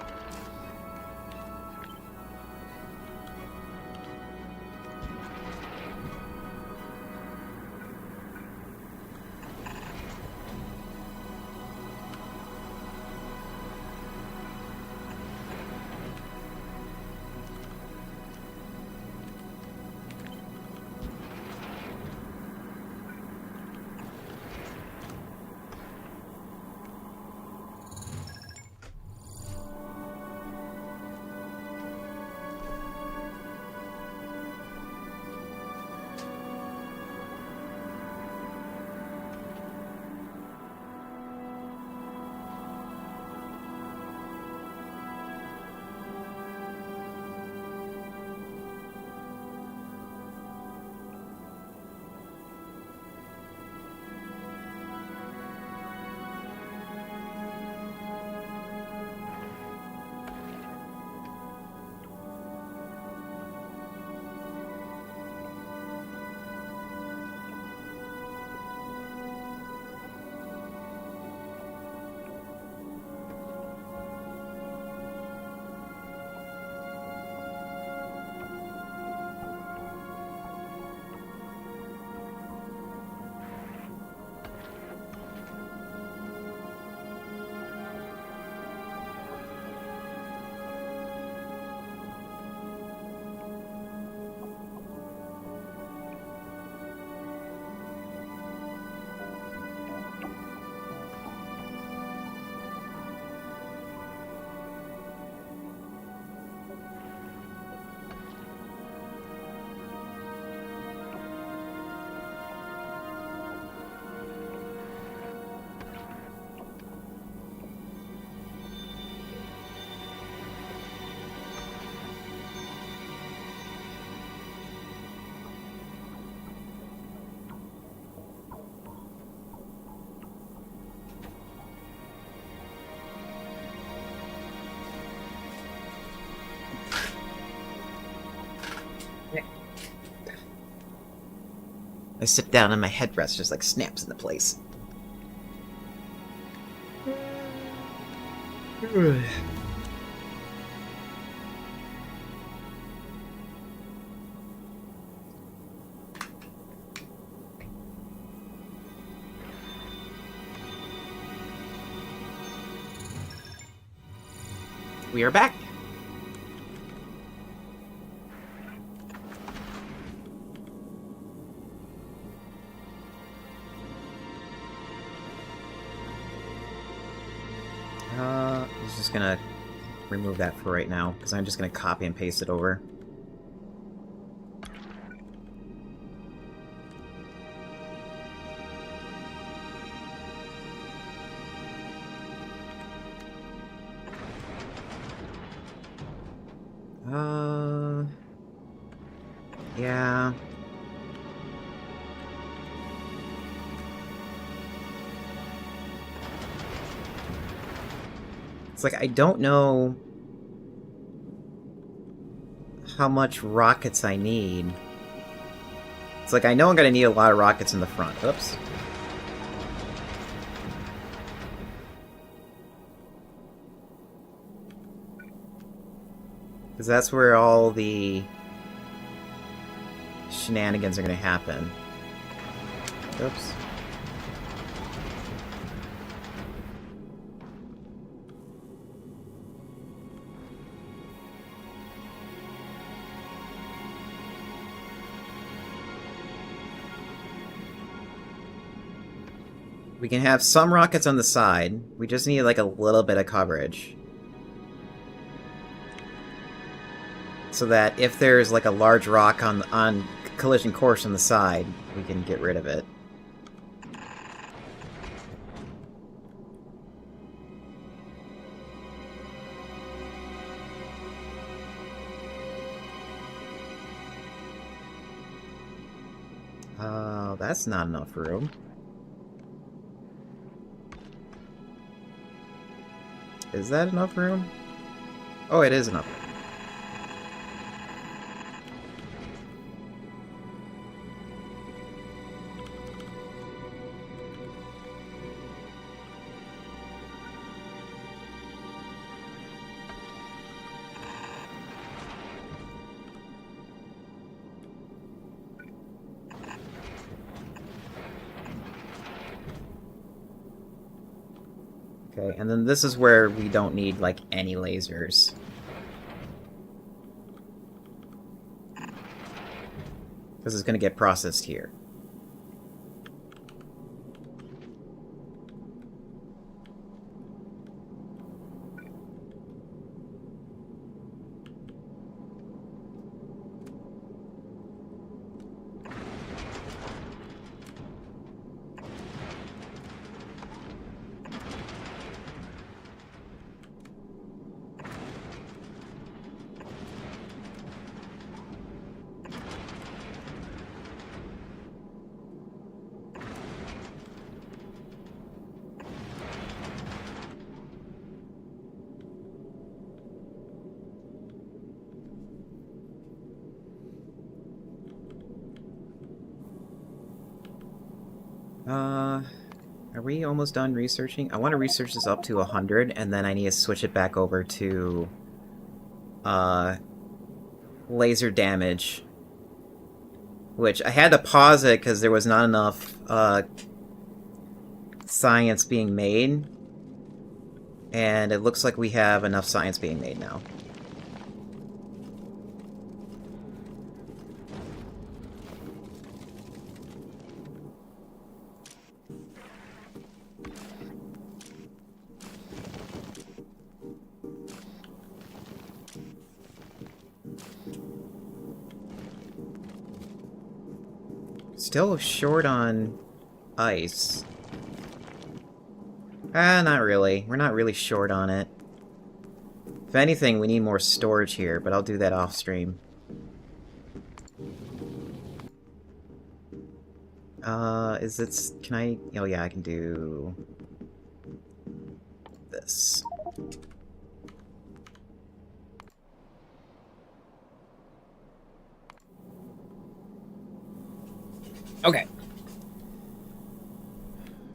I sit down and my headrest just like snaps into place. We are back. I'm just gonna remove that for right now, because I'm just gonna copy and paste it over. Yeah. It's like, I don't know how much rockets I need. It's like, I know I'm gonna need a lot of rockets in the front. Oops. Because that's where all the shenanigans are gonna happen. Oops. We can have some rockets on the side. We just need, like, a little bit of coverage. So that if there's, like, a large rock on collision course on the side, we can get rid of it. Oh, that's not enough room. Is that enough room? Oh, it is enough room. Okay, and then this is where we don't need, like, any lasers. Because it's going to get processed here. Are we almost done researching? I want to research this up to 100, and then I need to switch it back over to, laser damage. Which, I had to pause it because there was not enough, science being made. And it looks like we have enough science being made now. Still short on ice. Not really. We're not really short on it. If anything, we need more storage here, but I'll do that off stream. Is it... Can I... Oh yeah, I can do... this. Okay.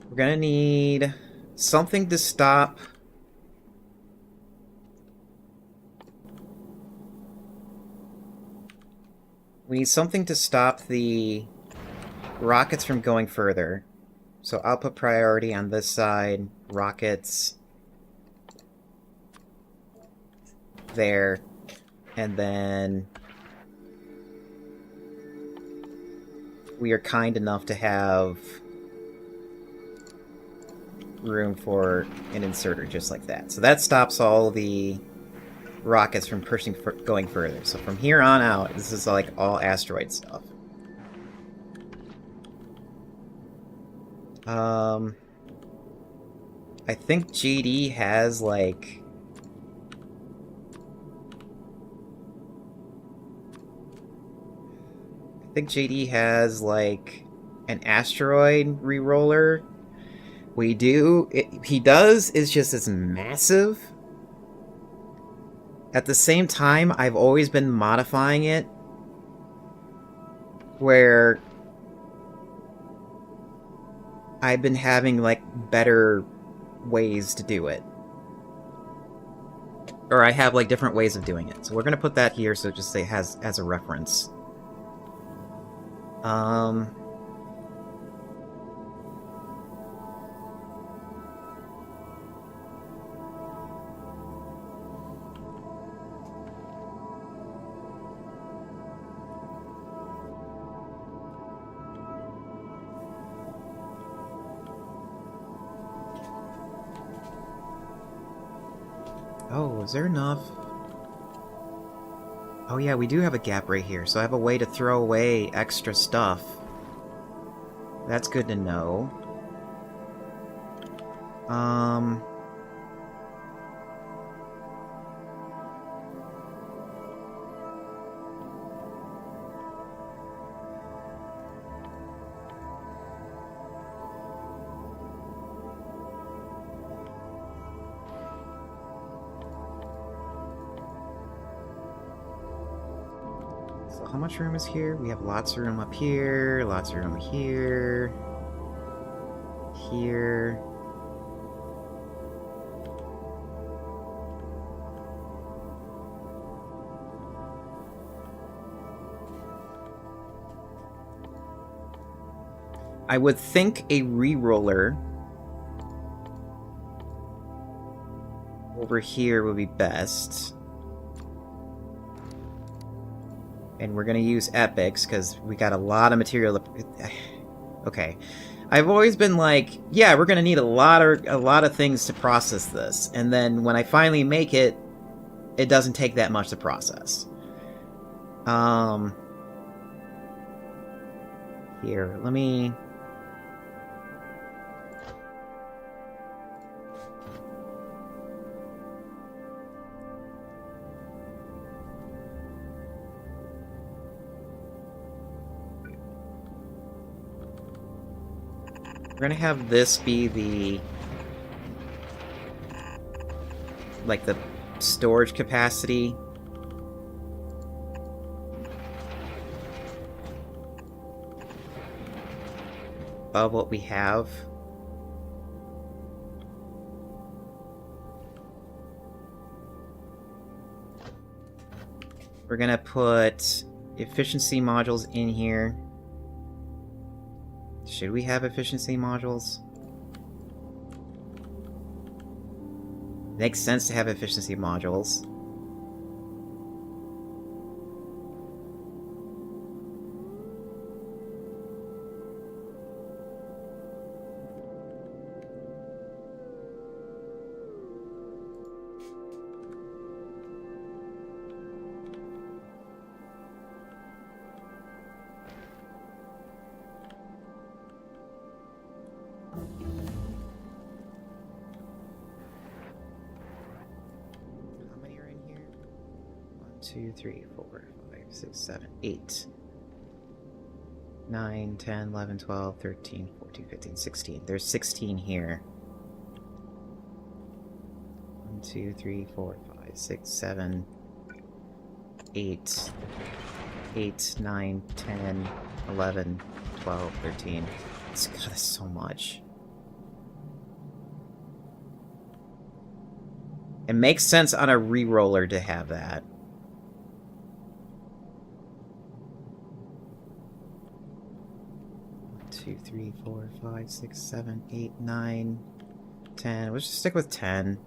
We're gonna need something to stop... We need something to stop the rockets from going further. So I'll put priority on this side. Rockets... there. And then... we are kind enough to have room for an inserter just like that. So that stops all the rockets from going further. So from here on out, this is like all asteroid stuff. I think GD has like... I think JD has like an asteroid reroller. We do. He does. It's just it's massive. At the same time, I've always been modifying it where I've been having like better ways to do it. Or I have like different ways of doing it. So we're gonna put that here so it just has as a reference. Oh, is there enough? Oh yeah, we do have a gap right here, so I have a way to throw away extra stuff. That's good to know. So how much room is here? We have lots of room up here, lots of room here, here. I would think a re-roller over here would be best. And we're gonna use epics, because we got a lot of material to... Okay. I've always been like, yeah, we're gonna need a lot of things to process this. And then when I finally make it, it doesn't take that much to process. Here, let me... We're gonna have this be the... like the storage capacity. Of what we have. We're gonna put efficiency modules in here. Should we have efficiency modules? Makes sense to have efficiency modules. How many are in here? 1, 2, 3, 4, 5, 6, 7, 8. 9, 10, 11, 12, 13, 14, 15, 16. There's 16 here. 1, 2, 3, 4, 5, 6, 7, 8. 8, 9, 10, 11, 12, 13. God, that's so much. It makes sense on a re-roller to have that. Two, 3, 4, 5, 6, 7, 8, 9, 10. We'll just stick with 10.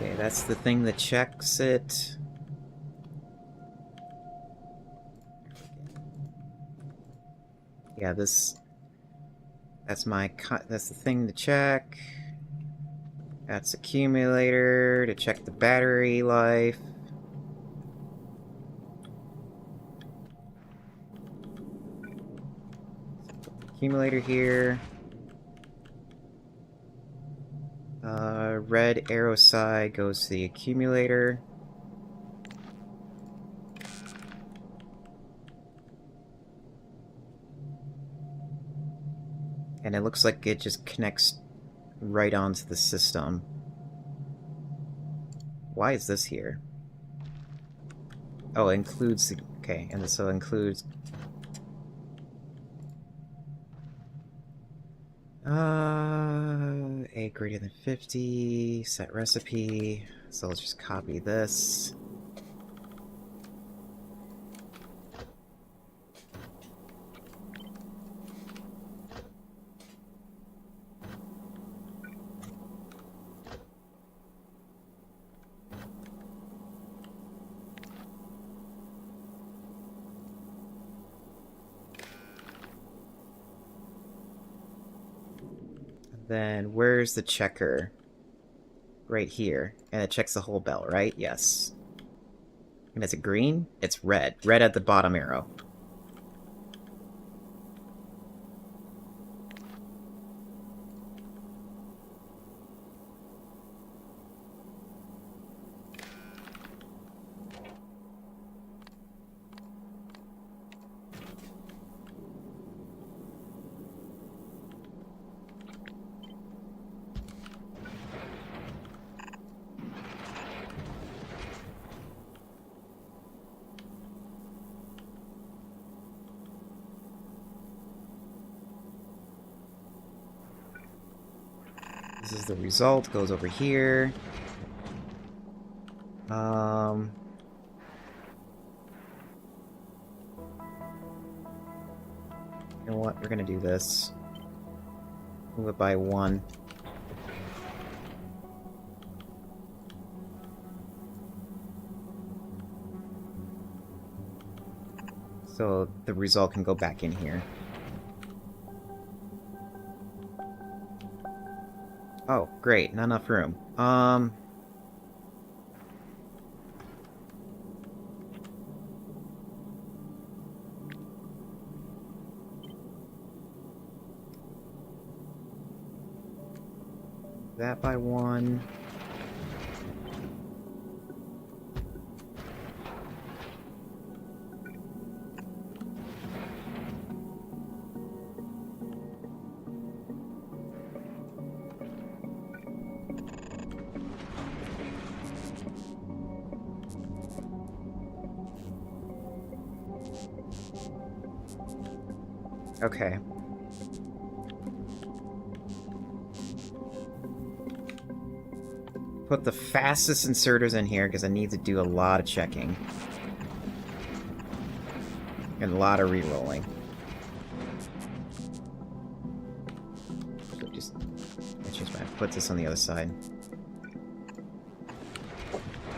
Okay, that's the thing that checks it. Yeah, that's the thing to check. That's accumulator to check the battery life. Accumulator here. Red arrow side goes to the accumulator. And it looks like it just connects right onto the system. Why is this here? Oh, it includes the... Okay, and so it includes... A greater than 50, set recipe. So let's just copy this. Then where's the checker? Right here. And it checks the whole bell, right? Yes. And is it green? It's red. Red at the bottom arrow. This is the result. Goes over here. You know what? We're gonna do this. Move it by 1. So the result can go back in here. Oh, great. Not enough room. That by 1. Okay. Put the fastest inserters in here because I need to do a lot of checking. And a lot of re-rolling. So just... I change my... Put this on the other side.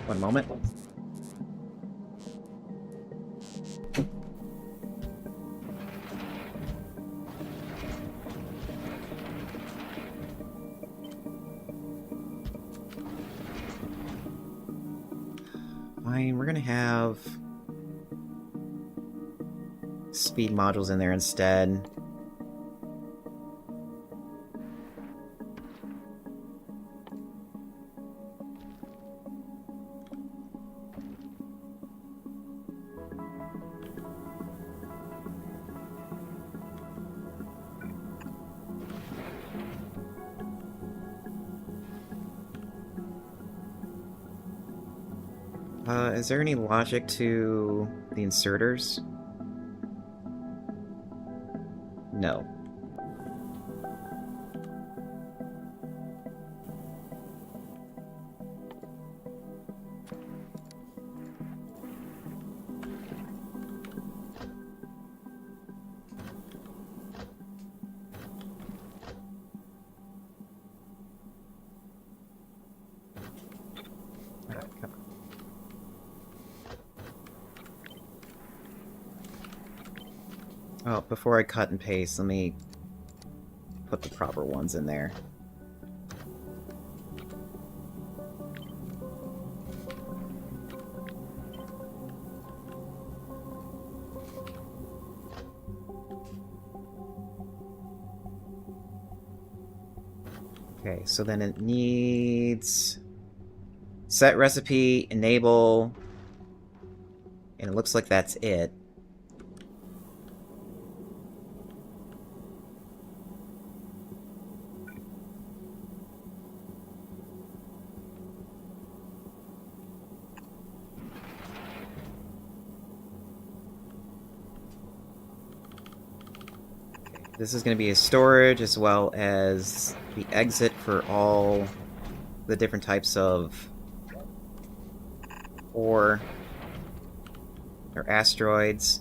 One moment. Fine, we're gonna have speed modules in there instead. Is there any logic to the inserters? No. Oh, before I cut and paste, let me put the proper ones in there. Okay, so then it needs set recipe, enable, and it looks like that's it. This is going to be a storage as well as the exit for all the different types of ore or asteroids.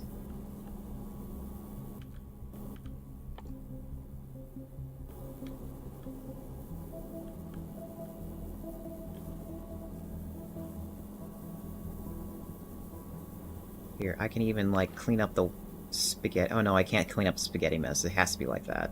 Here, I can even, like, clean up the spaghetti. Oh no, I can't clean up the spaghetti mess. It has to be like that.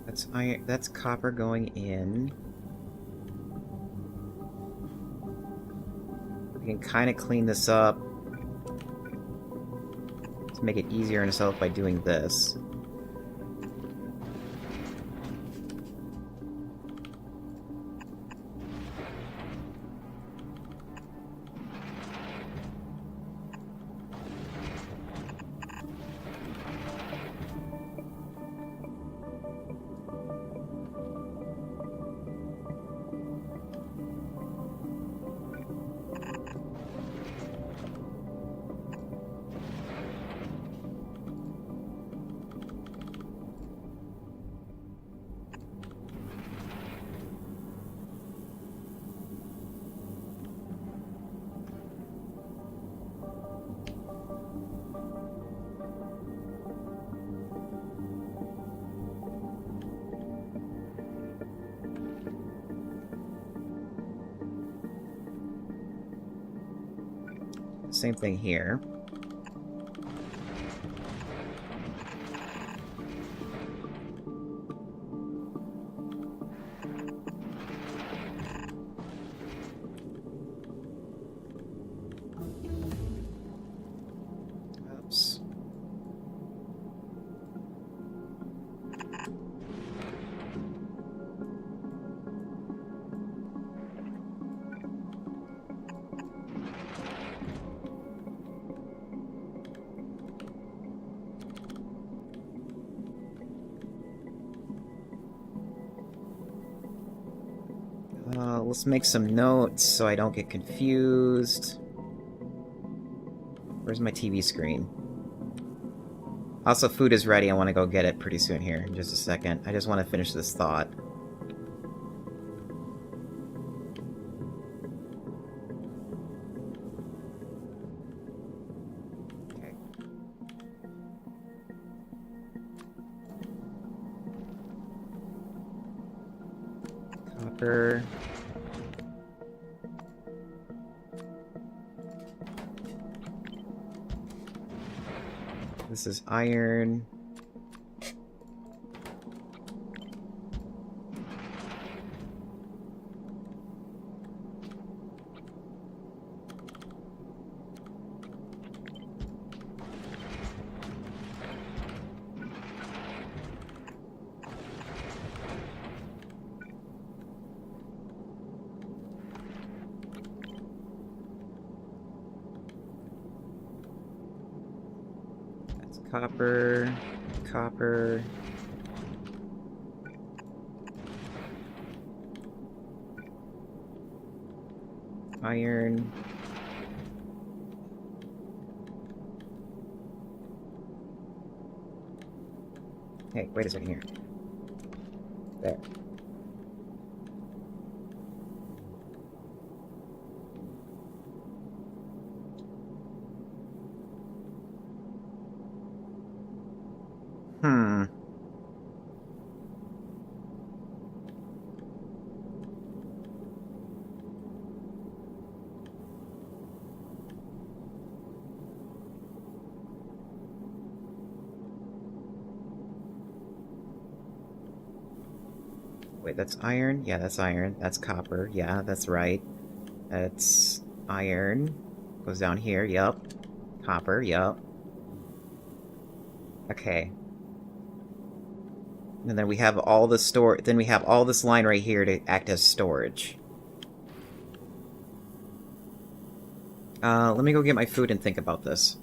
That's iron. That's copper going in. We can kind of clean this up to make it easier on itself by doing this. Same thing here. Oops. Let's make some notes so I don't get confused. Where's my TV screen? Also, food is ready. I want to go get it pretty soon here, in just a second. I just want to finish this thought. Okay. Copper. This is iron. Copper, copper. Iron. Hey, wait a second here. There. Hmm. Wait, that's iron? Yeah, that's iron. That's copper. Yeah, that's right. That's iron. Goes down here. Yup. Copper. Yup. Okay. And then we have all the store. Then we have all this line right here to act as storage. Let me go get my food and think about this.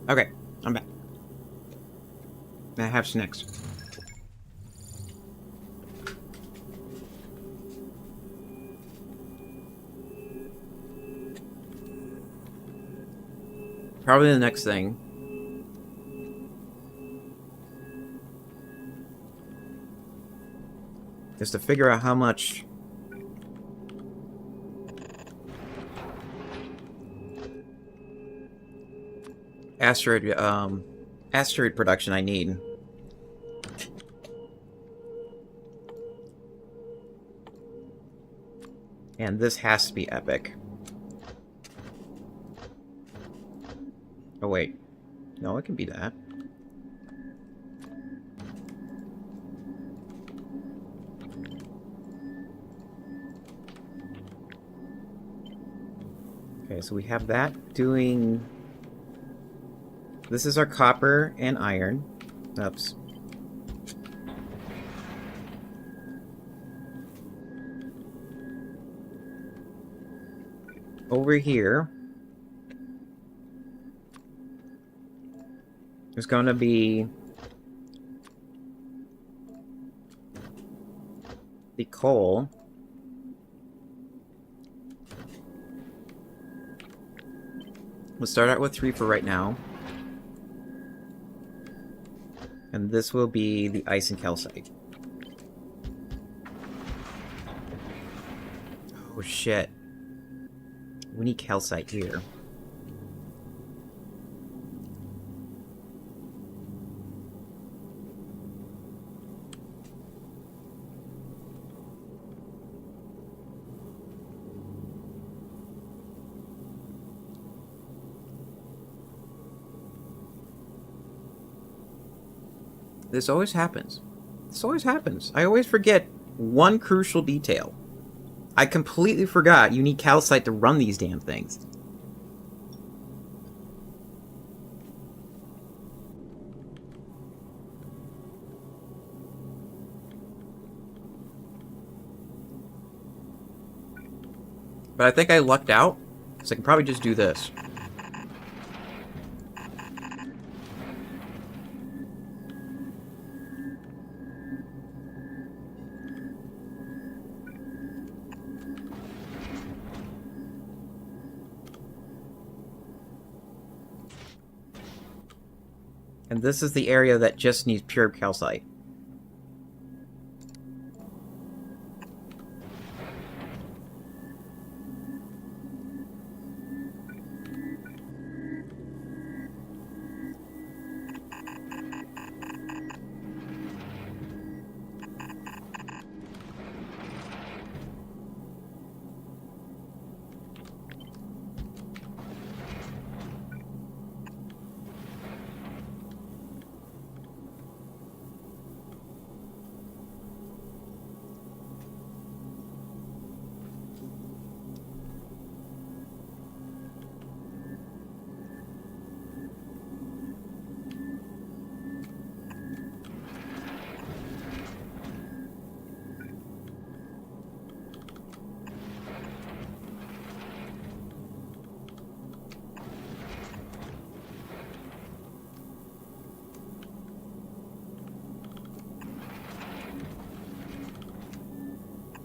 Okay, I'm back. I have snacks. Probably the next thing is to figure out how much asteroid production I need. And this has to be epic. Oh wait. No, it can be that. Okay, so we have that doing... This is our copper and iron. Oops. Over here, there's going to be the coal. We'll start out with 3 for right now. And this will be the ice and calcite. Oh shit. We need calcite here. This always happens. This always happens. I always forget one crucial detail. I completely forgot you need calcite to run these damn things. But I think I lucked out, so I can probably just do this. And this is the area that just needs pure calcite.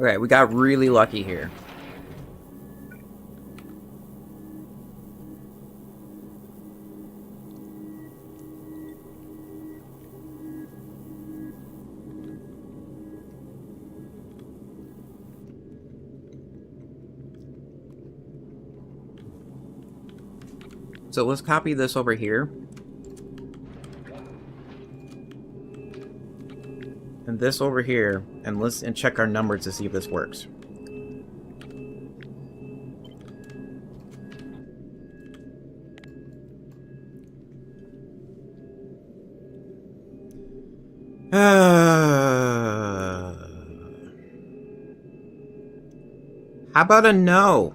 Okay, we got really lucky here. So let's copy this over here. And this over here, and let's check our numbers to see if this works. How about a no?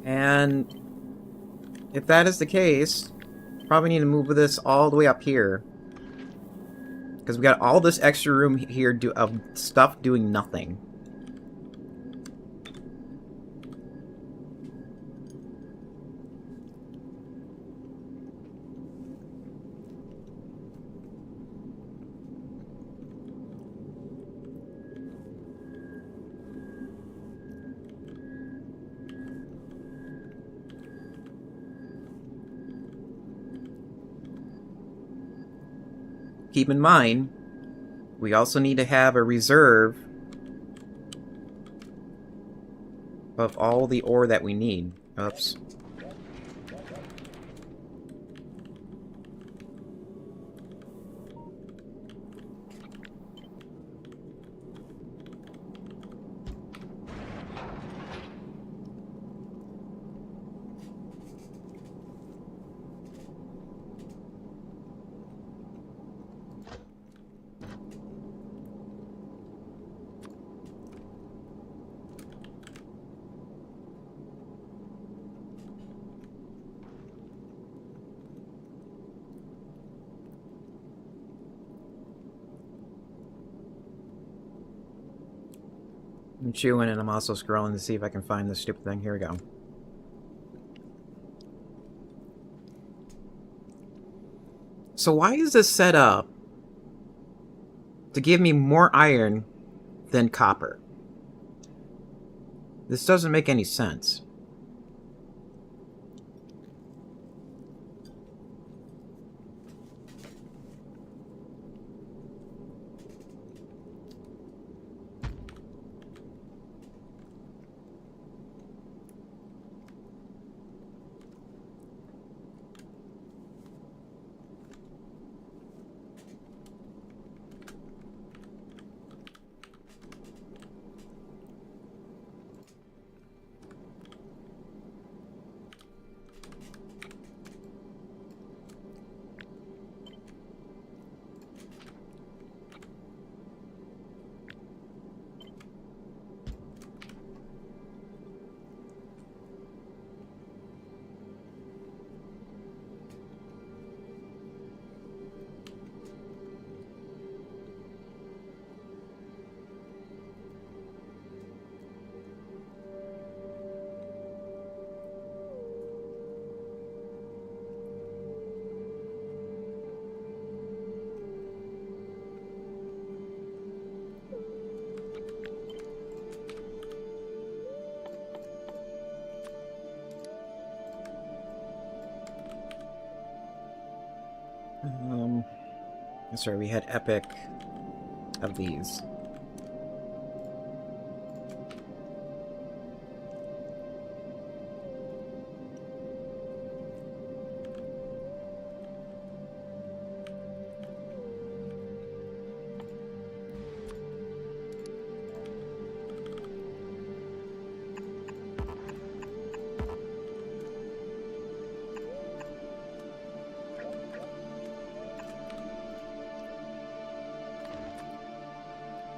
And if that is the case, probably need to move this all the way up here. Because we got all this extra room here of stuff doing nothing. Keep in mind, we also need to have a reserve of all the ore that we need. Oops. I'm chewing and I'm also scrolling to see if I can find this stupid thing. Here we go. So why is this set up to give me more iron than copper? This doesn't make any sense. Sorry, we had epic of these.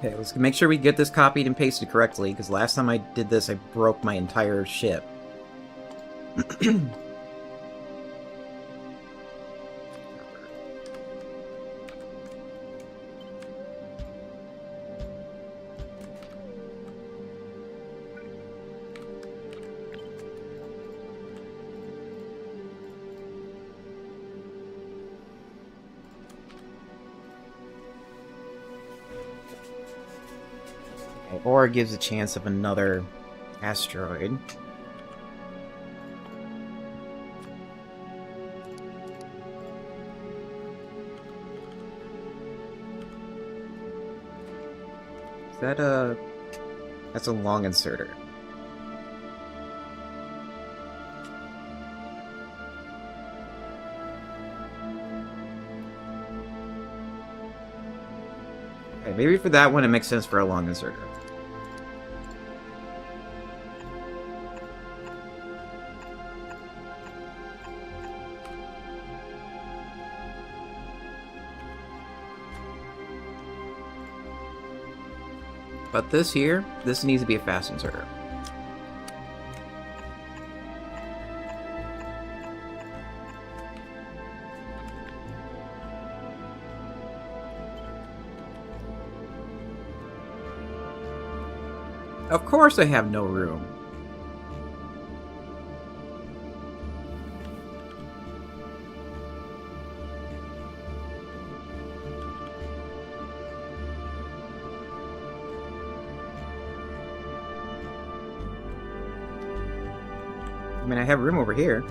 Okay, let's make sure we get this copied and pasted correctly, because last time I did this, I broke my entire ship. Or it gives a chance of another asteroid. Is that a... That's a long inserter. Okay, maybe for that one it makes sense for a long inserter. But this here, this needs to be a fast inserter. Of course I have no room. I mean, I have room over here.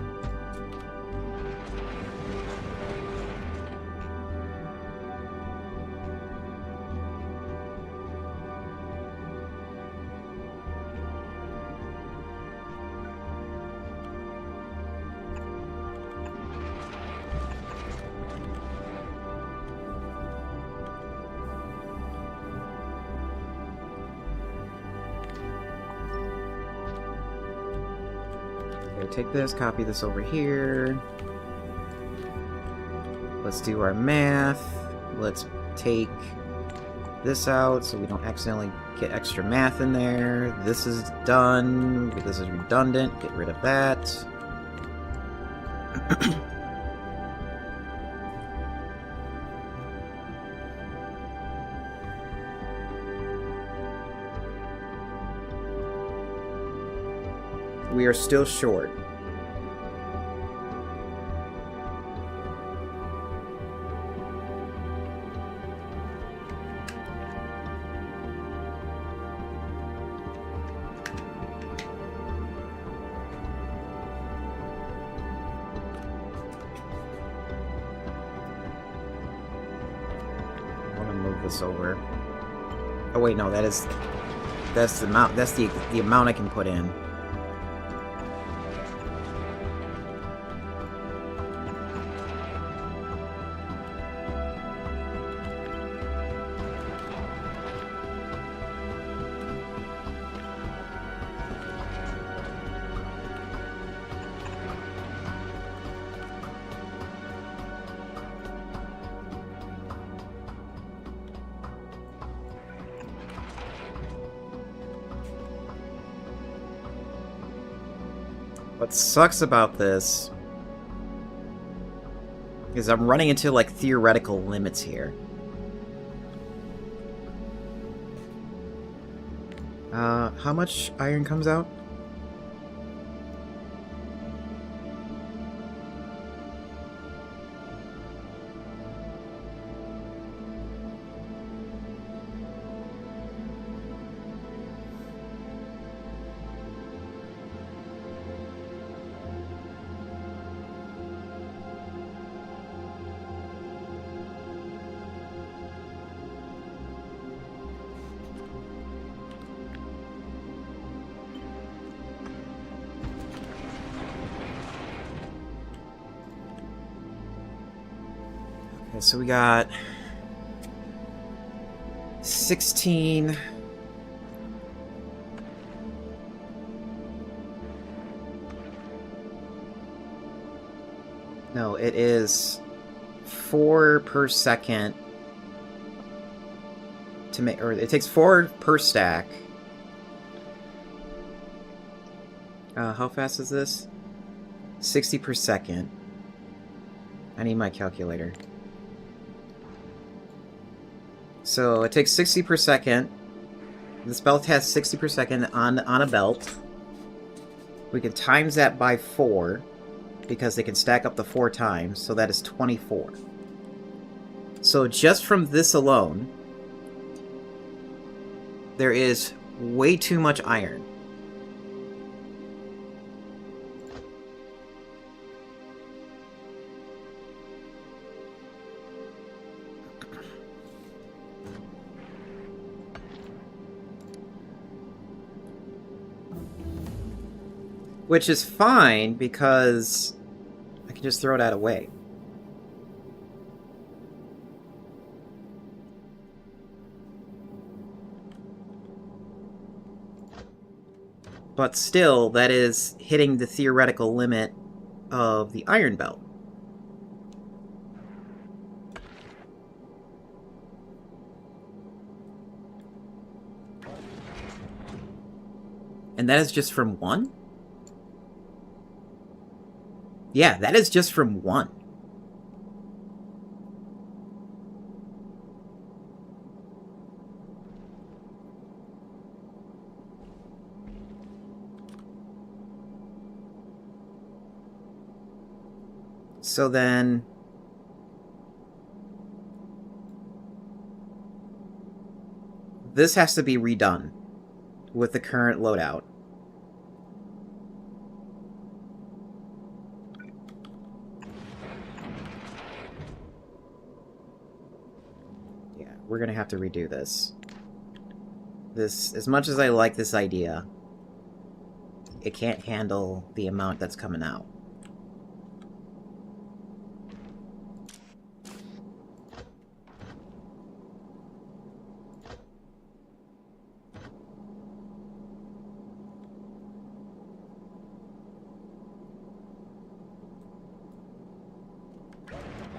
Take this, copy this over here. Let's do our math. Let's take this out so we don't accidentally get extra math in there. This is done. This is redundant. Get rid of that. We are still short. I want to move this over. Oh wait, no, that's the amount. That's the amount I can put in. What sucks about this is I'm running into, like, theoretical limits here. How much iron comes out? Okay, so we got 16. No, it is 4 per second to make, or it takes 4 per stack. How fast is this? 60 per second. I need my calculator. So it takes 60 per second. This belt has 60 per second on a belt. We can times that by 4, because they can stack up to 4 times, so that is 24. So just from this alone, there is way too much iron. Which is fine, because I can just throw that away. But still, that is hitting the theoretical limit of the iron belt. And that is just from 1? Yeah, that is just from 1. So then... this has to be redone with the current loadout. We're gonna have to redo this. As much as I like this idea, it can't handle the amount that's coming out.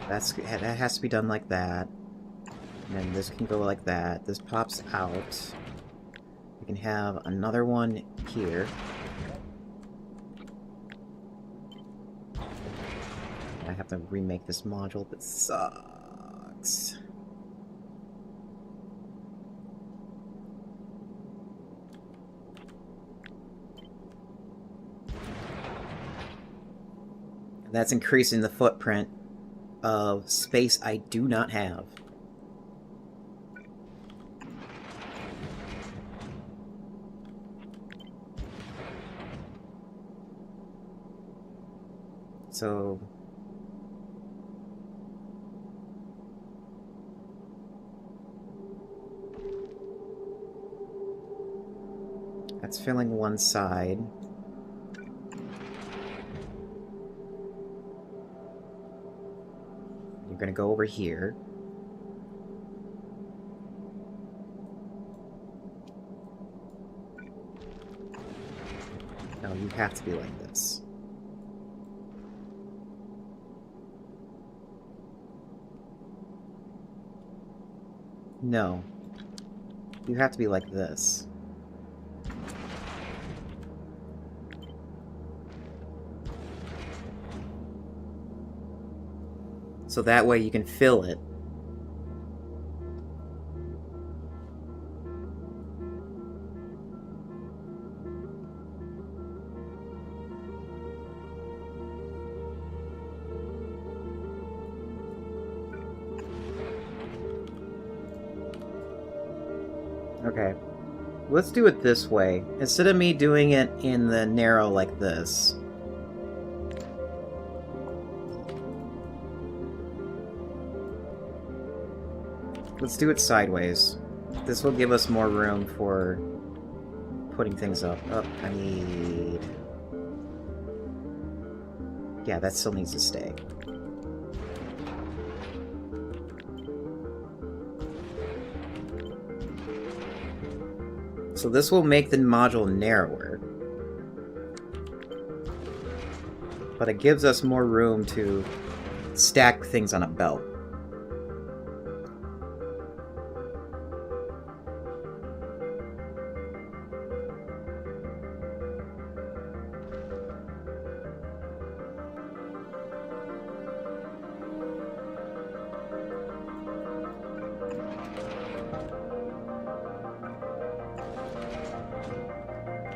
That has to be done like that. And then this can go like that. This pops out. We can have another one here. I have to remake this module, that sucks. That's increasing the footprint of space I do not have. So... that's filling one side. You're gonna go over here. No, you have to be like this. No. You have to be like this. So that way you can fill it. Okay. Let's do it this way. Instead of me doing it in the narrow like this. Let's do it sideways. This will give us more room for putting things up. Oh, I need... yeah, that still needs to stay. So this will make the module narrower. But it gives us more room to stack things on a belt.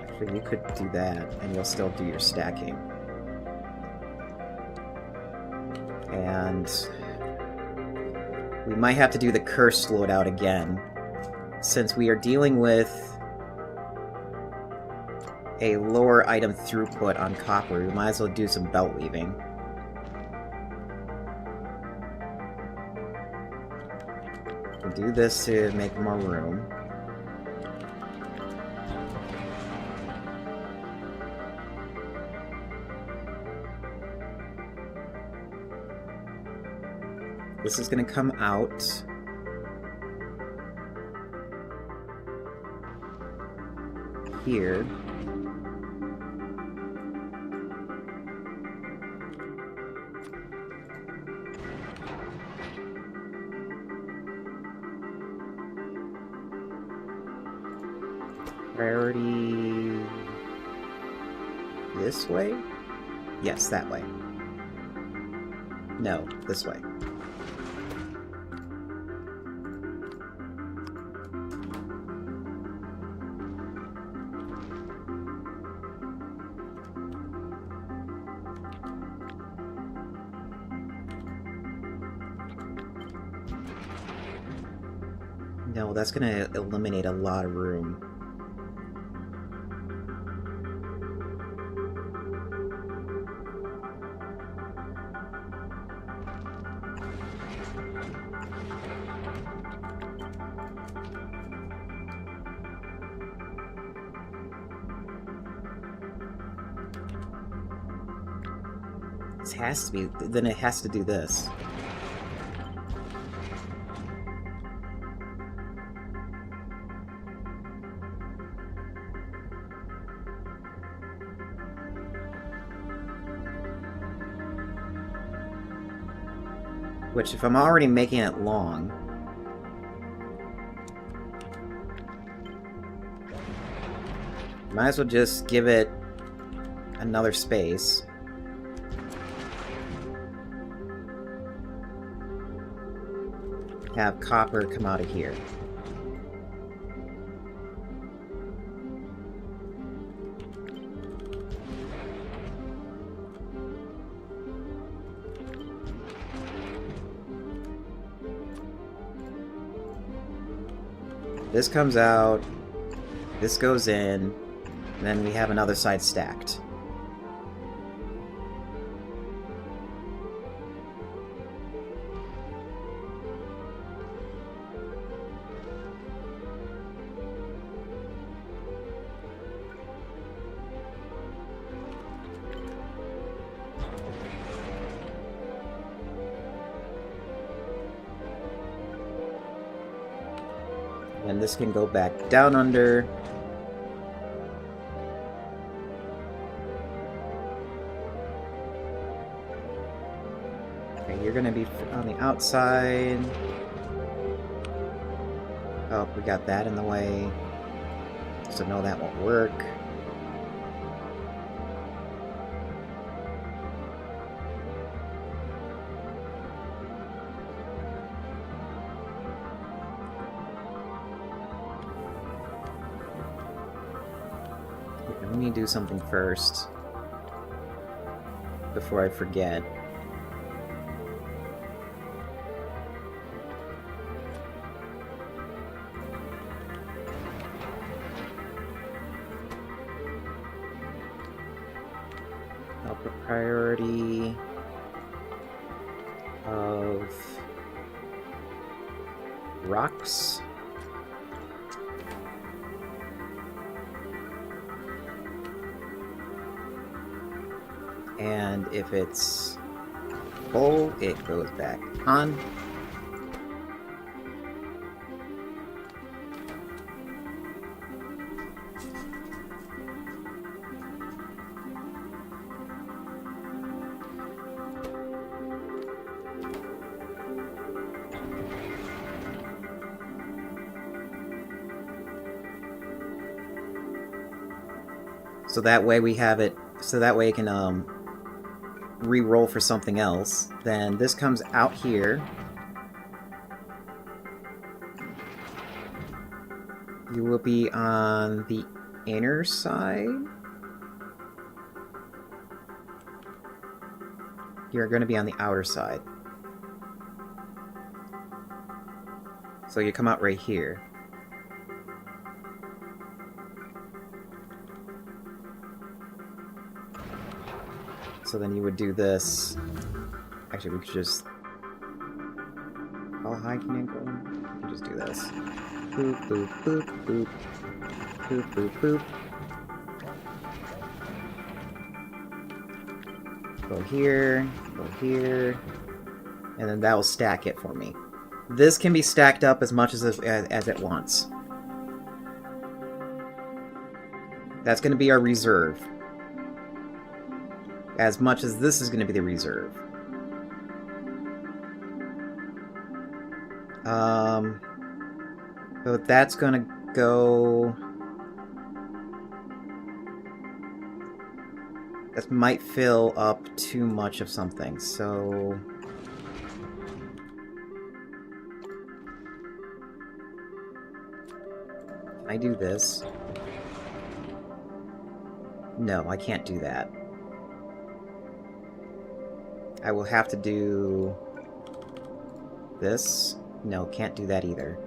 Actually, you could do that, and you'll still do your stacking. And we might have to do the cursed loadout again. Since we are dealing with a lower item throughput on copper, we might as well do some belt weaving. We'll do this to make more room. This is going to come out. Here. Priority this way? Yes, that way. No, this way. No, that's going to eliminate a lot of room. This has to be, then it has to do this. Which, if I'm already making it long, might as well just give it another space. Have copper come out of here. This comes out, this goes in, and then we have another side stacked. And this can go back down under. Okay, you're gonna be on the outside. Oh, we got that in the way. So no, that won't work. Let me do something first before I forget. I'll put priority of rocks. And if it's full, it goes back on. So that way we have it, so that way it can re-roll for something else. Then this comes out here. You will be on the inner side. You're going to be on the outer side. So you come out right here. So then you would do this. Actually, we could just... How high can you go? We can just do this. Boop, boop, boop, boop. Boop, boop, boop. Go here, and then that will stack it for me. This can be stacked up as much as it wants. That's going to be our reserve. As much as this is going to be the reserve. So that's going to go... That might fill up too much of something, so... Can I do this? No, I can't do that. I will have to do... this? No, can't do that either.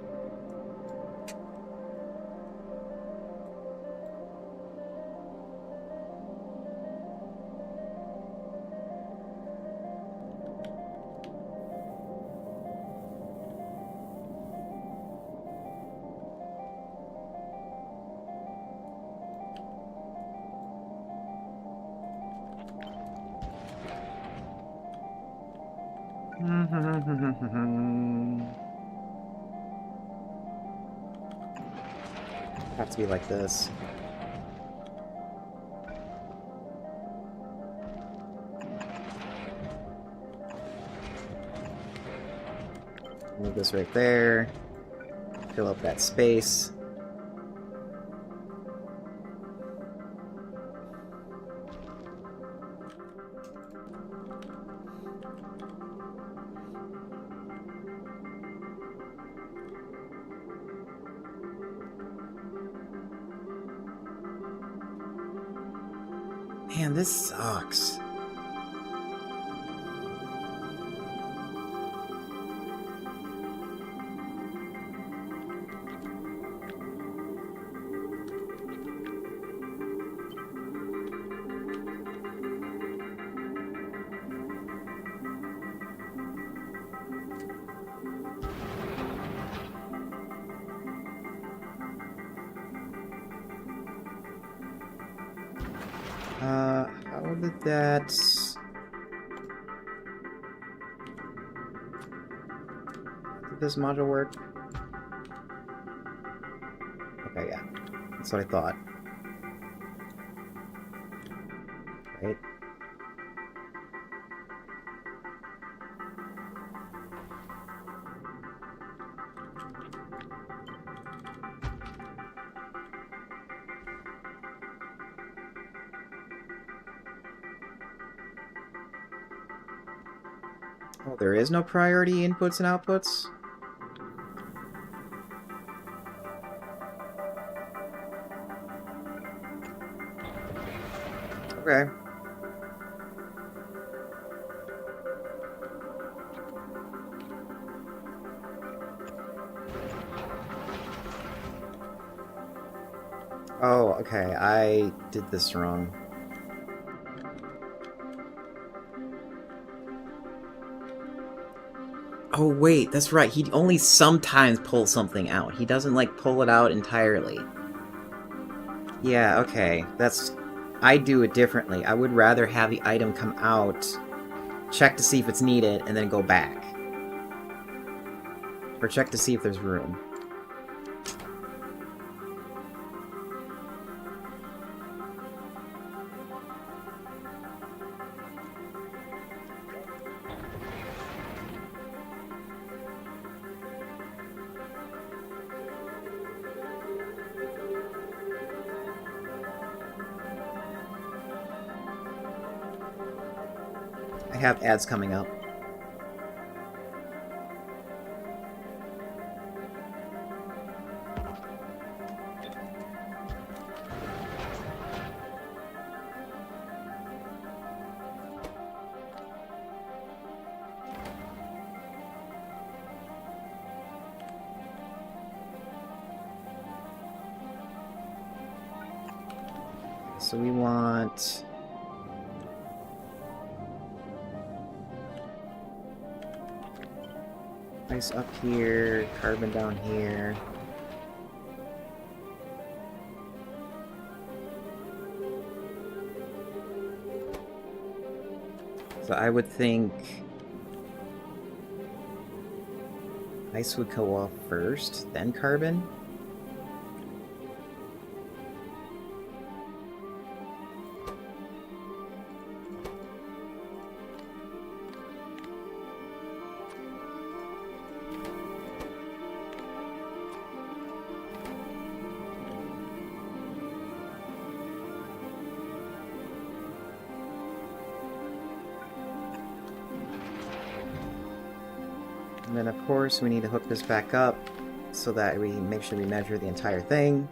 Have to be like this. Move this right there. Fill up that space. Man, this sucks. How did that... Did this module work? Okay, yeah. That's what I thought. Right? Oh, there is no priority inputs and outputs? Okay. Oh, okay. I did this wrong. Oh, wait, that's right. He only sometimes pulls something out. He doesn't, like, pull it out entirely. Yeah, okay. That's... I do it differently. I would rather have the item come out, check to see if it's needed, and then go back. Or check to see if there's room. I have ads coming up. So we want... ice up here, carbon down here. So I would think ice would go off first, then carbon. And then of course we need to hook this back up so that we make sure we measure the entire thing.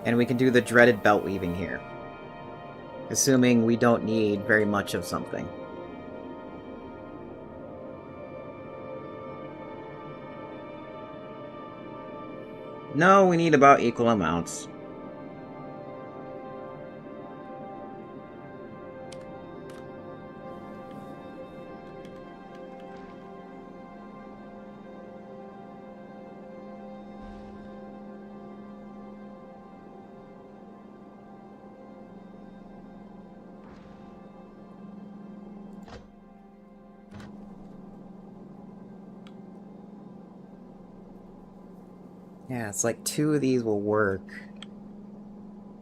And we can do the dreaded belt weaving here, assuming we don't need very much of something. No, we need about equal amounts. Yeah, it's like 2 of these will work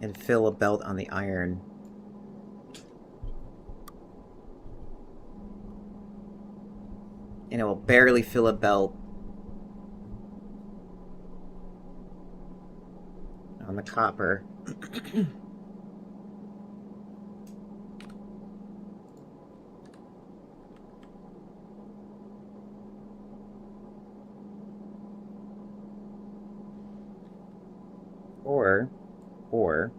and fill a belt on the iron. And it will barely fill a belt on the copper. Or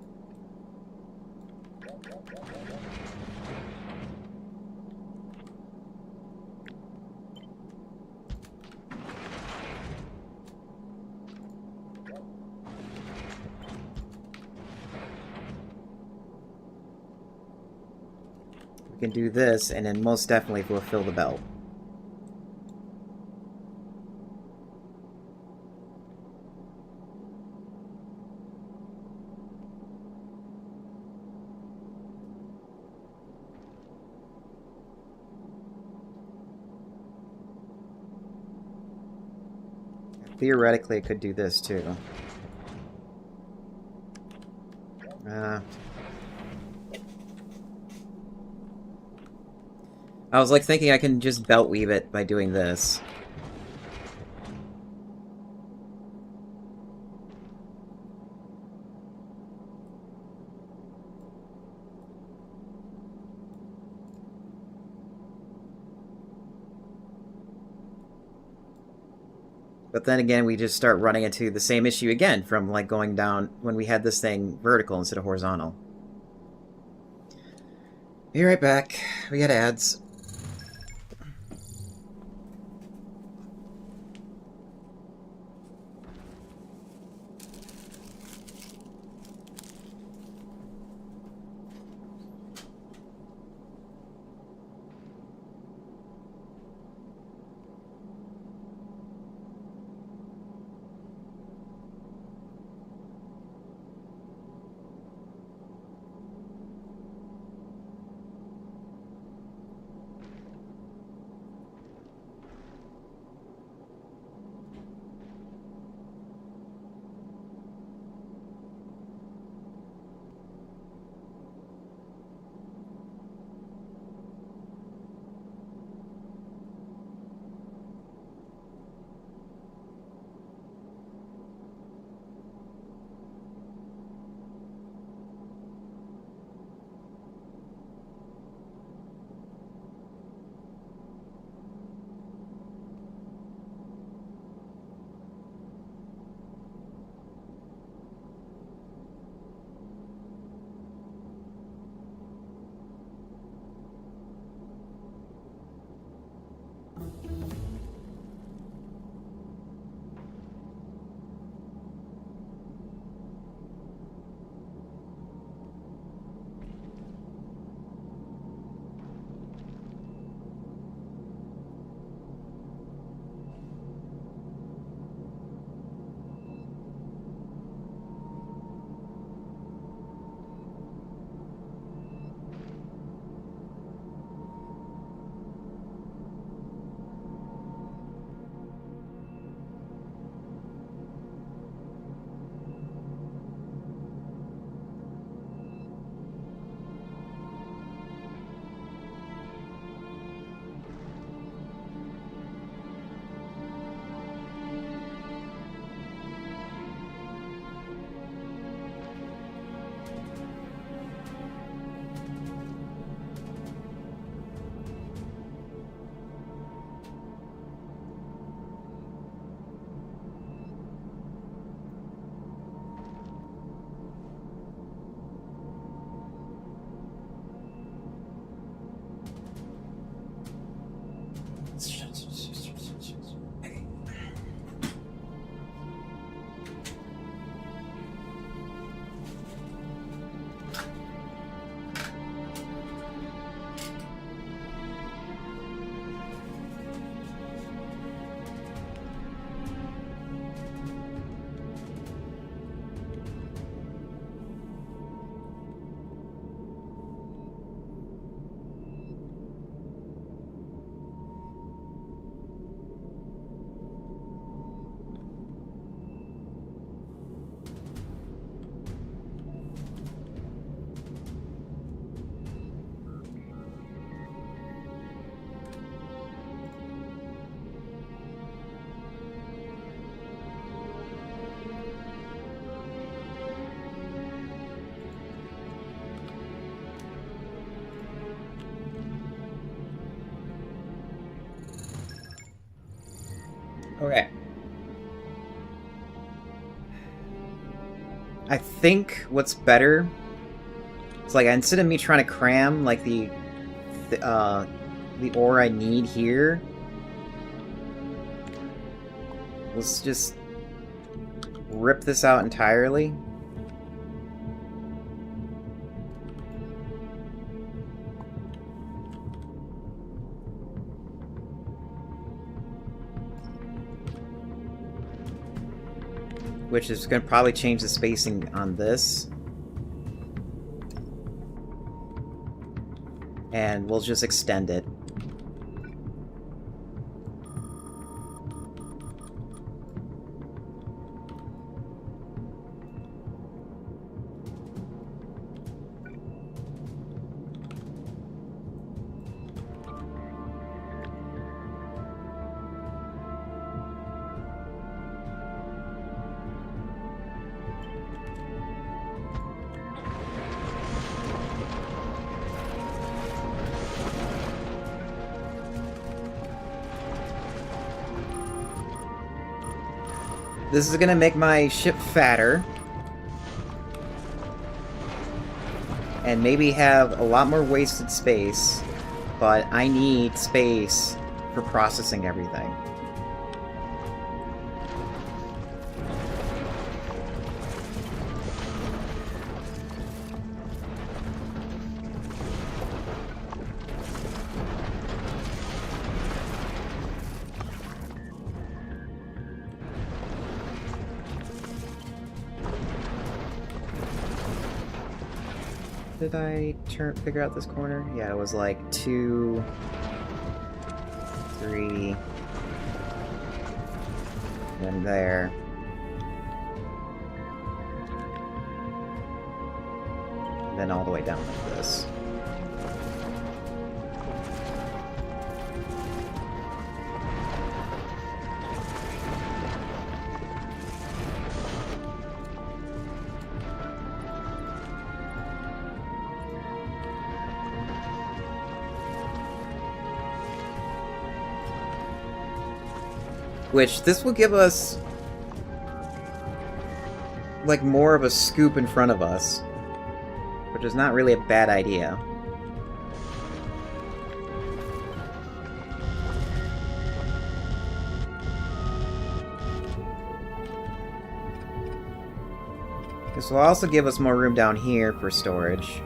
we can do this, and then most definitely we'll fill the belt. Theoretically, it could do this too. I was like thinking I can just belt weave it by doing this. But then again, we just start running into the same issue again from like going down when we had this thing vertical instead of horizontal. Be right back. We got ads. Okay. I think what's better is like instead of me trying to cram like the ore I need here, let's just rip this out entirely. Which is going to probably change the spacing on this. And we'll just extend it. This is gonna make my ship fatter. And maybe have a lot more wasted space. But I need space for processing everything. Did I figure out this corner? Yeah, it was like 2, 3, then there. And then all the way down like this. Which, this will give us, like, more of a scoop in front of us. Which is not really a bad idea. This will also give us more room down here for storage.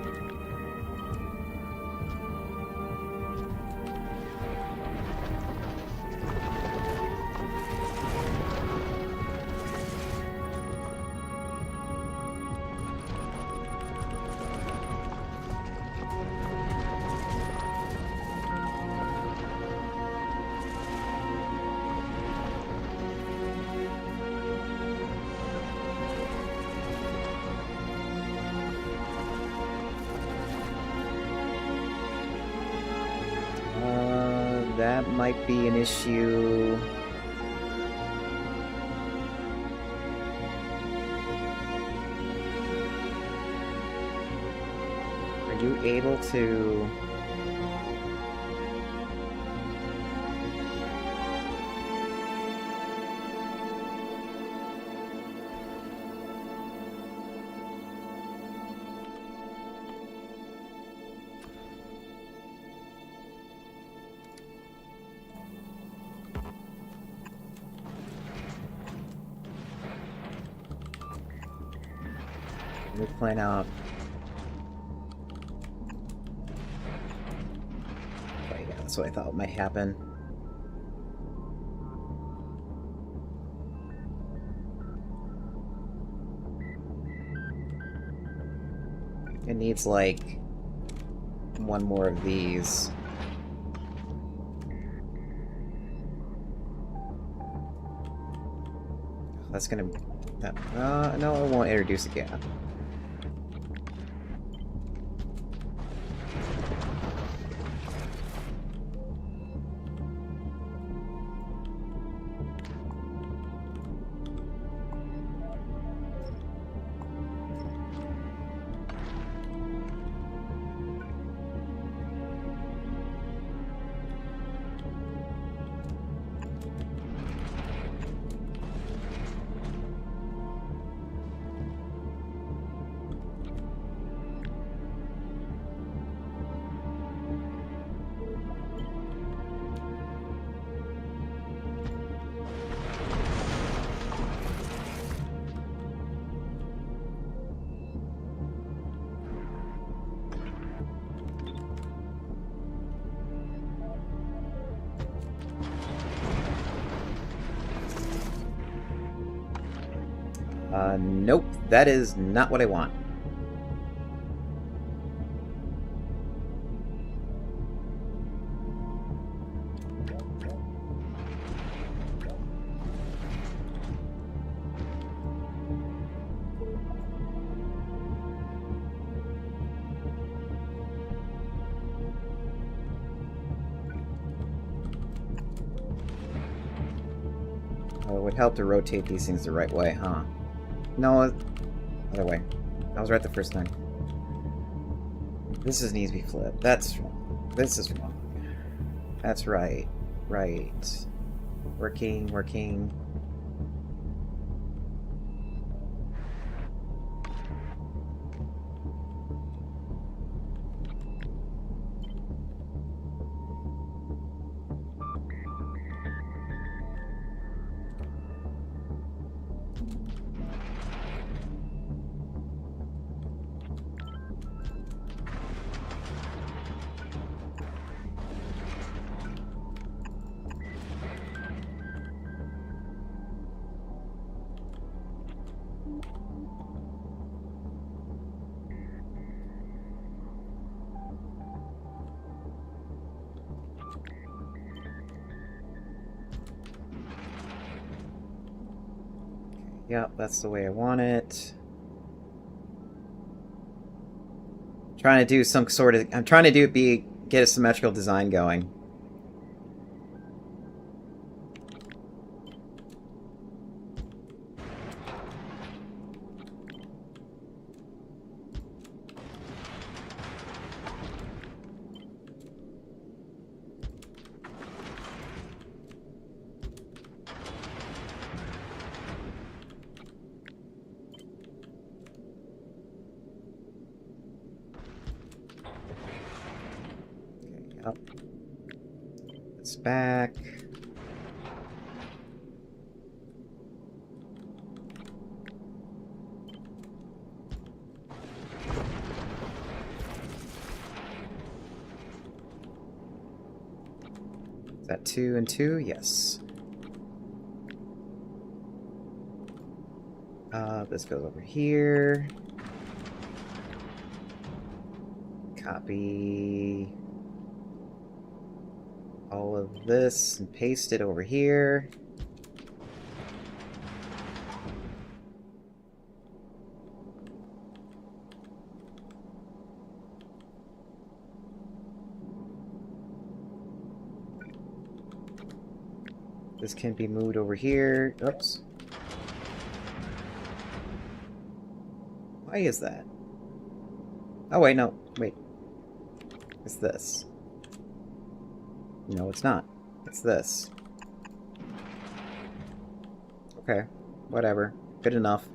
That might be an issue. Are you able to... Let me plan out. Oh yeah, that's what I thought might happen. It needs like one more of these. That's gonna... no, it won't introduce a gap. Nope. That is not what I want. Oh, it would help to rotate these things the right way, huh? No, other way. I was right the first time. This needs to be flipped. That's wrong. This is wrong. That's right. Right. Working, working. Yep, that's the way I want it. Trying to do some sort of... I'm trying to get a symmetrical design going. Up. It's back. Is that 2 and 2? Yes. This goes over here. Copy all of this and paste it over here. This can be moved over here. Oops. Why is that? Oh, wait, no. Wait. It's this. No, it's not. It's this. Okay. Whatever. Good enough.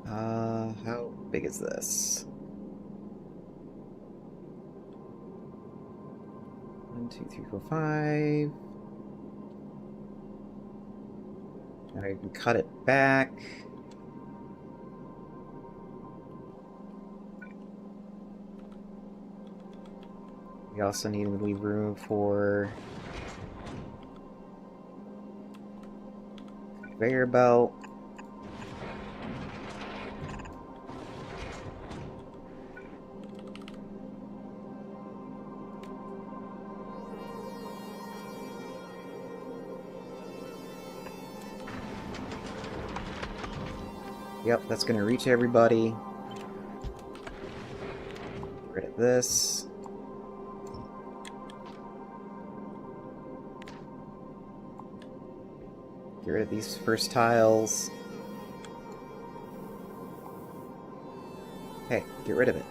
How big is this? 1, 2, 3, 4, 5. Now you can cut it back. We also need to leave room for conveyor belt. Yep, that's gonna reach everybody. Get rid of this. Get rid of these first tiles. Hey, get rid of it.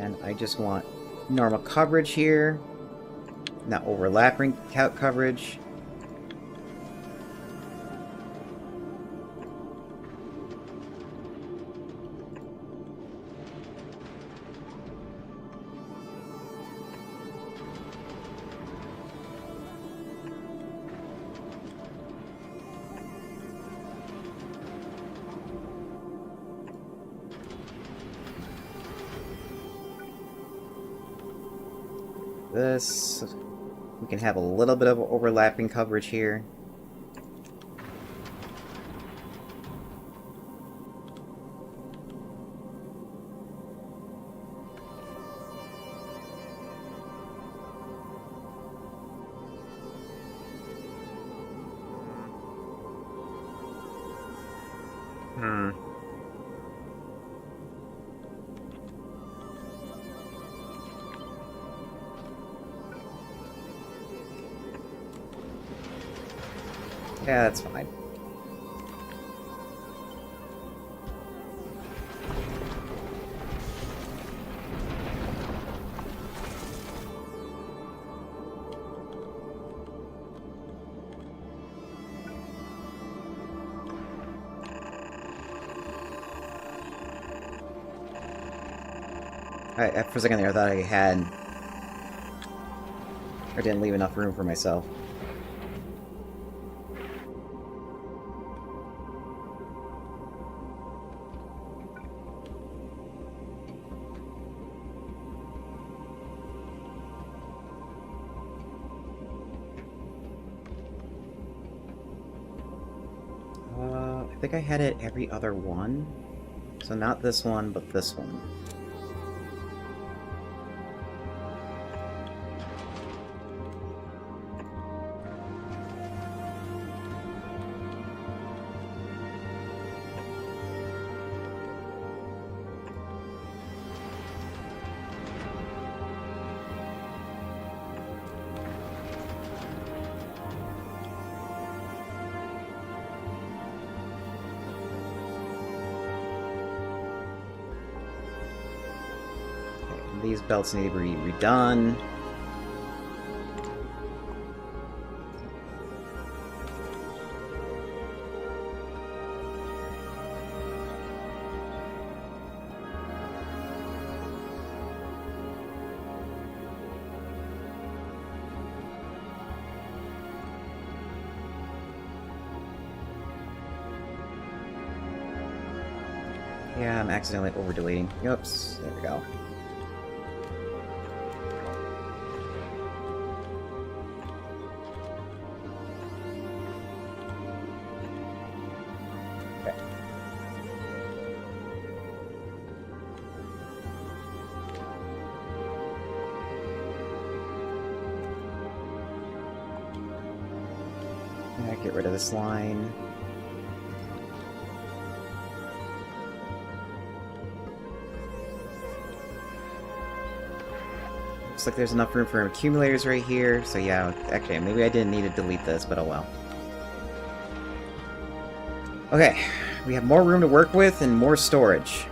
And I just want normal coverage here, not overlapping coverage. This, we can have a little bit of overlapping coverage here. Yeah, that's fine. For a second there, I thought I had... or didn't leave enough room for myself. I think I had it every other one. So not this one, but this one. These belts need to be redone. Yeah, I'm accidentally over-deleting. Oops, there we go. Get rid of this line. Looks like there's enough room for accumulators right here, so yeah, actually, maybe I didn't need to delete this, but oh well. Okay, we have more room to work with and more storage.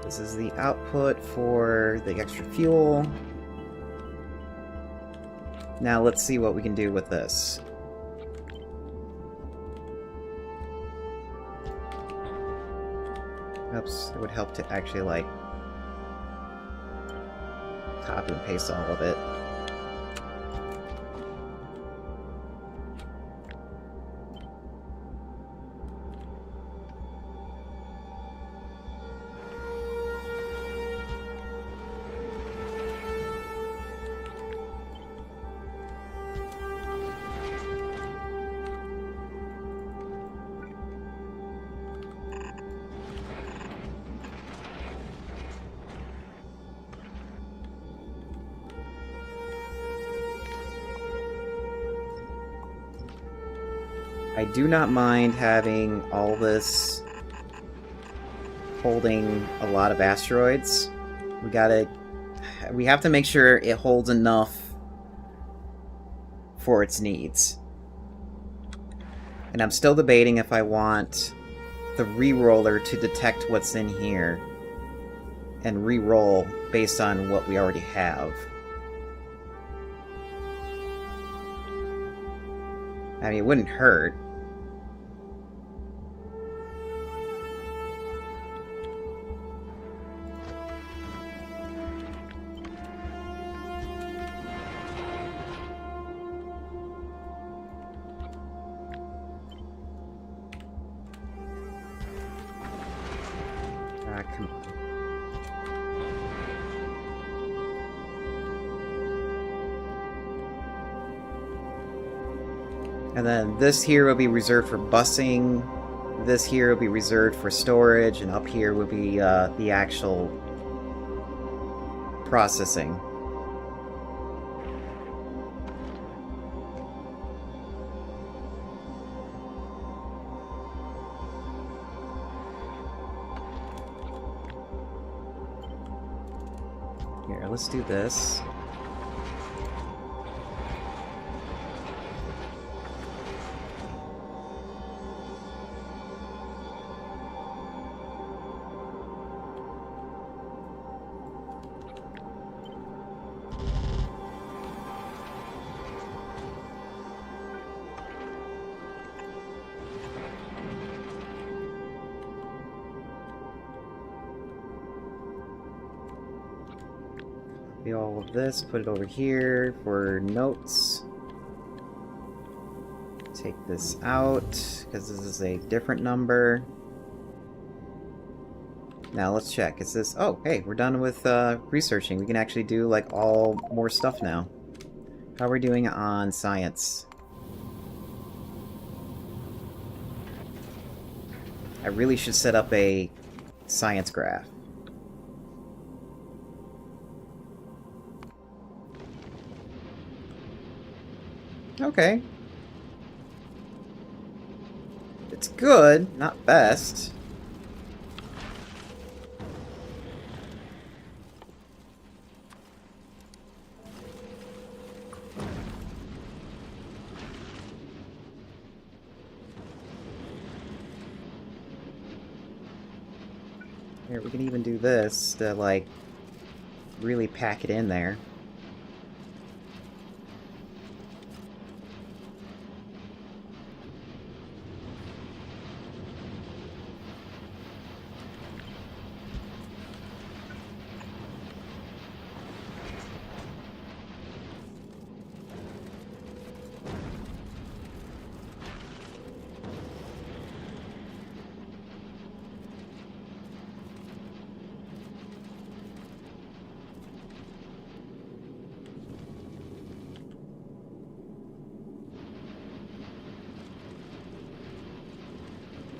This is the output for the extra fuel. Now let's see what we can do with this. Oops, it would help to actually, like, copy and paste all of it. I do not mind having all this holding a lot of asteroids. We have to make sure it holds enough for its needs. And I'm still debating if I want the re-roller to detect what's in here and re-roll based on what we already have. I mean, it wouldn't hurt. Come on. And then this here will be reserved for busing. This here will be reserved for storage, and up here will be the actual processing. Here, let's do this. All of this, put it over here for notes. Take this out, because this is a different number. Now let's check. Is this... Oh, hey, we're done with researching. We can actually do, like, all more stuff now. How are we doing on science? I really should set up a science graph. Okay. It's good, not best. Here, we can even do this to, like, really pack it in there.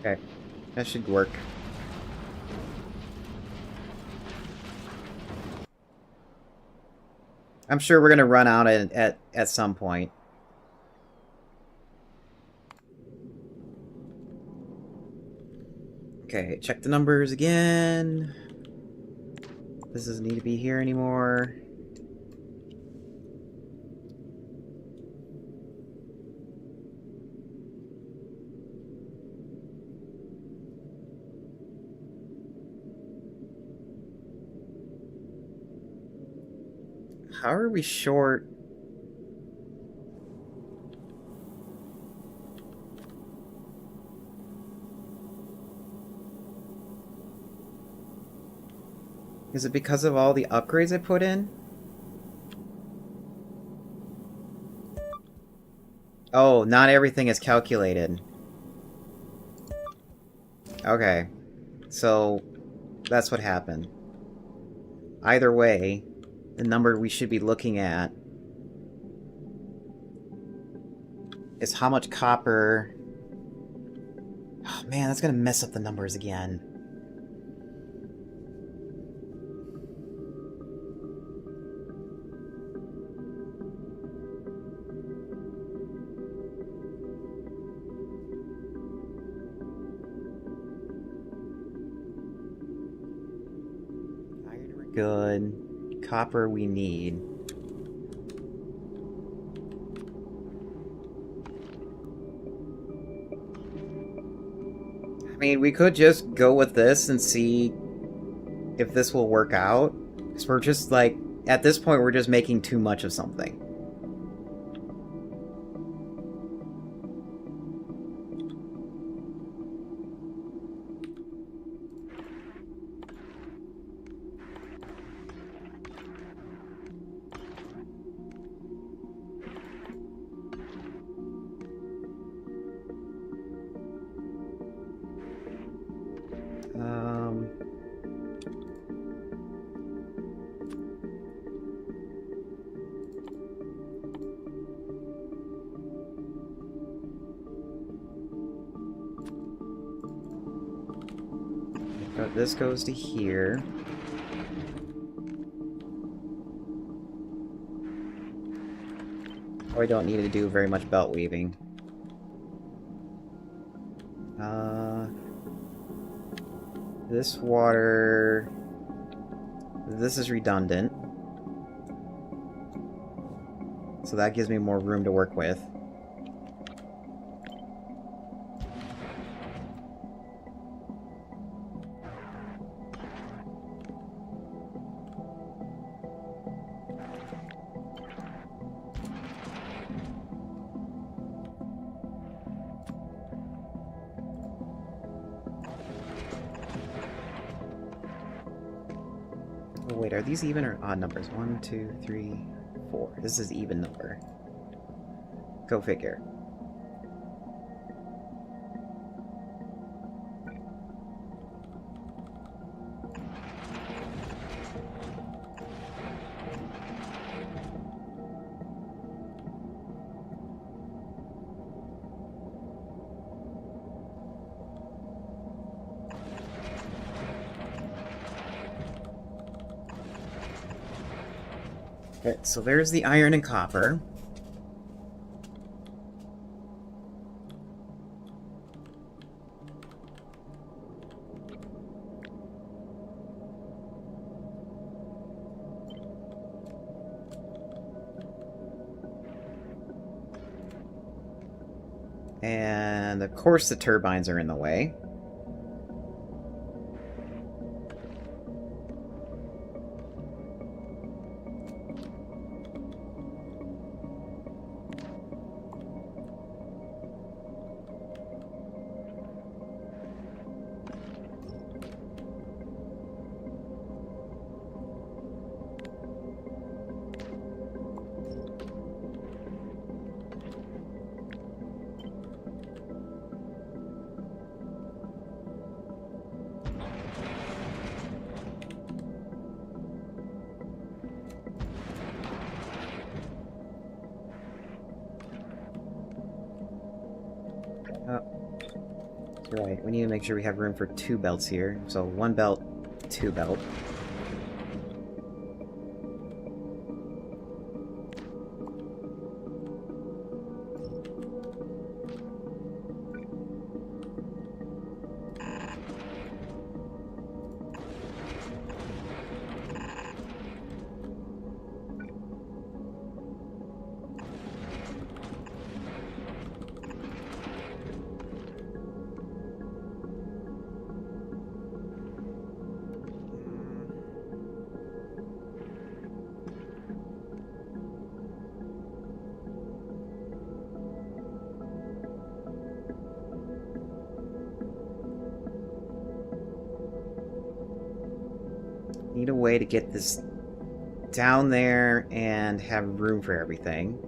Okay, that should work. I'm sure we're gonna run out at some point. Okay, check the numbers again. This doesn't need to be here anymore. How are we short? Is it because of all the upgrades I put in? Oh, not everything is calculated. Okay. So, that's what happened. Either way, the number we should be looking at is how much copper... Oh man, that's gonna mess up the numbers again. good. Copper we need. I mean, we could just go with this and see if this will work out. Because we're just, like, at this point, we're just making too much of something. This goes to here. Oh, I don't need to do very much belt weaving. This water... This is redundant. So that gives me more room to work with. Oh, wait, are these even or odd numbers? 1, 2, 3, 4. This is even number. Go figure. Okay, so there's the iron and copper. And of course the turbines are in the way. Right, we need to make sure we have room for 2 belts here. So 1 belt, 2 belt. Need a way to get this down there and have room for everything.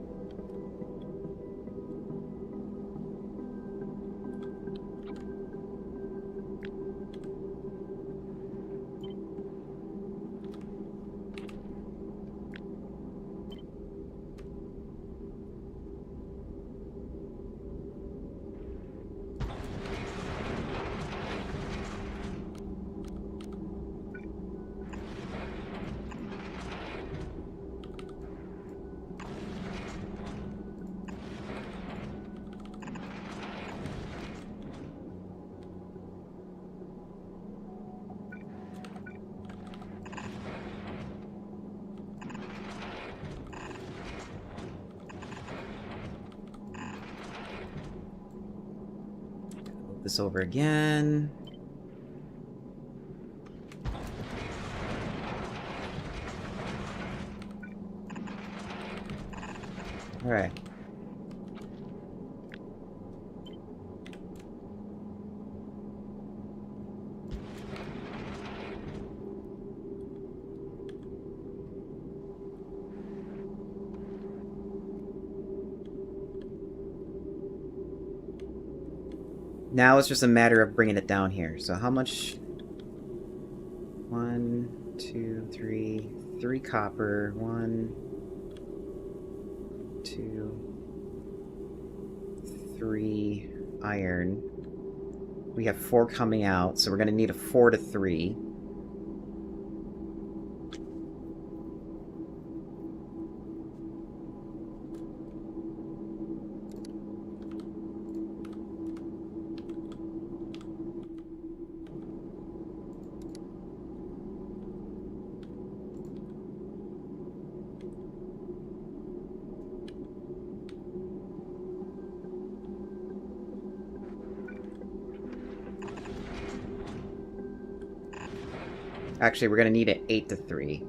this over again. Alright. Now it's just a matter of bringing it down here. So how much? 1, 2, 3. 3 copper. 1, 2, 3 iron. We have 4 coming out, so we're going to need a 4 to 3. Actually, we're going to need an 8 to 3.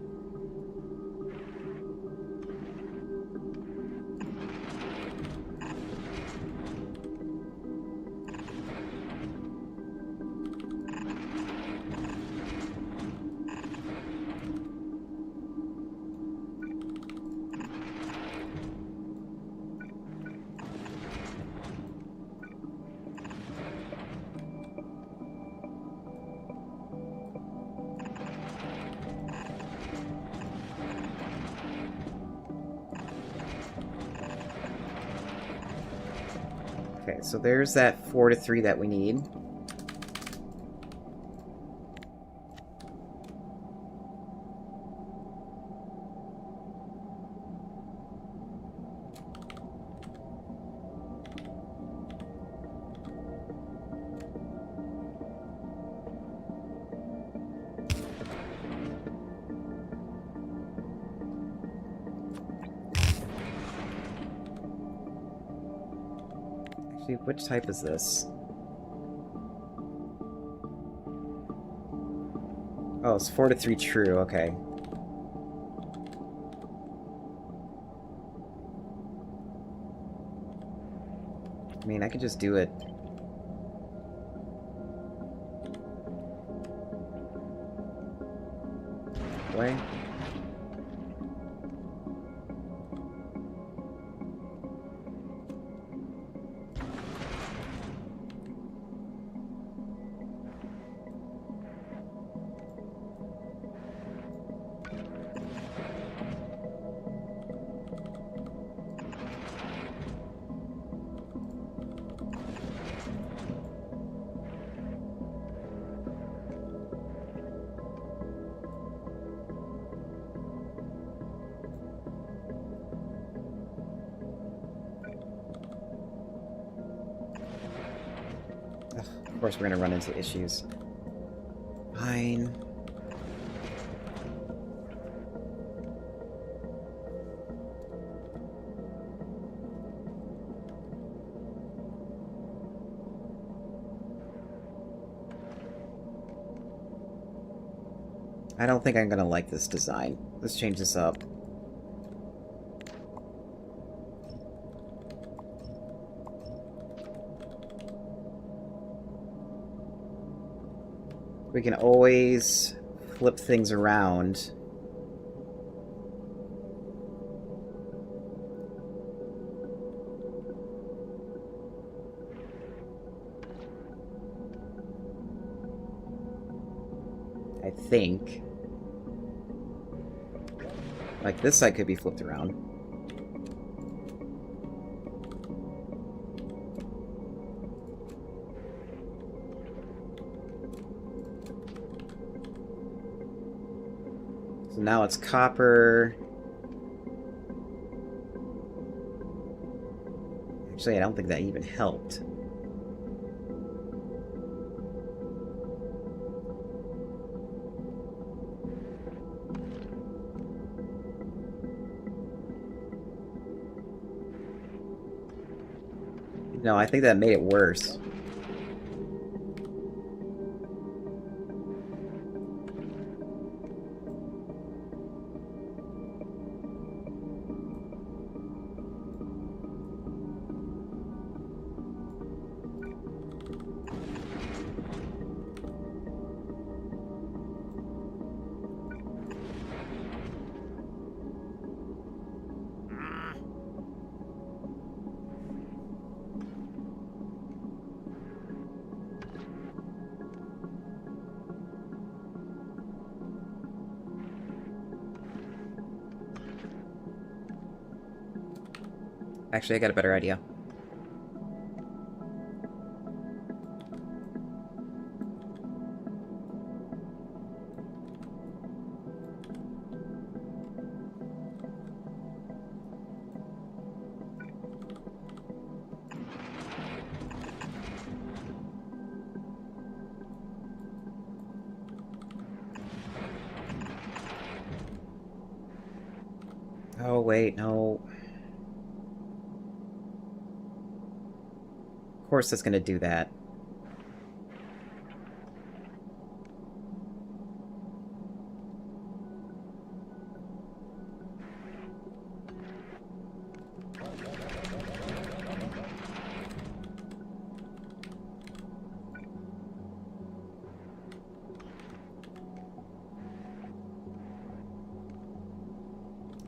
Okay, so there's that 4 to 3 that we need. Which type is this? Oh, it's 4 to 3 true, okay. I mean, I could just do it. Way. Of course, we're gonna run into issues. Fine. I don't think I'm gonna like this design. Let's change this up. We can always flip things around. I think. Like this side could be flipped around. So now it's copper. Actually, I don't think that even helped. No, I think that made it worse. Actually, I got a better idea. Oh, wait, no. Of course it's gonna do that.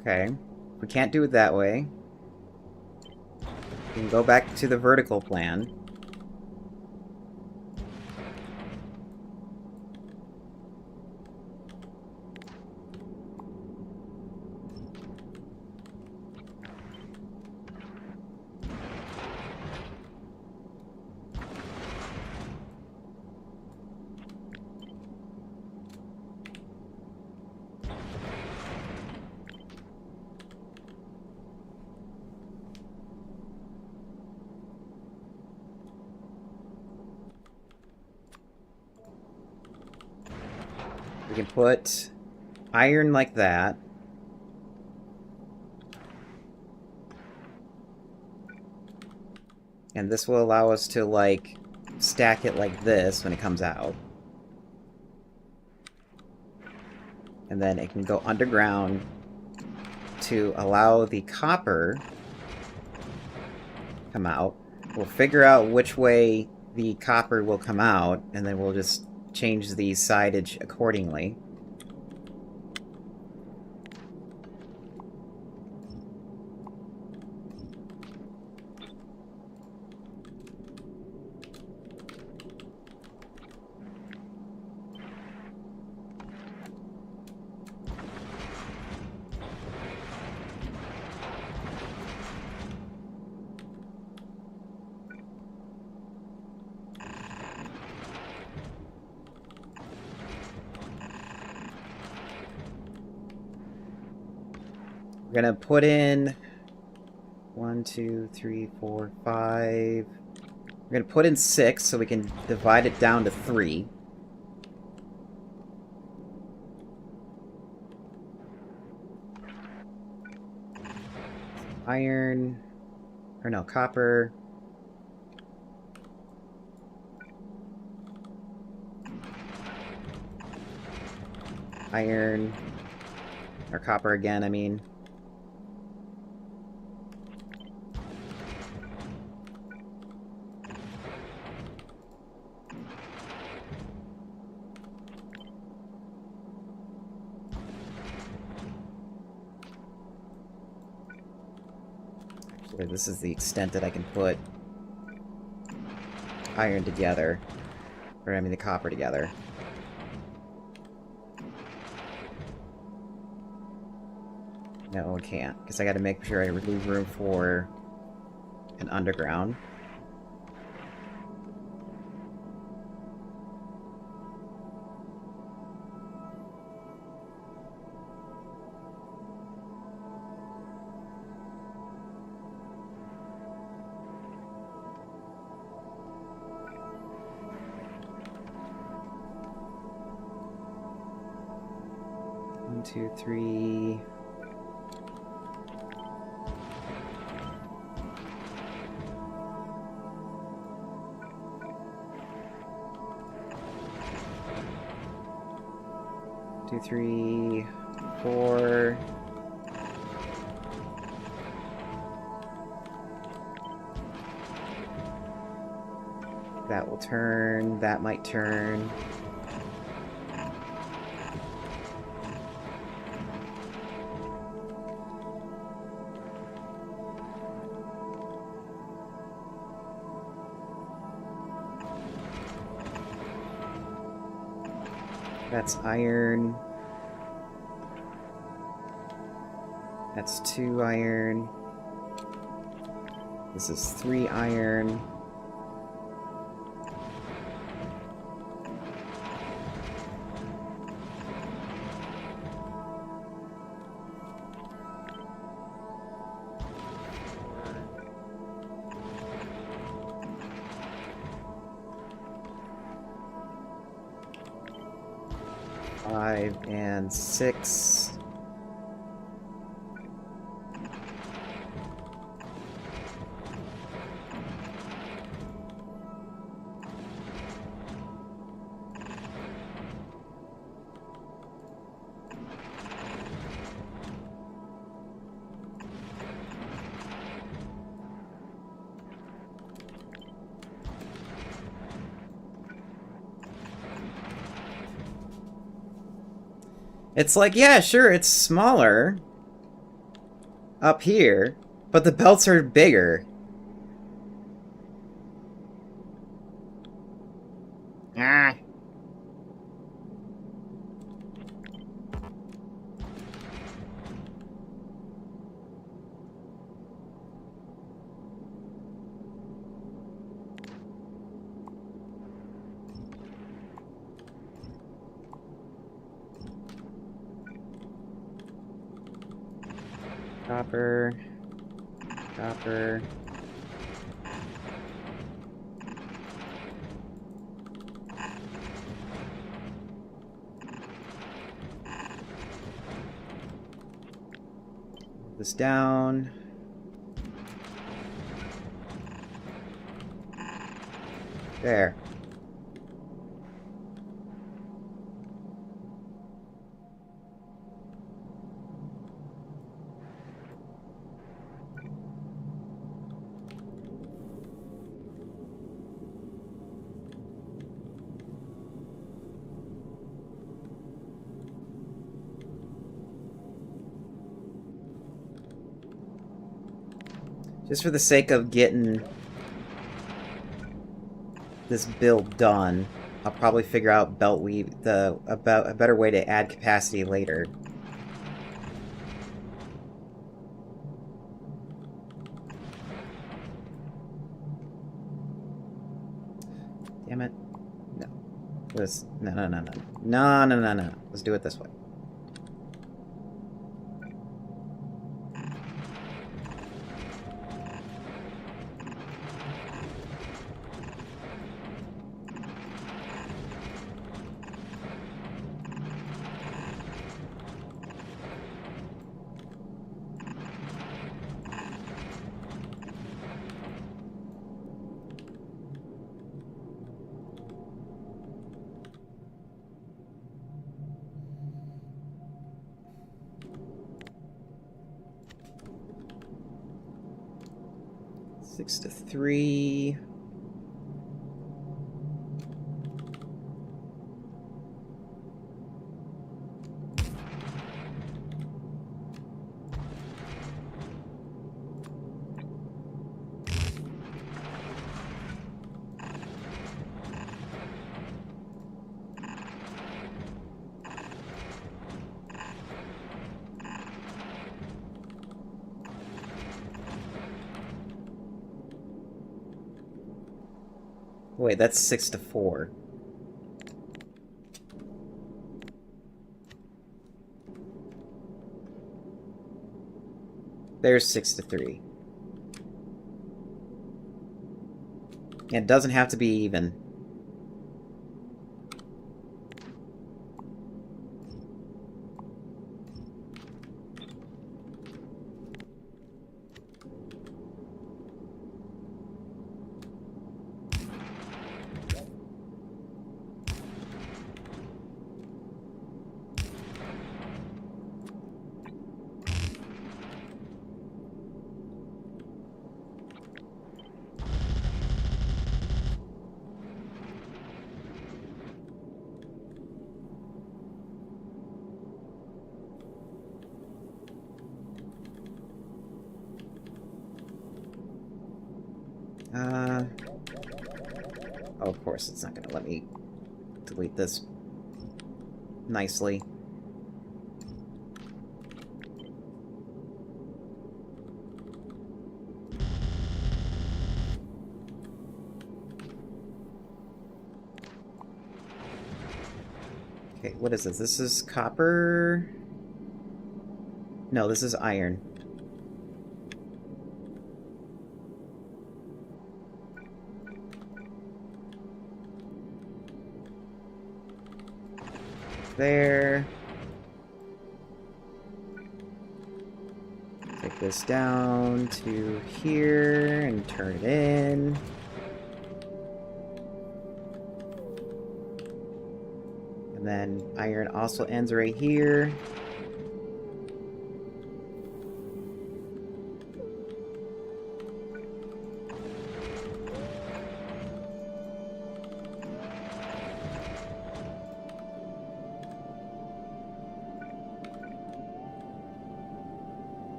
Okay. If we can't do it that way, we can go back to the vertical plan. We can put iron like that. And this will allow us to, like, stack it like this when it comes out. And then it can go underground to allow the copper come out. We'll figure out which way the copper will come out, and then we'll just change the sidage accordingly. We're gonna put in 1, 2, 3, 4, 5. We're gonna put in 6 so we can divide it down to 3. Iron, or no, copper. Iron, or copper again, I mean. This is the extent that I can put iron together. Or, I mean, the copper together. No, I can't, because I gotta make sure I leave room for an underground. One, two, three. Two, three, 4. That will turn. That might turn. That's iron. That's 2 iron. This is 3 iron. Five and 6. It's like, yeah, sure, it's smaller up here, but the belts are bigger. Ah. Copper. Copper. This down. There. Just for the sake of getting this build done, I'll probably figure out belt weave a better way to add capacity later. Damn it. No. No. Let's do it this way. Six to 3. Wait, that's 6 to 4. There's 6 to 3. It doesn't have to be even. Oh, of course, it's not going to let me delete this nicely. Okay, what is this? This is copper... No, this is iron. There. Take this down to here and turn it in. And then iron also ends right here.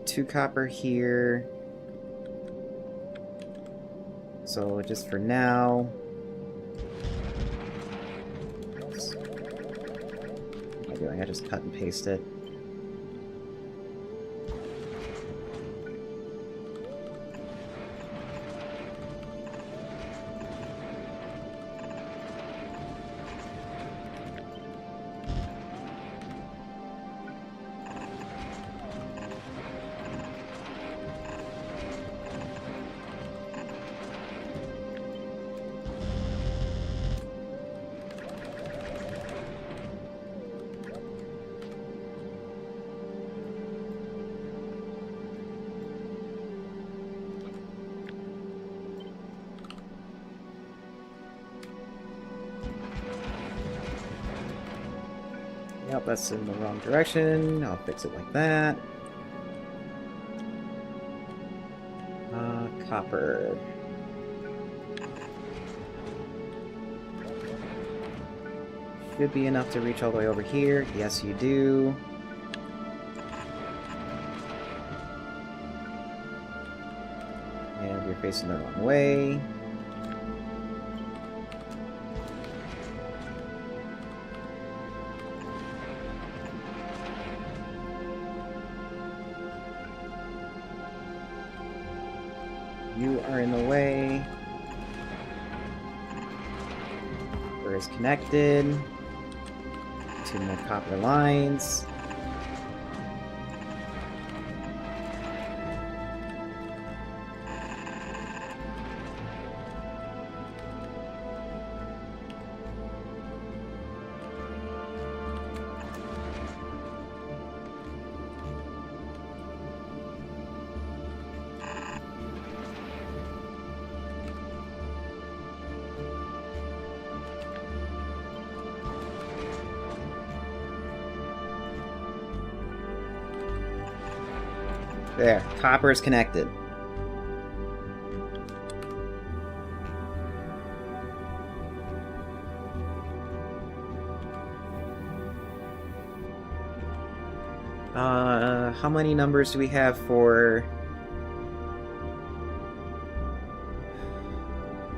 Two copper here. So just for now. What am I doing? I just cut and paste it. Yep, that's in the wrong direction. I'll fix it like that. Copper. Should be enough to reach all the way over here. Yes, you do. And you're facing the wrong way. You are in the way. Copper is connected. Two more copper lines. There, copper is connected. How many numbers do we have for...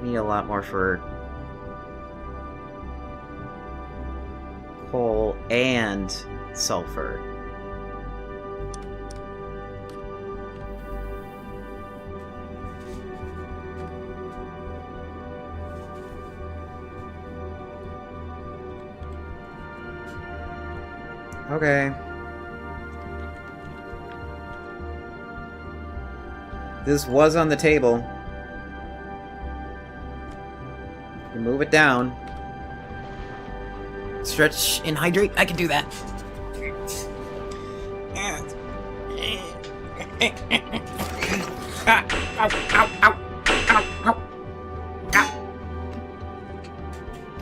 We need a lot more for coal and sulfur. Okay. This was on the table. You move it down. Stretch and hydrate. I can do that.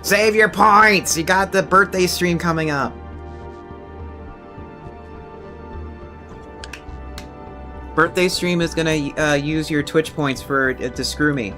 Save your points! You got the birthday stream coming up. Birthday stream is gonna use your Twitch points for to screw me.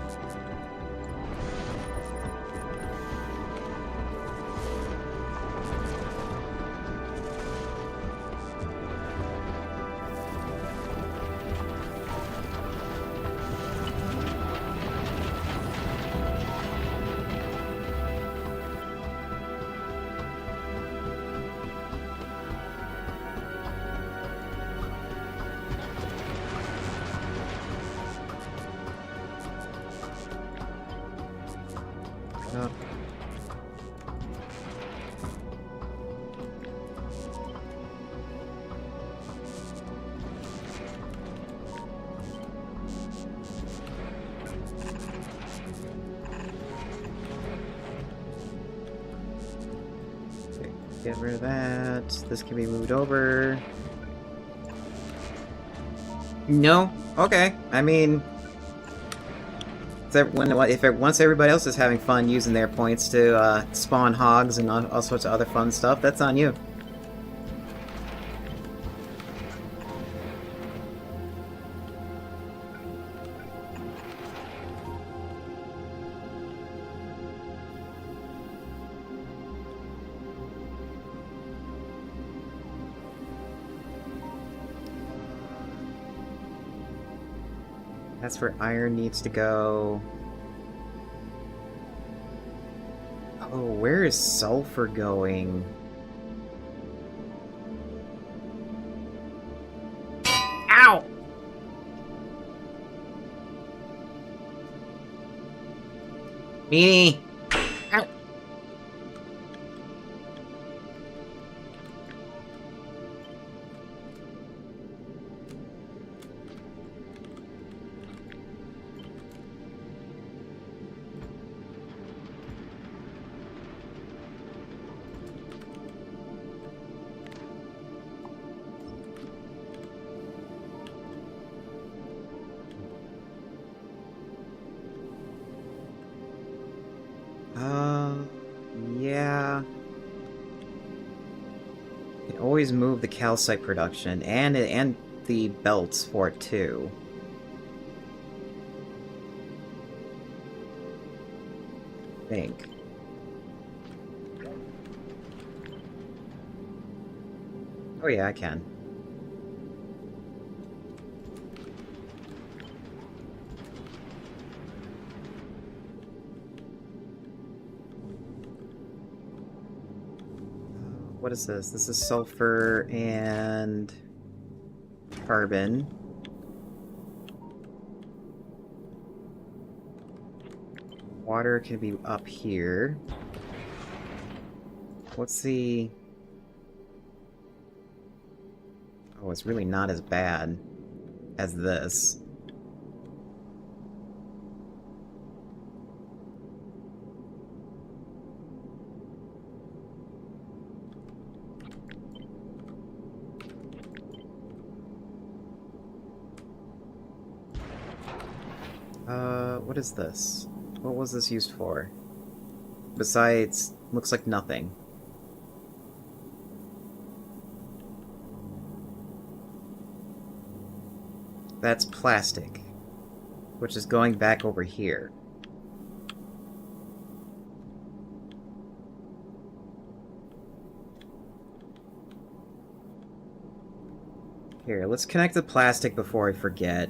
get rid of that. This can be moved over. No? Okay. I mean... once everybody else is having fun using their points to spawn hogs and all sorts of other fun stuff, that's on you. That's where iron needs to go. Oh, where is sulfur going? Ow! Meanie! Ow! Yeah. You can always move the calcite production and the belts for it too. I think. Oh yeah, I can. What is this? This is sulfur and carbon. Water can be up here. What's the... Oh, it's really not as bad as this. What is this? What was this used for? Besides, looks like nothing. That's plastic, which is going back over here. Here, let's connect the plastic before I forget.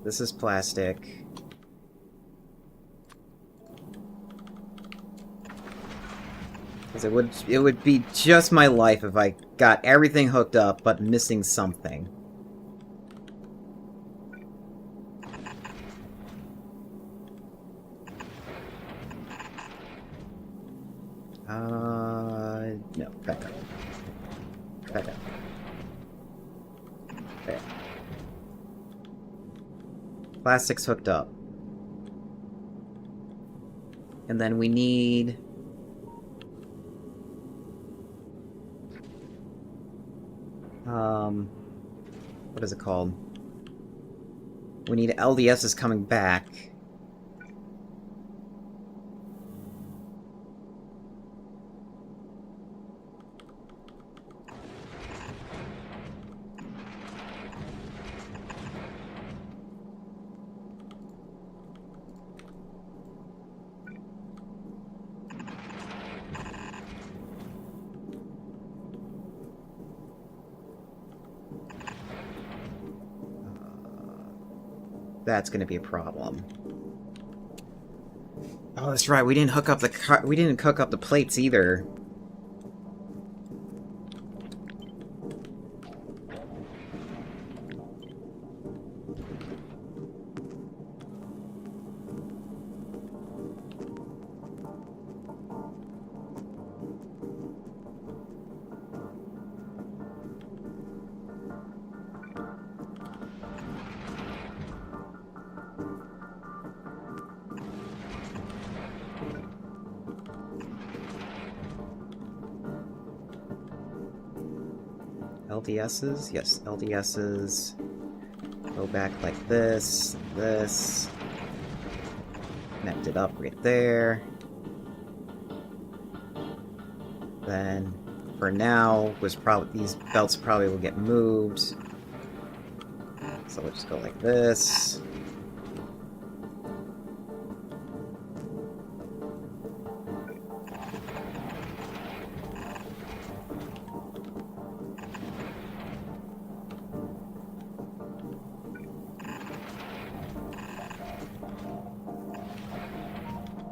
This is plastic. Because it would be just my life if I got everything hooked up but missing something. No, back up. Back up. There. Plastic's hooked up. And then we need... what is it called? We need LDSs coming back. That's gonna be a problem. Oh, that's right. We didn't hook up the plates either. LDSs? Yes, LDSs. Go back like this, this. Connect it up right there. Then, for now, these belts probably will get moved. So we'll just go like this.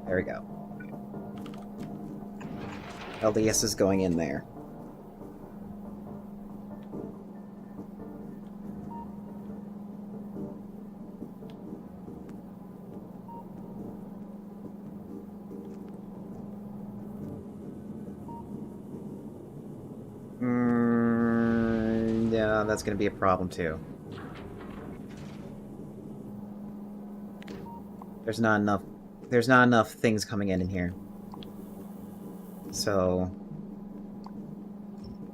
There we go. LDS is going in there. Yeah, that's gonna be a problem too. There's not enough things coming in here. So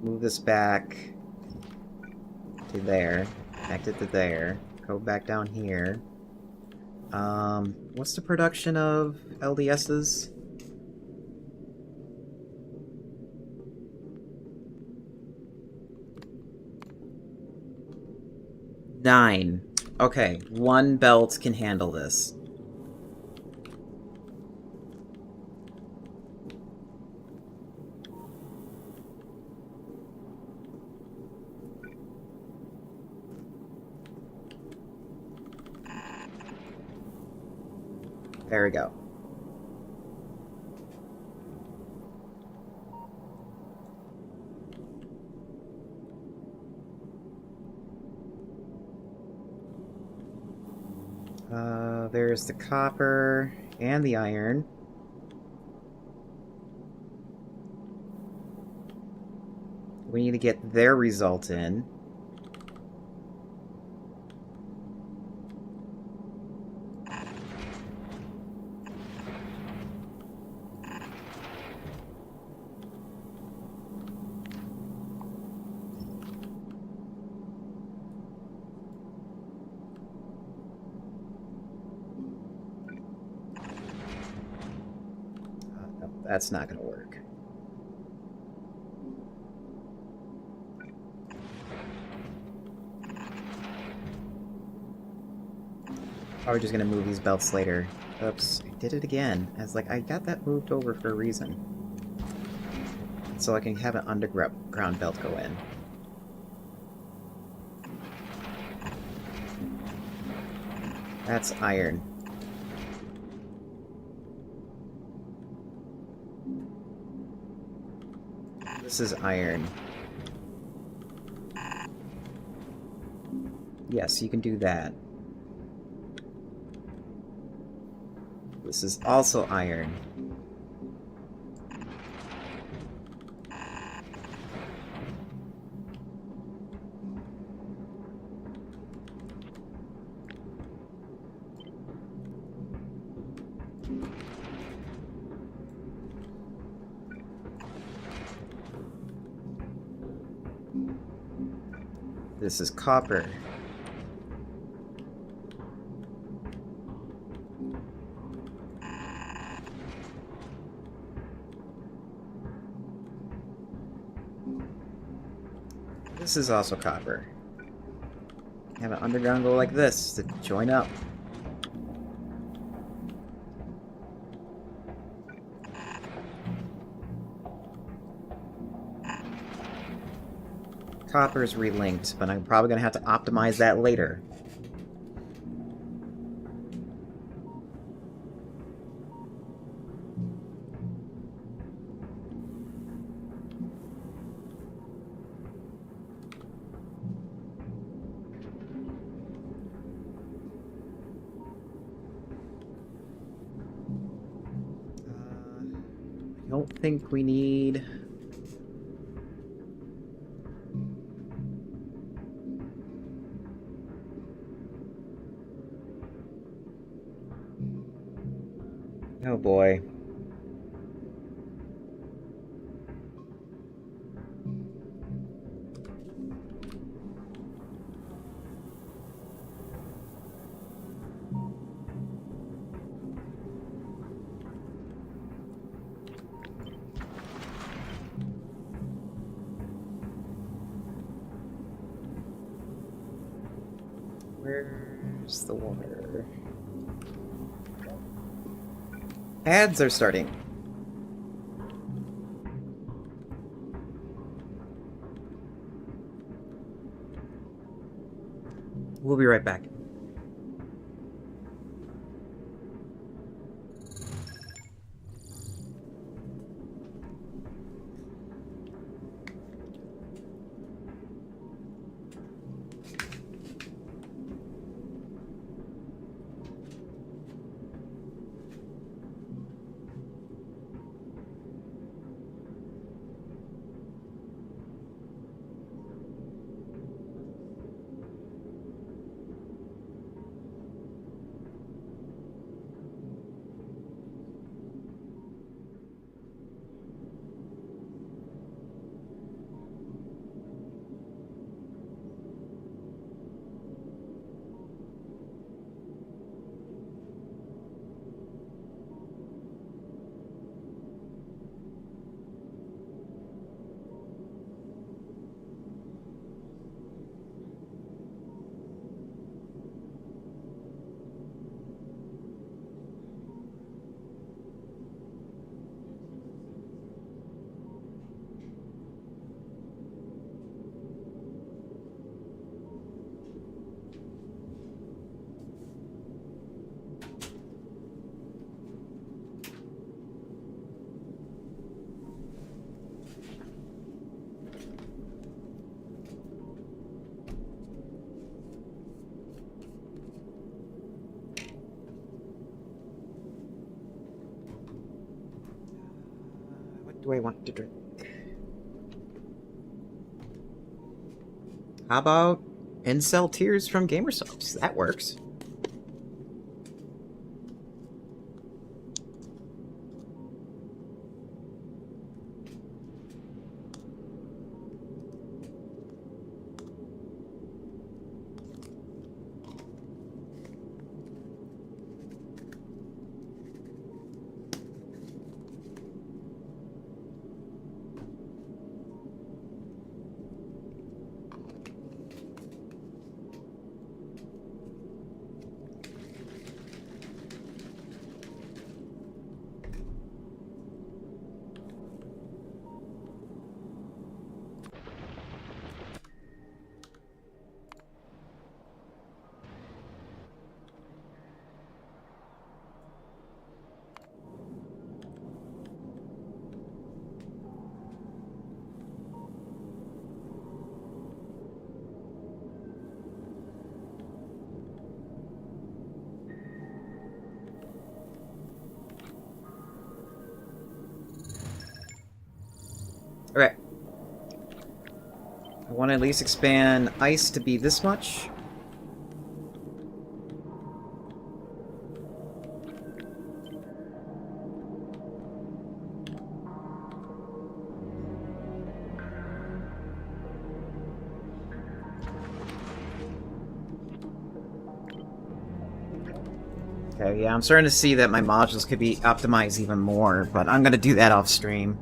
move this back to there, connect it to there, go back down here. What's the production of LDSs? 9. Okay, 1 belt can handle this. There we go. There's the copper and the iron. We need to get their result in. That's not going to work. Probably just going to move these belts later. Oops, I did it again. I was like, I got that moved over for a reason. So I can have an underground belt go in. That's iron. This is iron. Yes, you can do that. This is also iron. This is copper. This is also copper. Have an underground go like this to join up. Copper is relinked, but I'm probably going to have to optimize that later. I don't think we need... Oh boy. Where's the water? Ads are starting. We'll be right back. What do I want to drink? How about incel tears from Gamersofts? That works. Okay. I want to at least expand ice to be this much. Okay, yeah, I'm starting to see that my modules could be optimized even more, but I'm gonna do that off stream.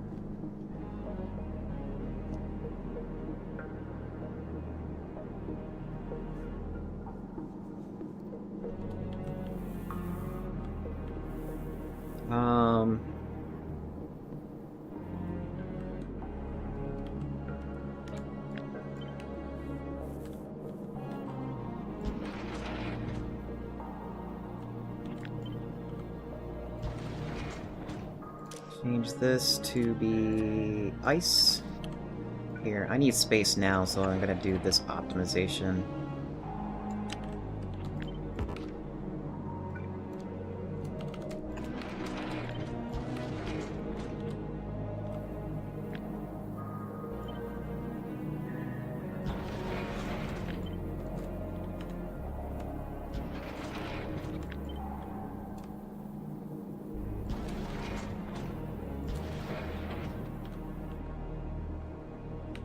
Change this to be ice. Here, I need space now, so I'm gonna do this optimization.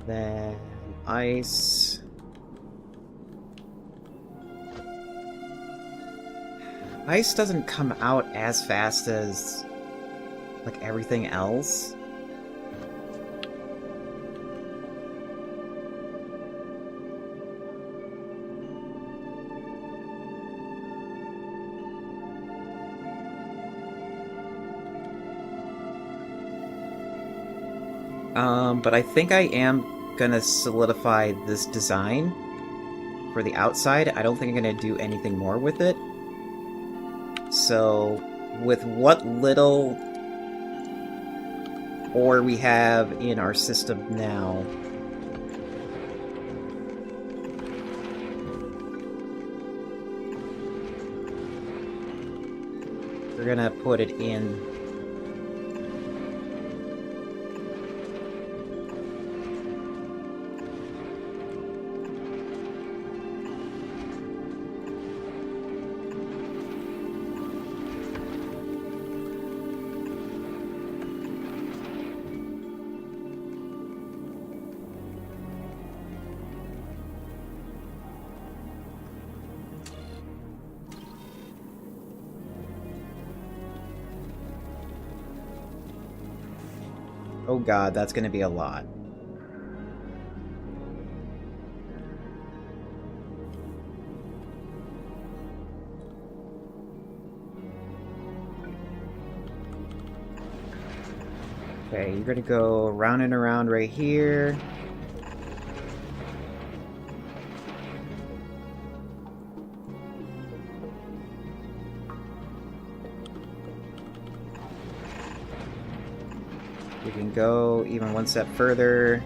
Then ice. Ice doesn't come out as fast as like everything else. But I think I am gonna solidify this design for the outside. I don't think I'm gonna do anything more with it. So, with what little ore we have in our system now, we're gonna put it in. Oh god, that's gonna be a lot. Okay, you're gonna go round and around right here. You can go even one step further.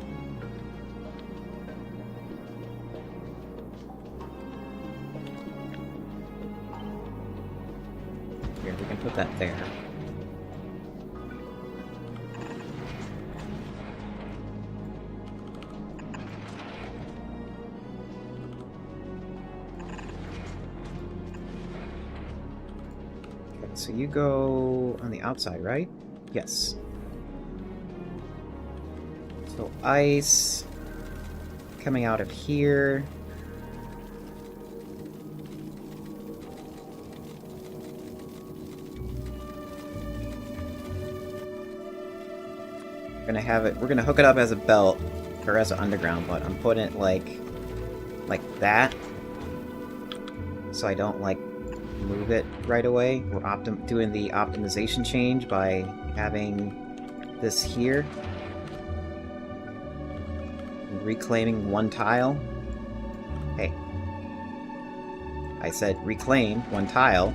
Here, we can put that there. Okay, so you go on the outside, right? Yes. So ice coming out of here. We're gonna hook it up as a belt or as an underground, but I'm putting it like that, so I don't like move it right away. We're doing the optimization change by having this here. Reclaiming one tile. Hey. I said reclaim one tile.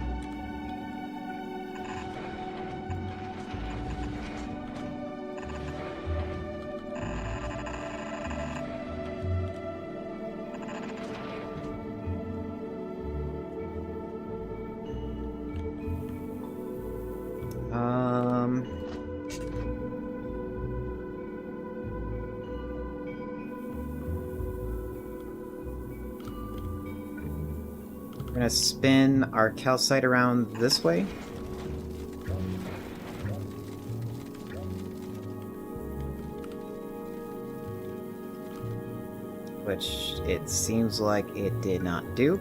We're gonna spin our calcite around this way. Which it seems like it did not do.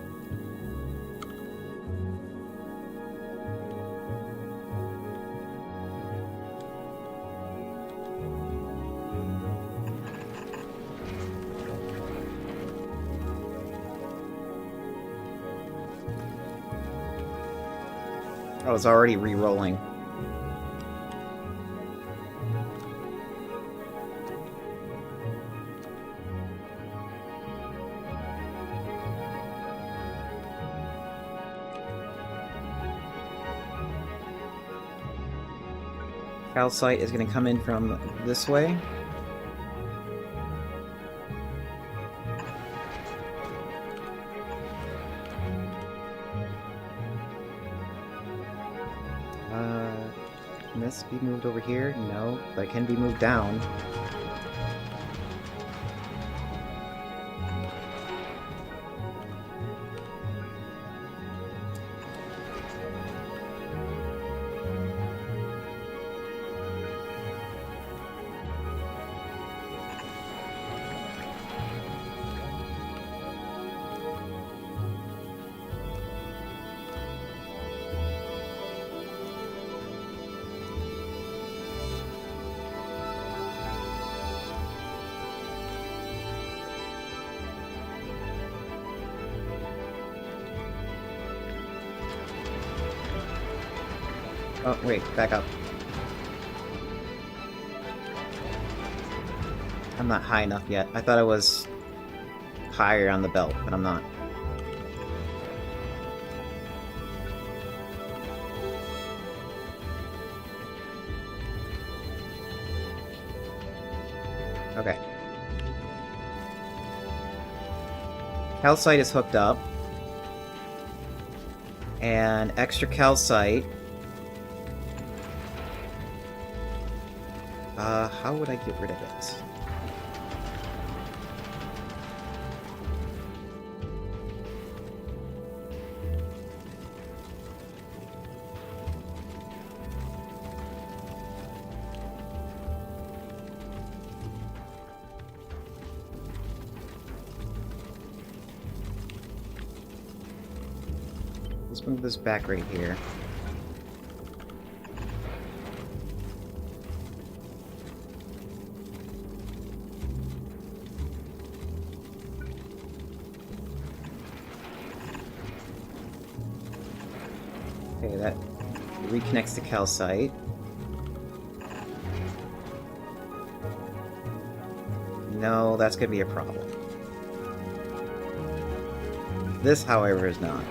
I was already re-rolling. Calcite is going to come in from this way. Can this be moved over here? No, but it can be moved down. Oh, wait, back up. I'm not high enough yet. I thought I was higher on the belt, but I'm not. Okay. Calcite is hooked up. And extra calcite. How would I get rid of it? Let's move this back right here. Okay, that reconnects to calcite. No, that's gonna be a problem. This, however, is not.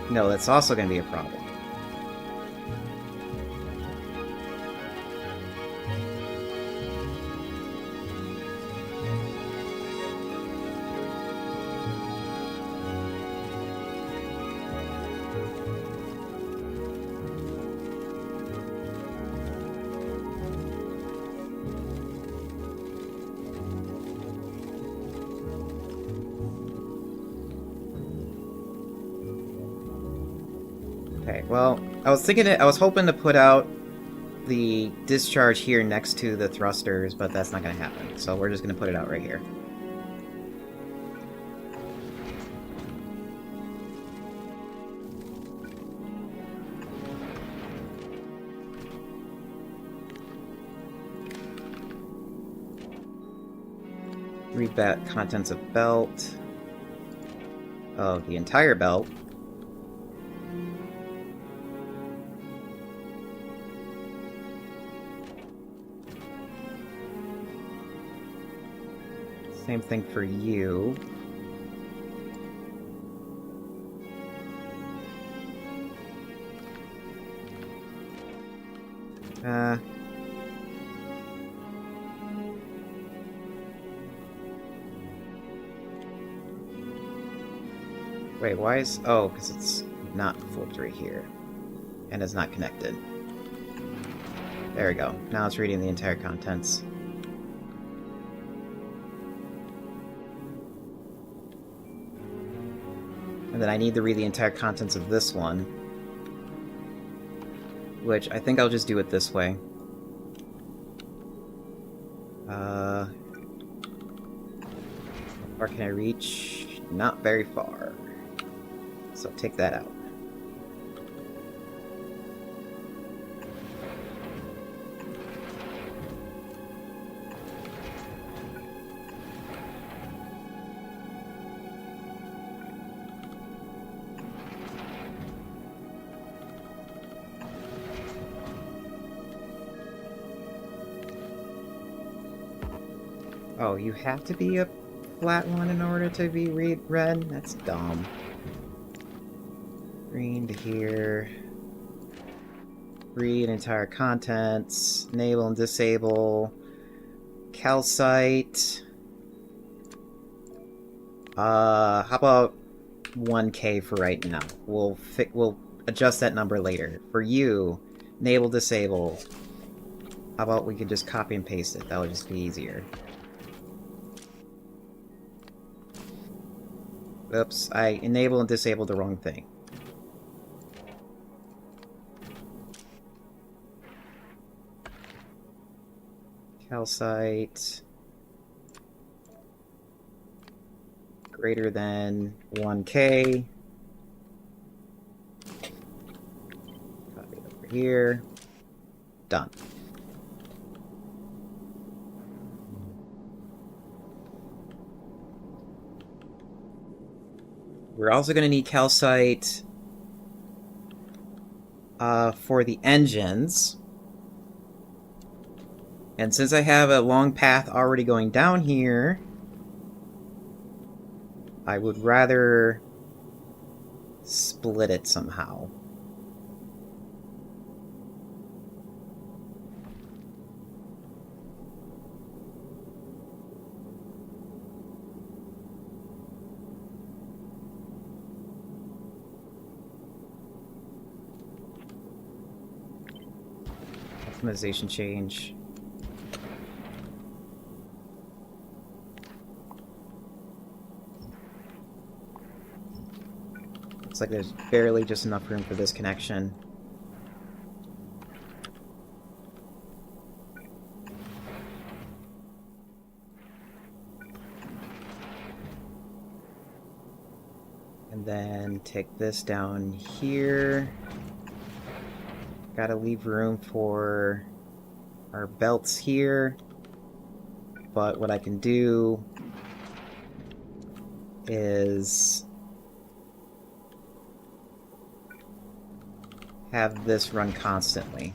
No, that's also gonna be a problem. Okay, well, I was hoping to put out the discharge here next to the thrusters, but that's not gonna happen, so we're just gonna put it out right here. Read that contents of belt. Of the entire belt. Same thing for you. Wait, why is... Oh, because it's not flipped right here. And it's not connected. There we go. Now it's reading the entire contents. And then I need to read the entire contents of this one. Which, I think I'll just do it this way. How far can I reach? Not very far. So take that out. Oh, you have to be a flat one in order to be red? That's dumb. Green to here. Read entire contents. Enable and disable. Calcite. How about 1K for right now? We'll adjust that number later. For you, enable, disable. How about we could just copy and paste it? That would just be easier. Oops, I enabled and disabled the wrong thing. Calcite greater than 1K. Copy it over here. Done. We're also going to need calcite for the engines. And since I have a long path already going down here, I would rather split it somehow. Optimization change. Looks like there's barely just enough room for this connection. And then take this down here. Gotta leave room for our belts here. But what I can do is have this run constantly.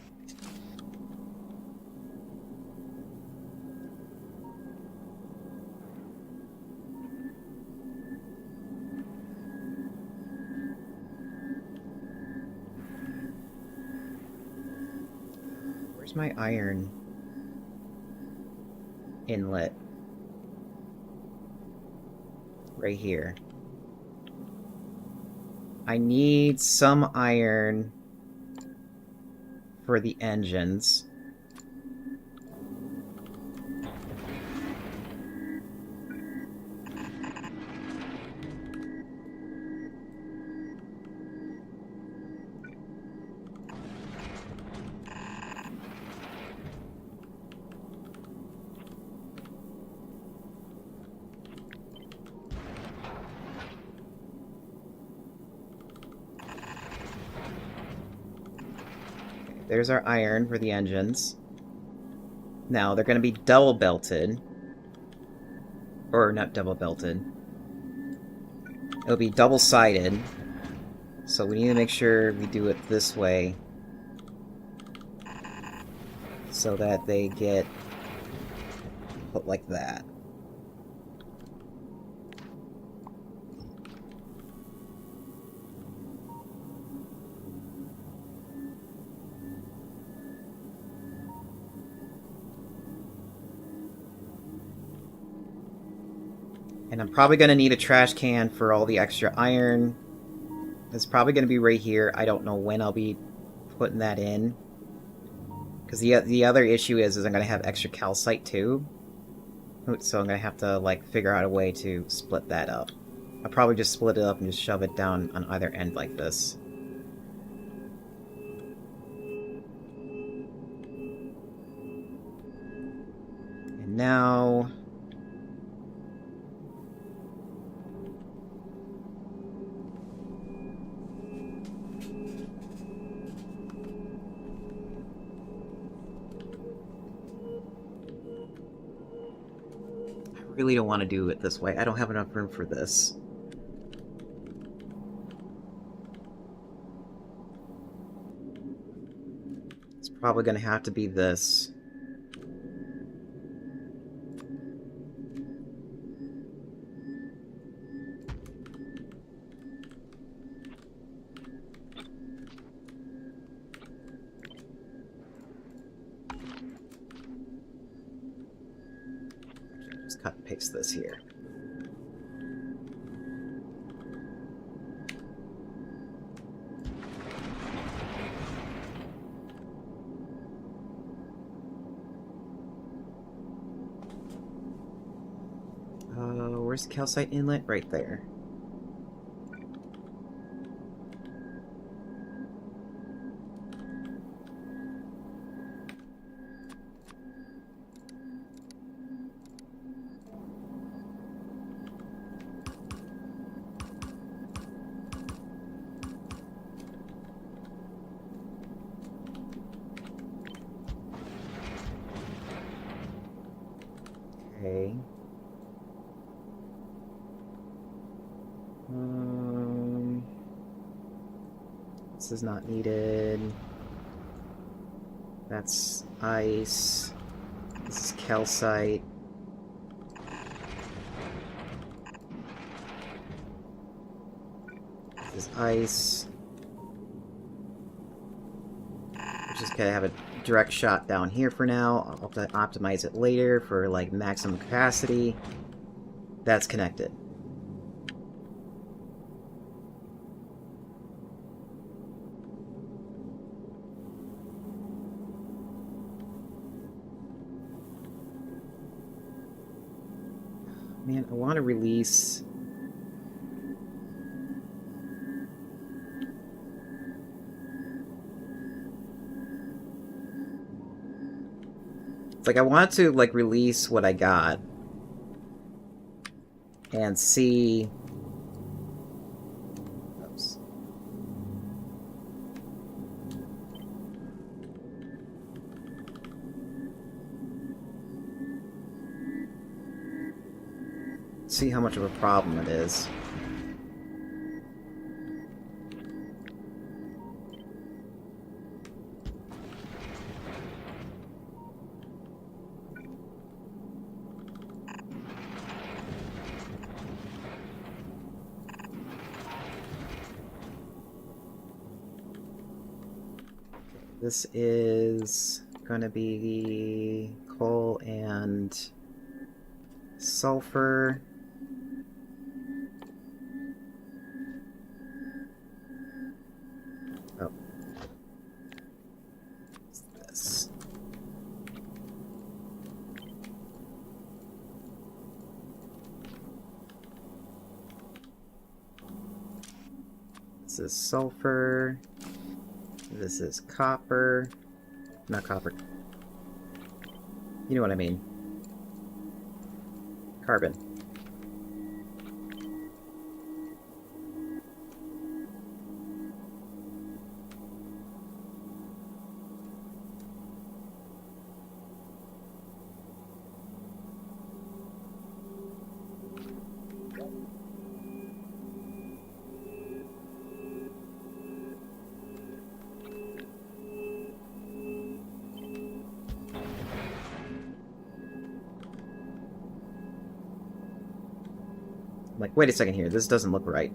Where's my iron inlet? Right here. I need some iron for the engines. There's our iron for the engines. Now, they're going to be double belted. Or not double belted. It'll be double-sided. So we need to make sure we do it this way. So that they get put like that. And I'm probably going to need a trash can for all the extra iron. It's probably going to be right here. I don't know when I'll be putting that in. Because the other issue is I'm going to have extra calcite too. So I'm going to have to like figure out a way to split that up. I'll probably just split it up and just shove it down on either end like this. And now... I really don't want to do it this way. I don't have enough room for this. It's probably going to have to be this. Just cut and paste this here. Where's the calcite inlet? Right there. Okay. This is not needed. That's ice. This is calcite. This is ice. I'm just gonna have a direct shot down here for now. I'll optimize it later for like maximum capacity. That's connected. Man, I want to release... It's like I want to like release what I got and see... Oops. See how much of a problem it is. This is gonna be coal and sulfur. Oh. What's this? This is sulfur. This is copper. Not copper. You know what I mean. Carbon. I'm like, wait a second here, this doesn't look right.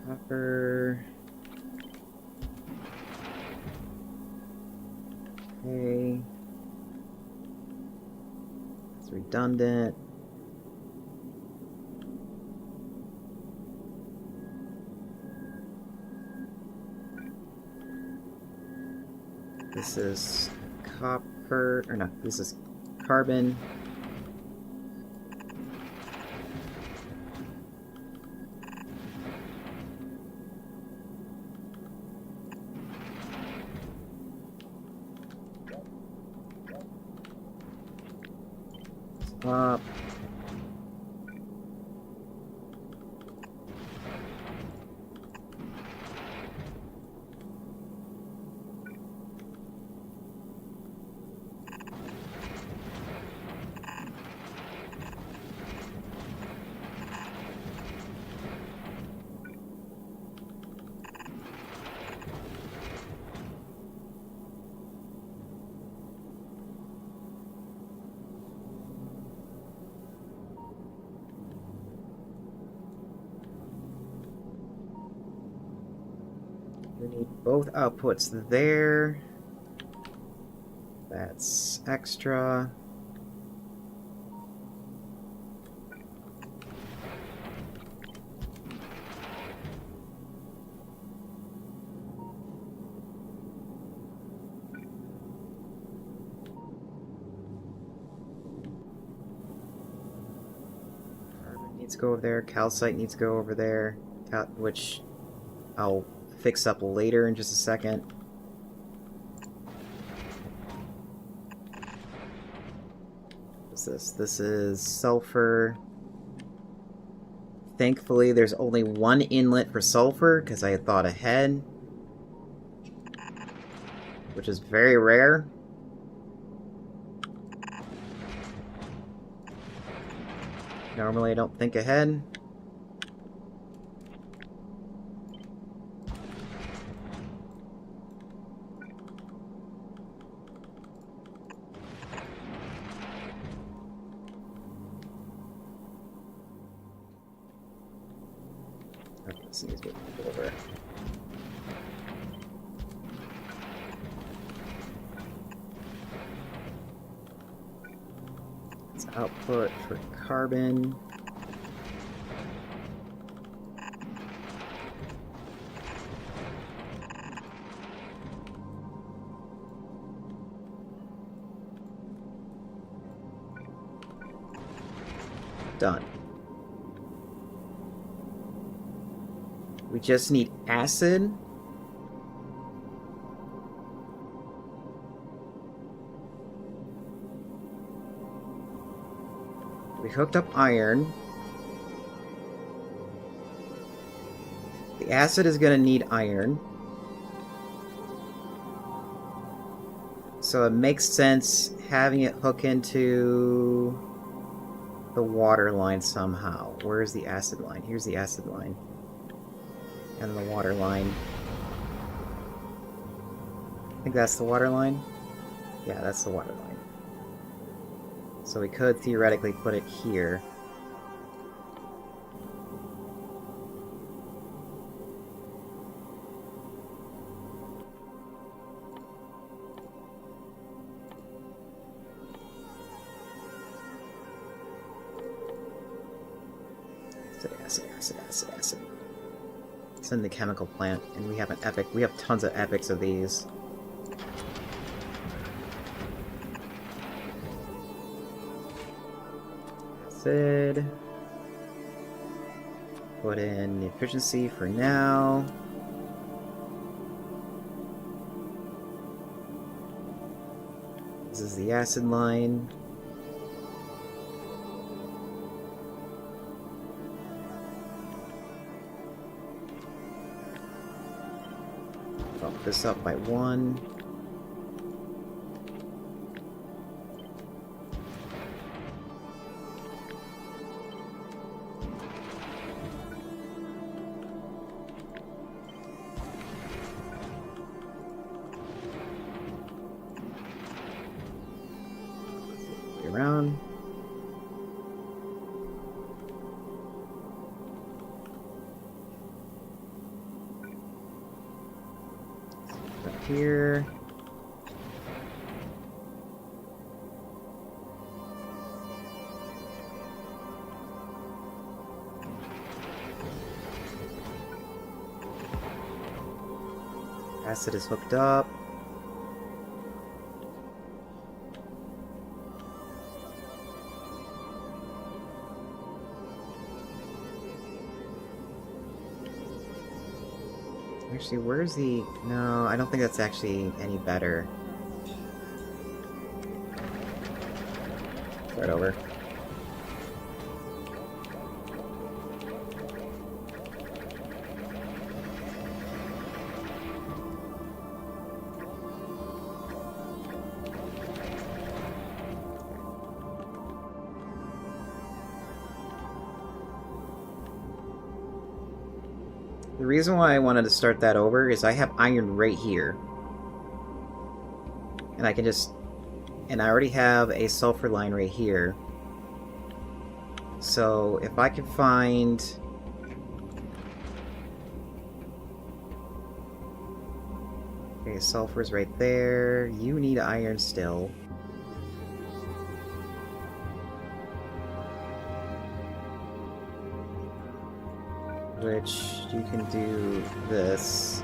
Copper. Okay. It's redundant. This is copper, or no, this is carbon. Swap. We need both outputs there. That's extra. needs to go over there. Calcite needs to go over there, which I'll fix up later in just a second. What's this? This is sulfur. Thankfully, there's only one inlet for sulfur, because I had thought ahead. Which is very rare. Normally, I don't think ahead. Okay, this needs to move over. It's output for carbon. Done. We just need acid. We hooked up iron. The acid is going to need iron. So it makes sense having it hook into the water line somehow. Where is the acid line? Here's the acid line. And the water line. I think that's the water line? Yeah, that's the water line. So we could theoretically put it here. Acid. It's in the chemical plant, and we have an epic. We have tons of epics of these. Acid. Put in the efficiency for now. This is the acid line. Bump this up by 1. Around. Here. Acid is hooked up. Actually, where's the... No, I don't think that's actually any better. Start over. The reason why I wanted to start that over is I have iron right here. And I can just... And I already have a sulfur line right here. So if I can find... Okay, sulfur's right there. You need iron still. Which you can do this.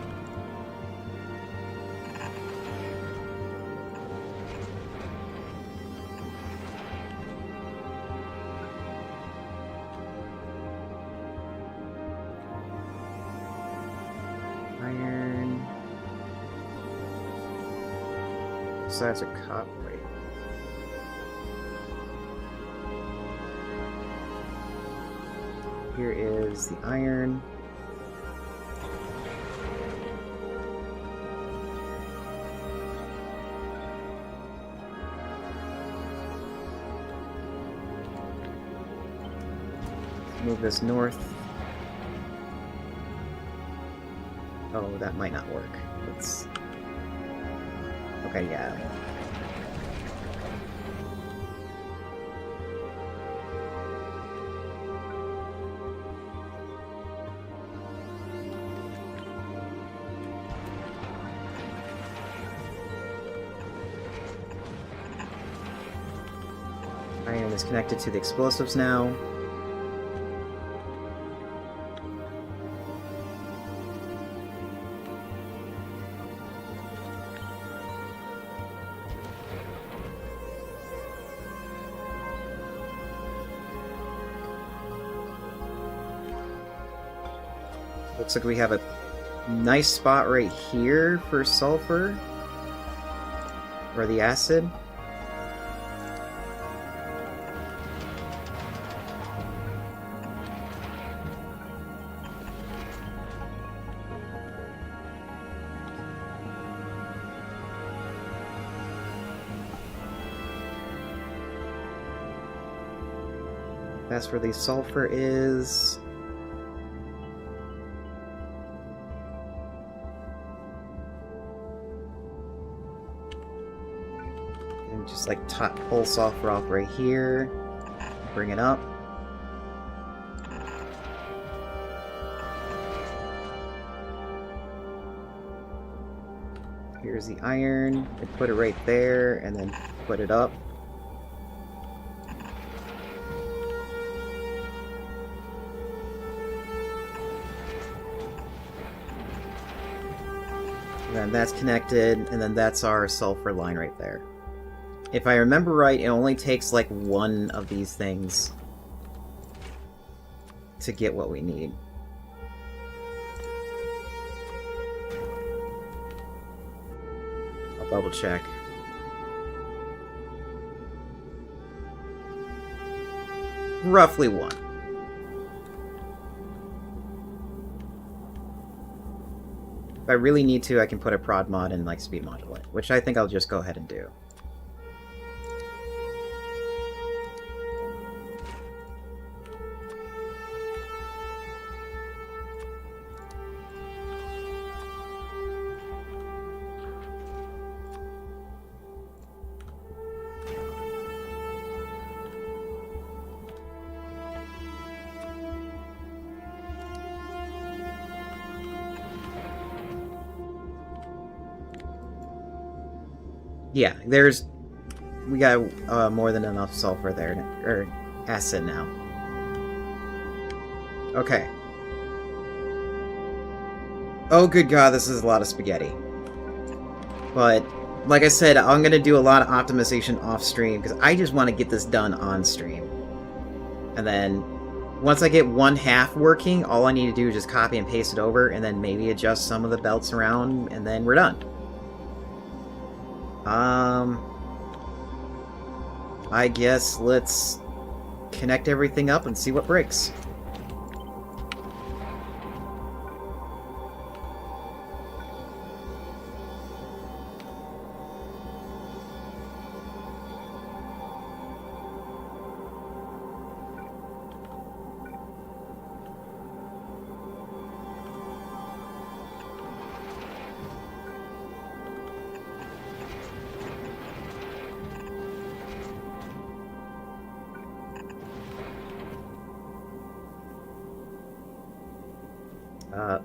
oxides or copper. Wait. Here is the iron. Move this north. Oh, that might not work. Let's... Okay, yeah. Iron is connected to the explosives now. Looks like we have a nice spot right here for sulfur. Or the acid. That's where the sulfur is. And just like pull sulfur off right here. Bring it up. Here's the iron. And put it right there, and then put it up. And then that's connected, and then that's our sulfur line right there. If I remember right, it only takes like one of these things to get what we need. I'll double check. Roughly one. If I really need to, I can put a prod mod and like speed modulate, which I think I'll just go ahead and do. Yeah, we got more than enough sulfur there, or acid now. Okay. Oh good god, this is a lot of spaghetti. But, like I said, I'm gonna do a lot of optimization off stream, because I just want to get this done on stream. And then, once I get one half working, all I need to do is just copy and paste it over, and then maybe adjust some of the belts around, and then we're done. I guess let's connect everything up and see what breaks.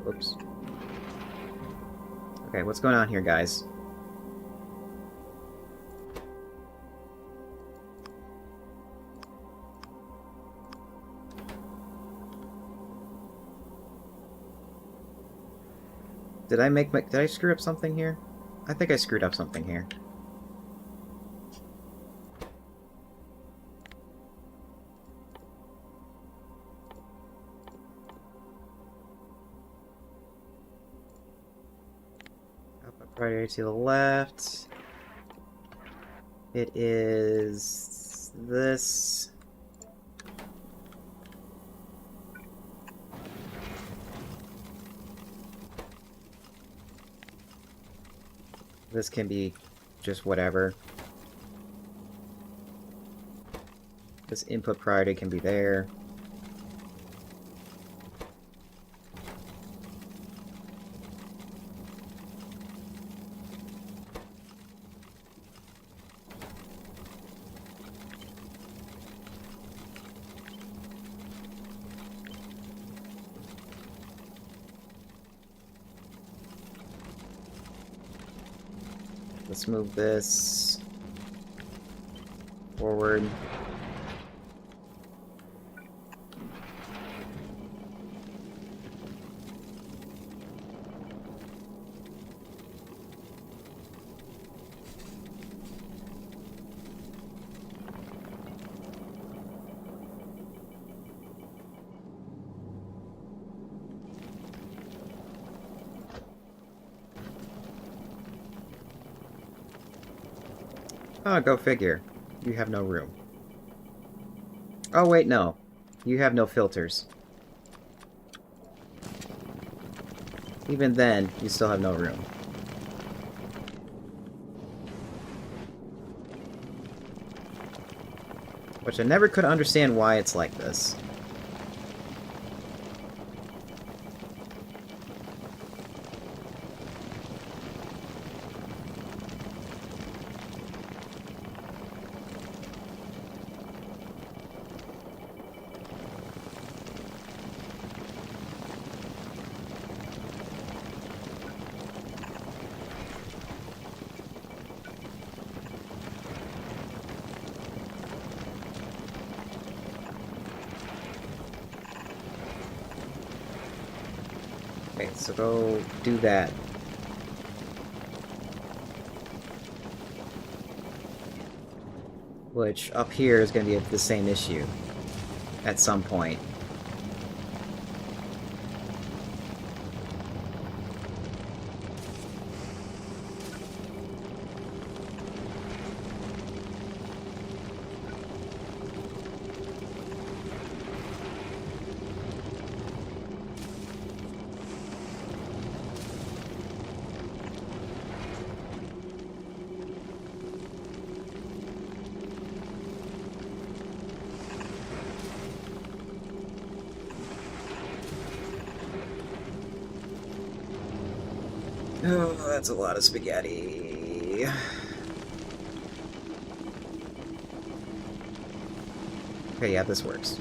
Oops. Okay, what's going on here, guys? Did I screw up something here? I think I screwed up something here. Right to the left. It is this. This can be just whatever. This input priority can be there. Let's move this forward. Oh, go figure. You have no room. Oh, wait, no. You have no filters. Even then, you still have no room. Which I never could understand why it's like this. Okay, so go do that. Which, up here, is going to be the same issue. At some point. Oh, that's a lot of spaghetti. Okay, yeah, this works.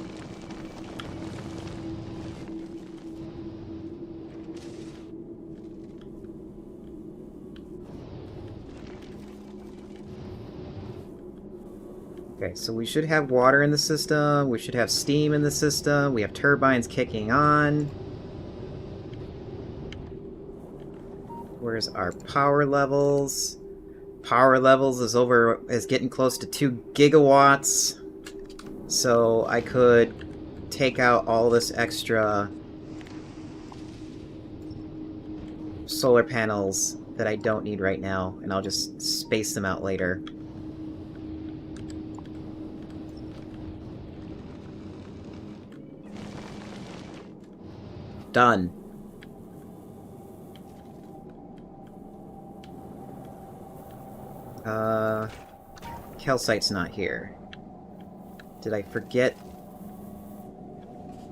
Okay, so we should have water in the system, we should have steam in the system, we have turbines kicking on. Where's our power levels? Power levels is getting close to 2 gigawatts. So I could take out all this extra solar panels that I don't need right now, and I'll just space them out later. Done. Calcite's not here. Did I forget?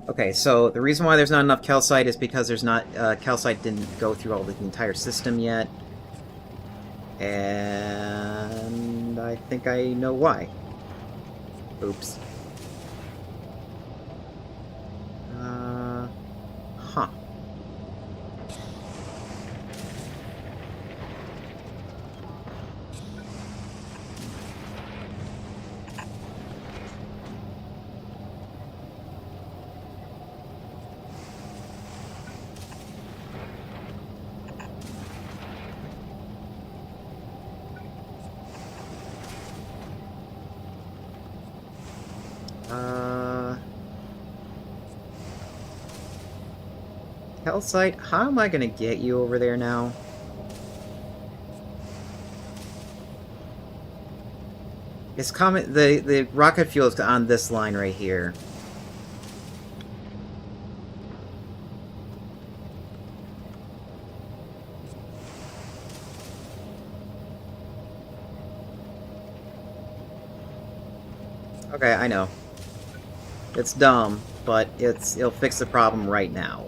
Okay, so the reason why there's not enough calcite is because there's not, calcite didn't go through all the entire system yet. And I think I know why. Oops. Huh. Calcite, how am I gonna get you over there now? It's common. The rocket fuel is on this line right here. Okay, I know. It's dumb, but it'll fix the problem right now.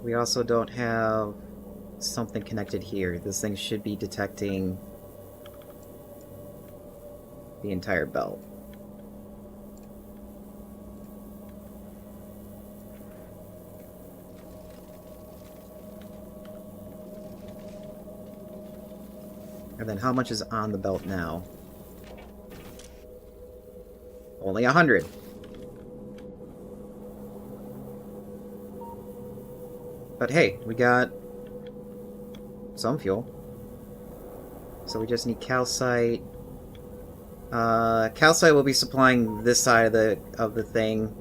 We also don't have something connected here. This thing should be detecting the entire belt. And then how much is on the belt now? Only 100. But hey, we got some fuel. So we just need calcite. Calcite will be supplying this side of the thing.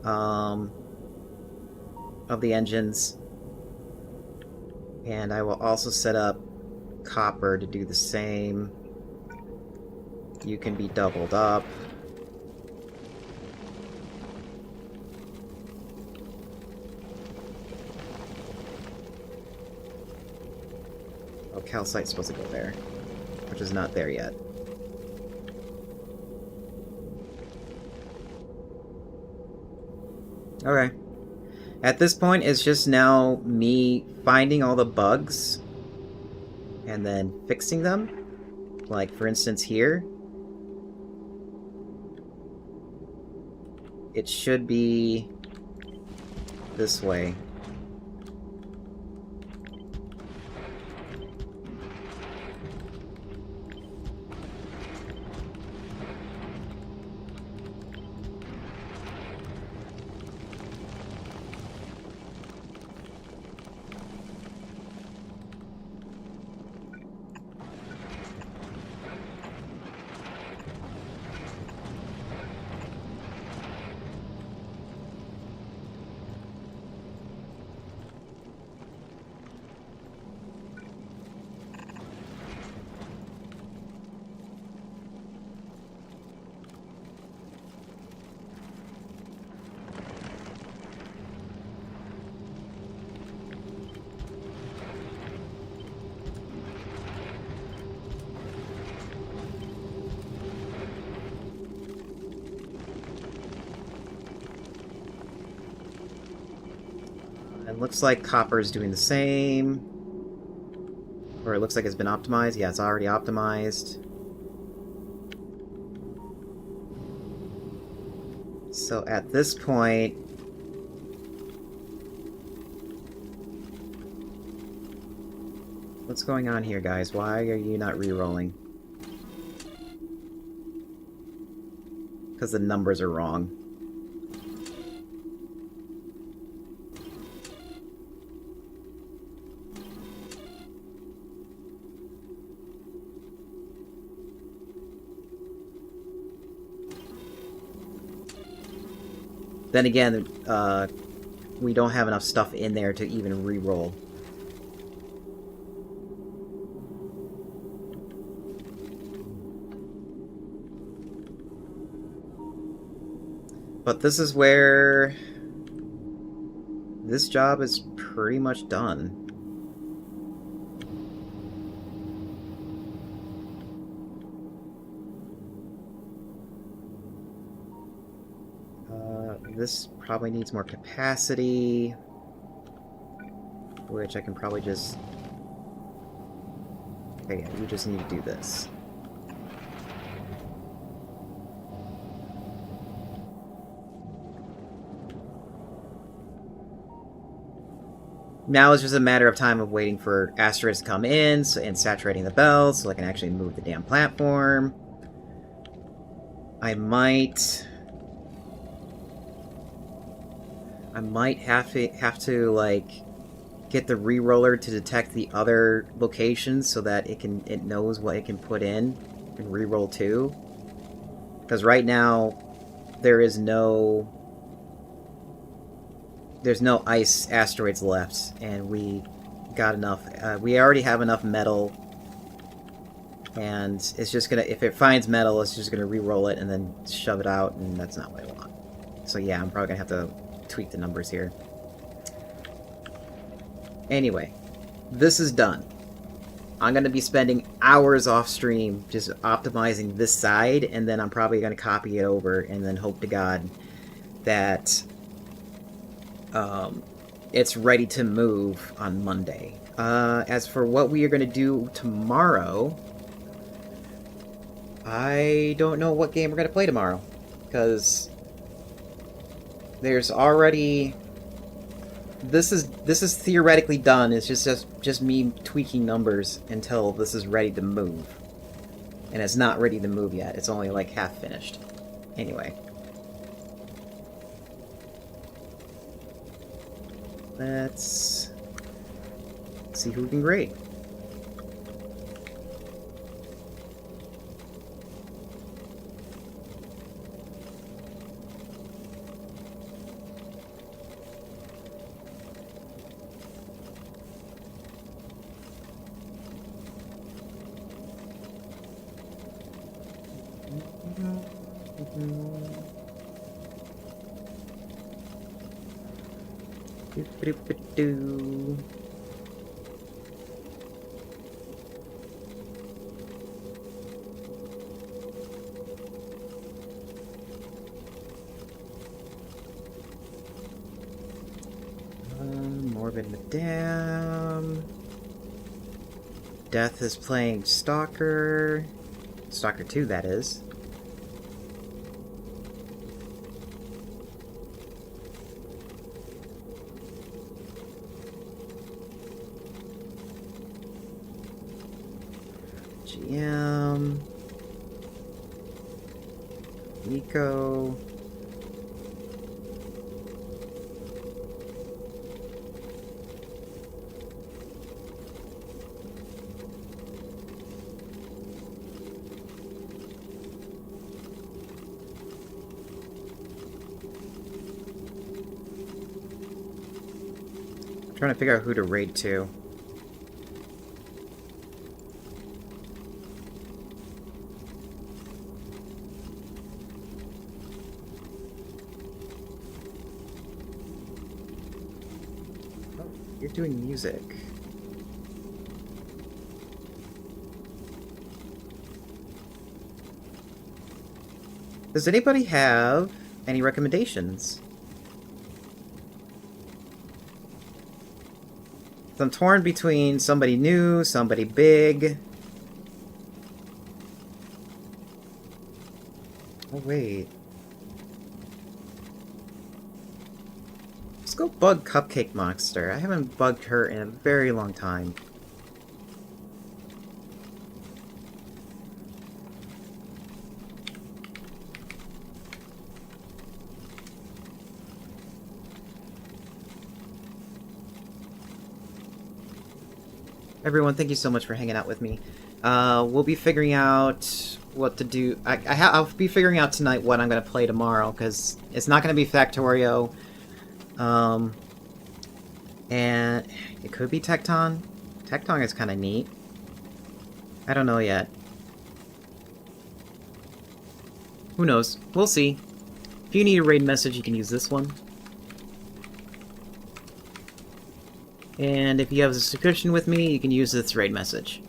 Of the engines. And I will also set up copper to do the same. You can be doubled up. Oh, calcite's supposed to go there, which is not there yet. Okay. At this point, it's just now me finding all the bugs and then fixing them. Like, for instance, here. It should be this way. And looks like copper is doing the same. Or it looks like it's been optimized. Yeah, it's already optimized. So at this point... What's going on here, guys? Why are you not re-rolling? Because the numbers are wrong. Then again, we don't have enough stuff in there to even re-roll. But this is where this job is pretty much done. This probably needs more capacity, which I can probably just... Okay, yeah, you just need to do this. Now it's just a matter of time of waiting for asteroids to come in and saturating the belt so I can actually move the damn platform. I might... I might have to like get the re-roller to detect the other locations so that it knows what it can put in and re-roll to. Because right now there's no ice asteroids left, and we got enough. We already have enough metal, and it's just gonna, if it finds metal, it's just gonna re-roll it and then shove it out, and that's not what I want. So yeah, I'm probably gonna have to tweak the numbers here. Anyway, this is done. I'm going to be spending hours off stream just optimizing this side, and then I'm probably going to copy it over and then hope to God that it's ready to move on Monday. As for what we are going to do tomorrow, I don't know what game we're going to play tomorrow, because there's already... This is theoretically done. It's just me tweaking numbers until this is ready to move. And it's not ready to move yet. It's only like half finished. Anyway. Let's see who we can grade. Morbid Madame. Death is playing Stalker. Stalker 2, that is. GM. Nico. I'm trying to figure out who to raid to. Oh, you're doing music. Does anybody have any recommendations? I'm torn between somebody new, somebody big. Oh, wait. Let's go bug Cupcake Monster. I haven't bugged her in a very long time. Everyone, thank you so much for hanging out with me. We'll be figuring out what to do. I'll be figuring out tonight what I'm going to play tomorrow, because it's not going to be Factorio. And it could be Tecton. Tecton is kind of neat. I don't know yet. Who knows? We'll see. If you need a raid message, you can use this one. And if you have a subscription with me, you can use this raid message.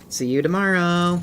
See you tomorrow!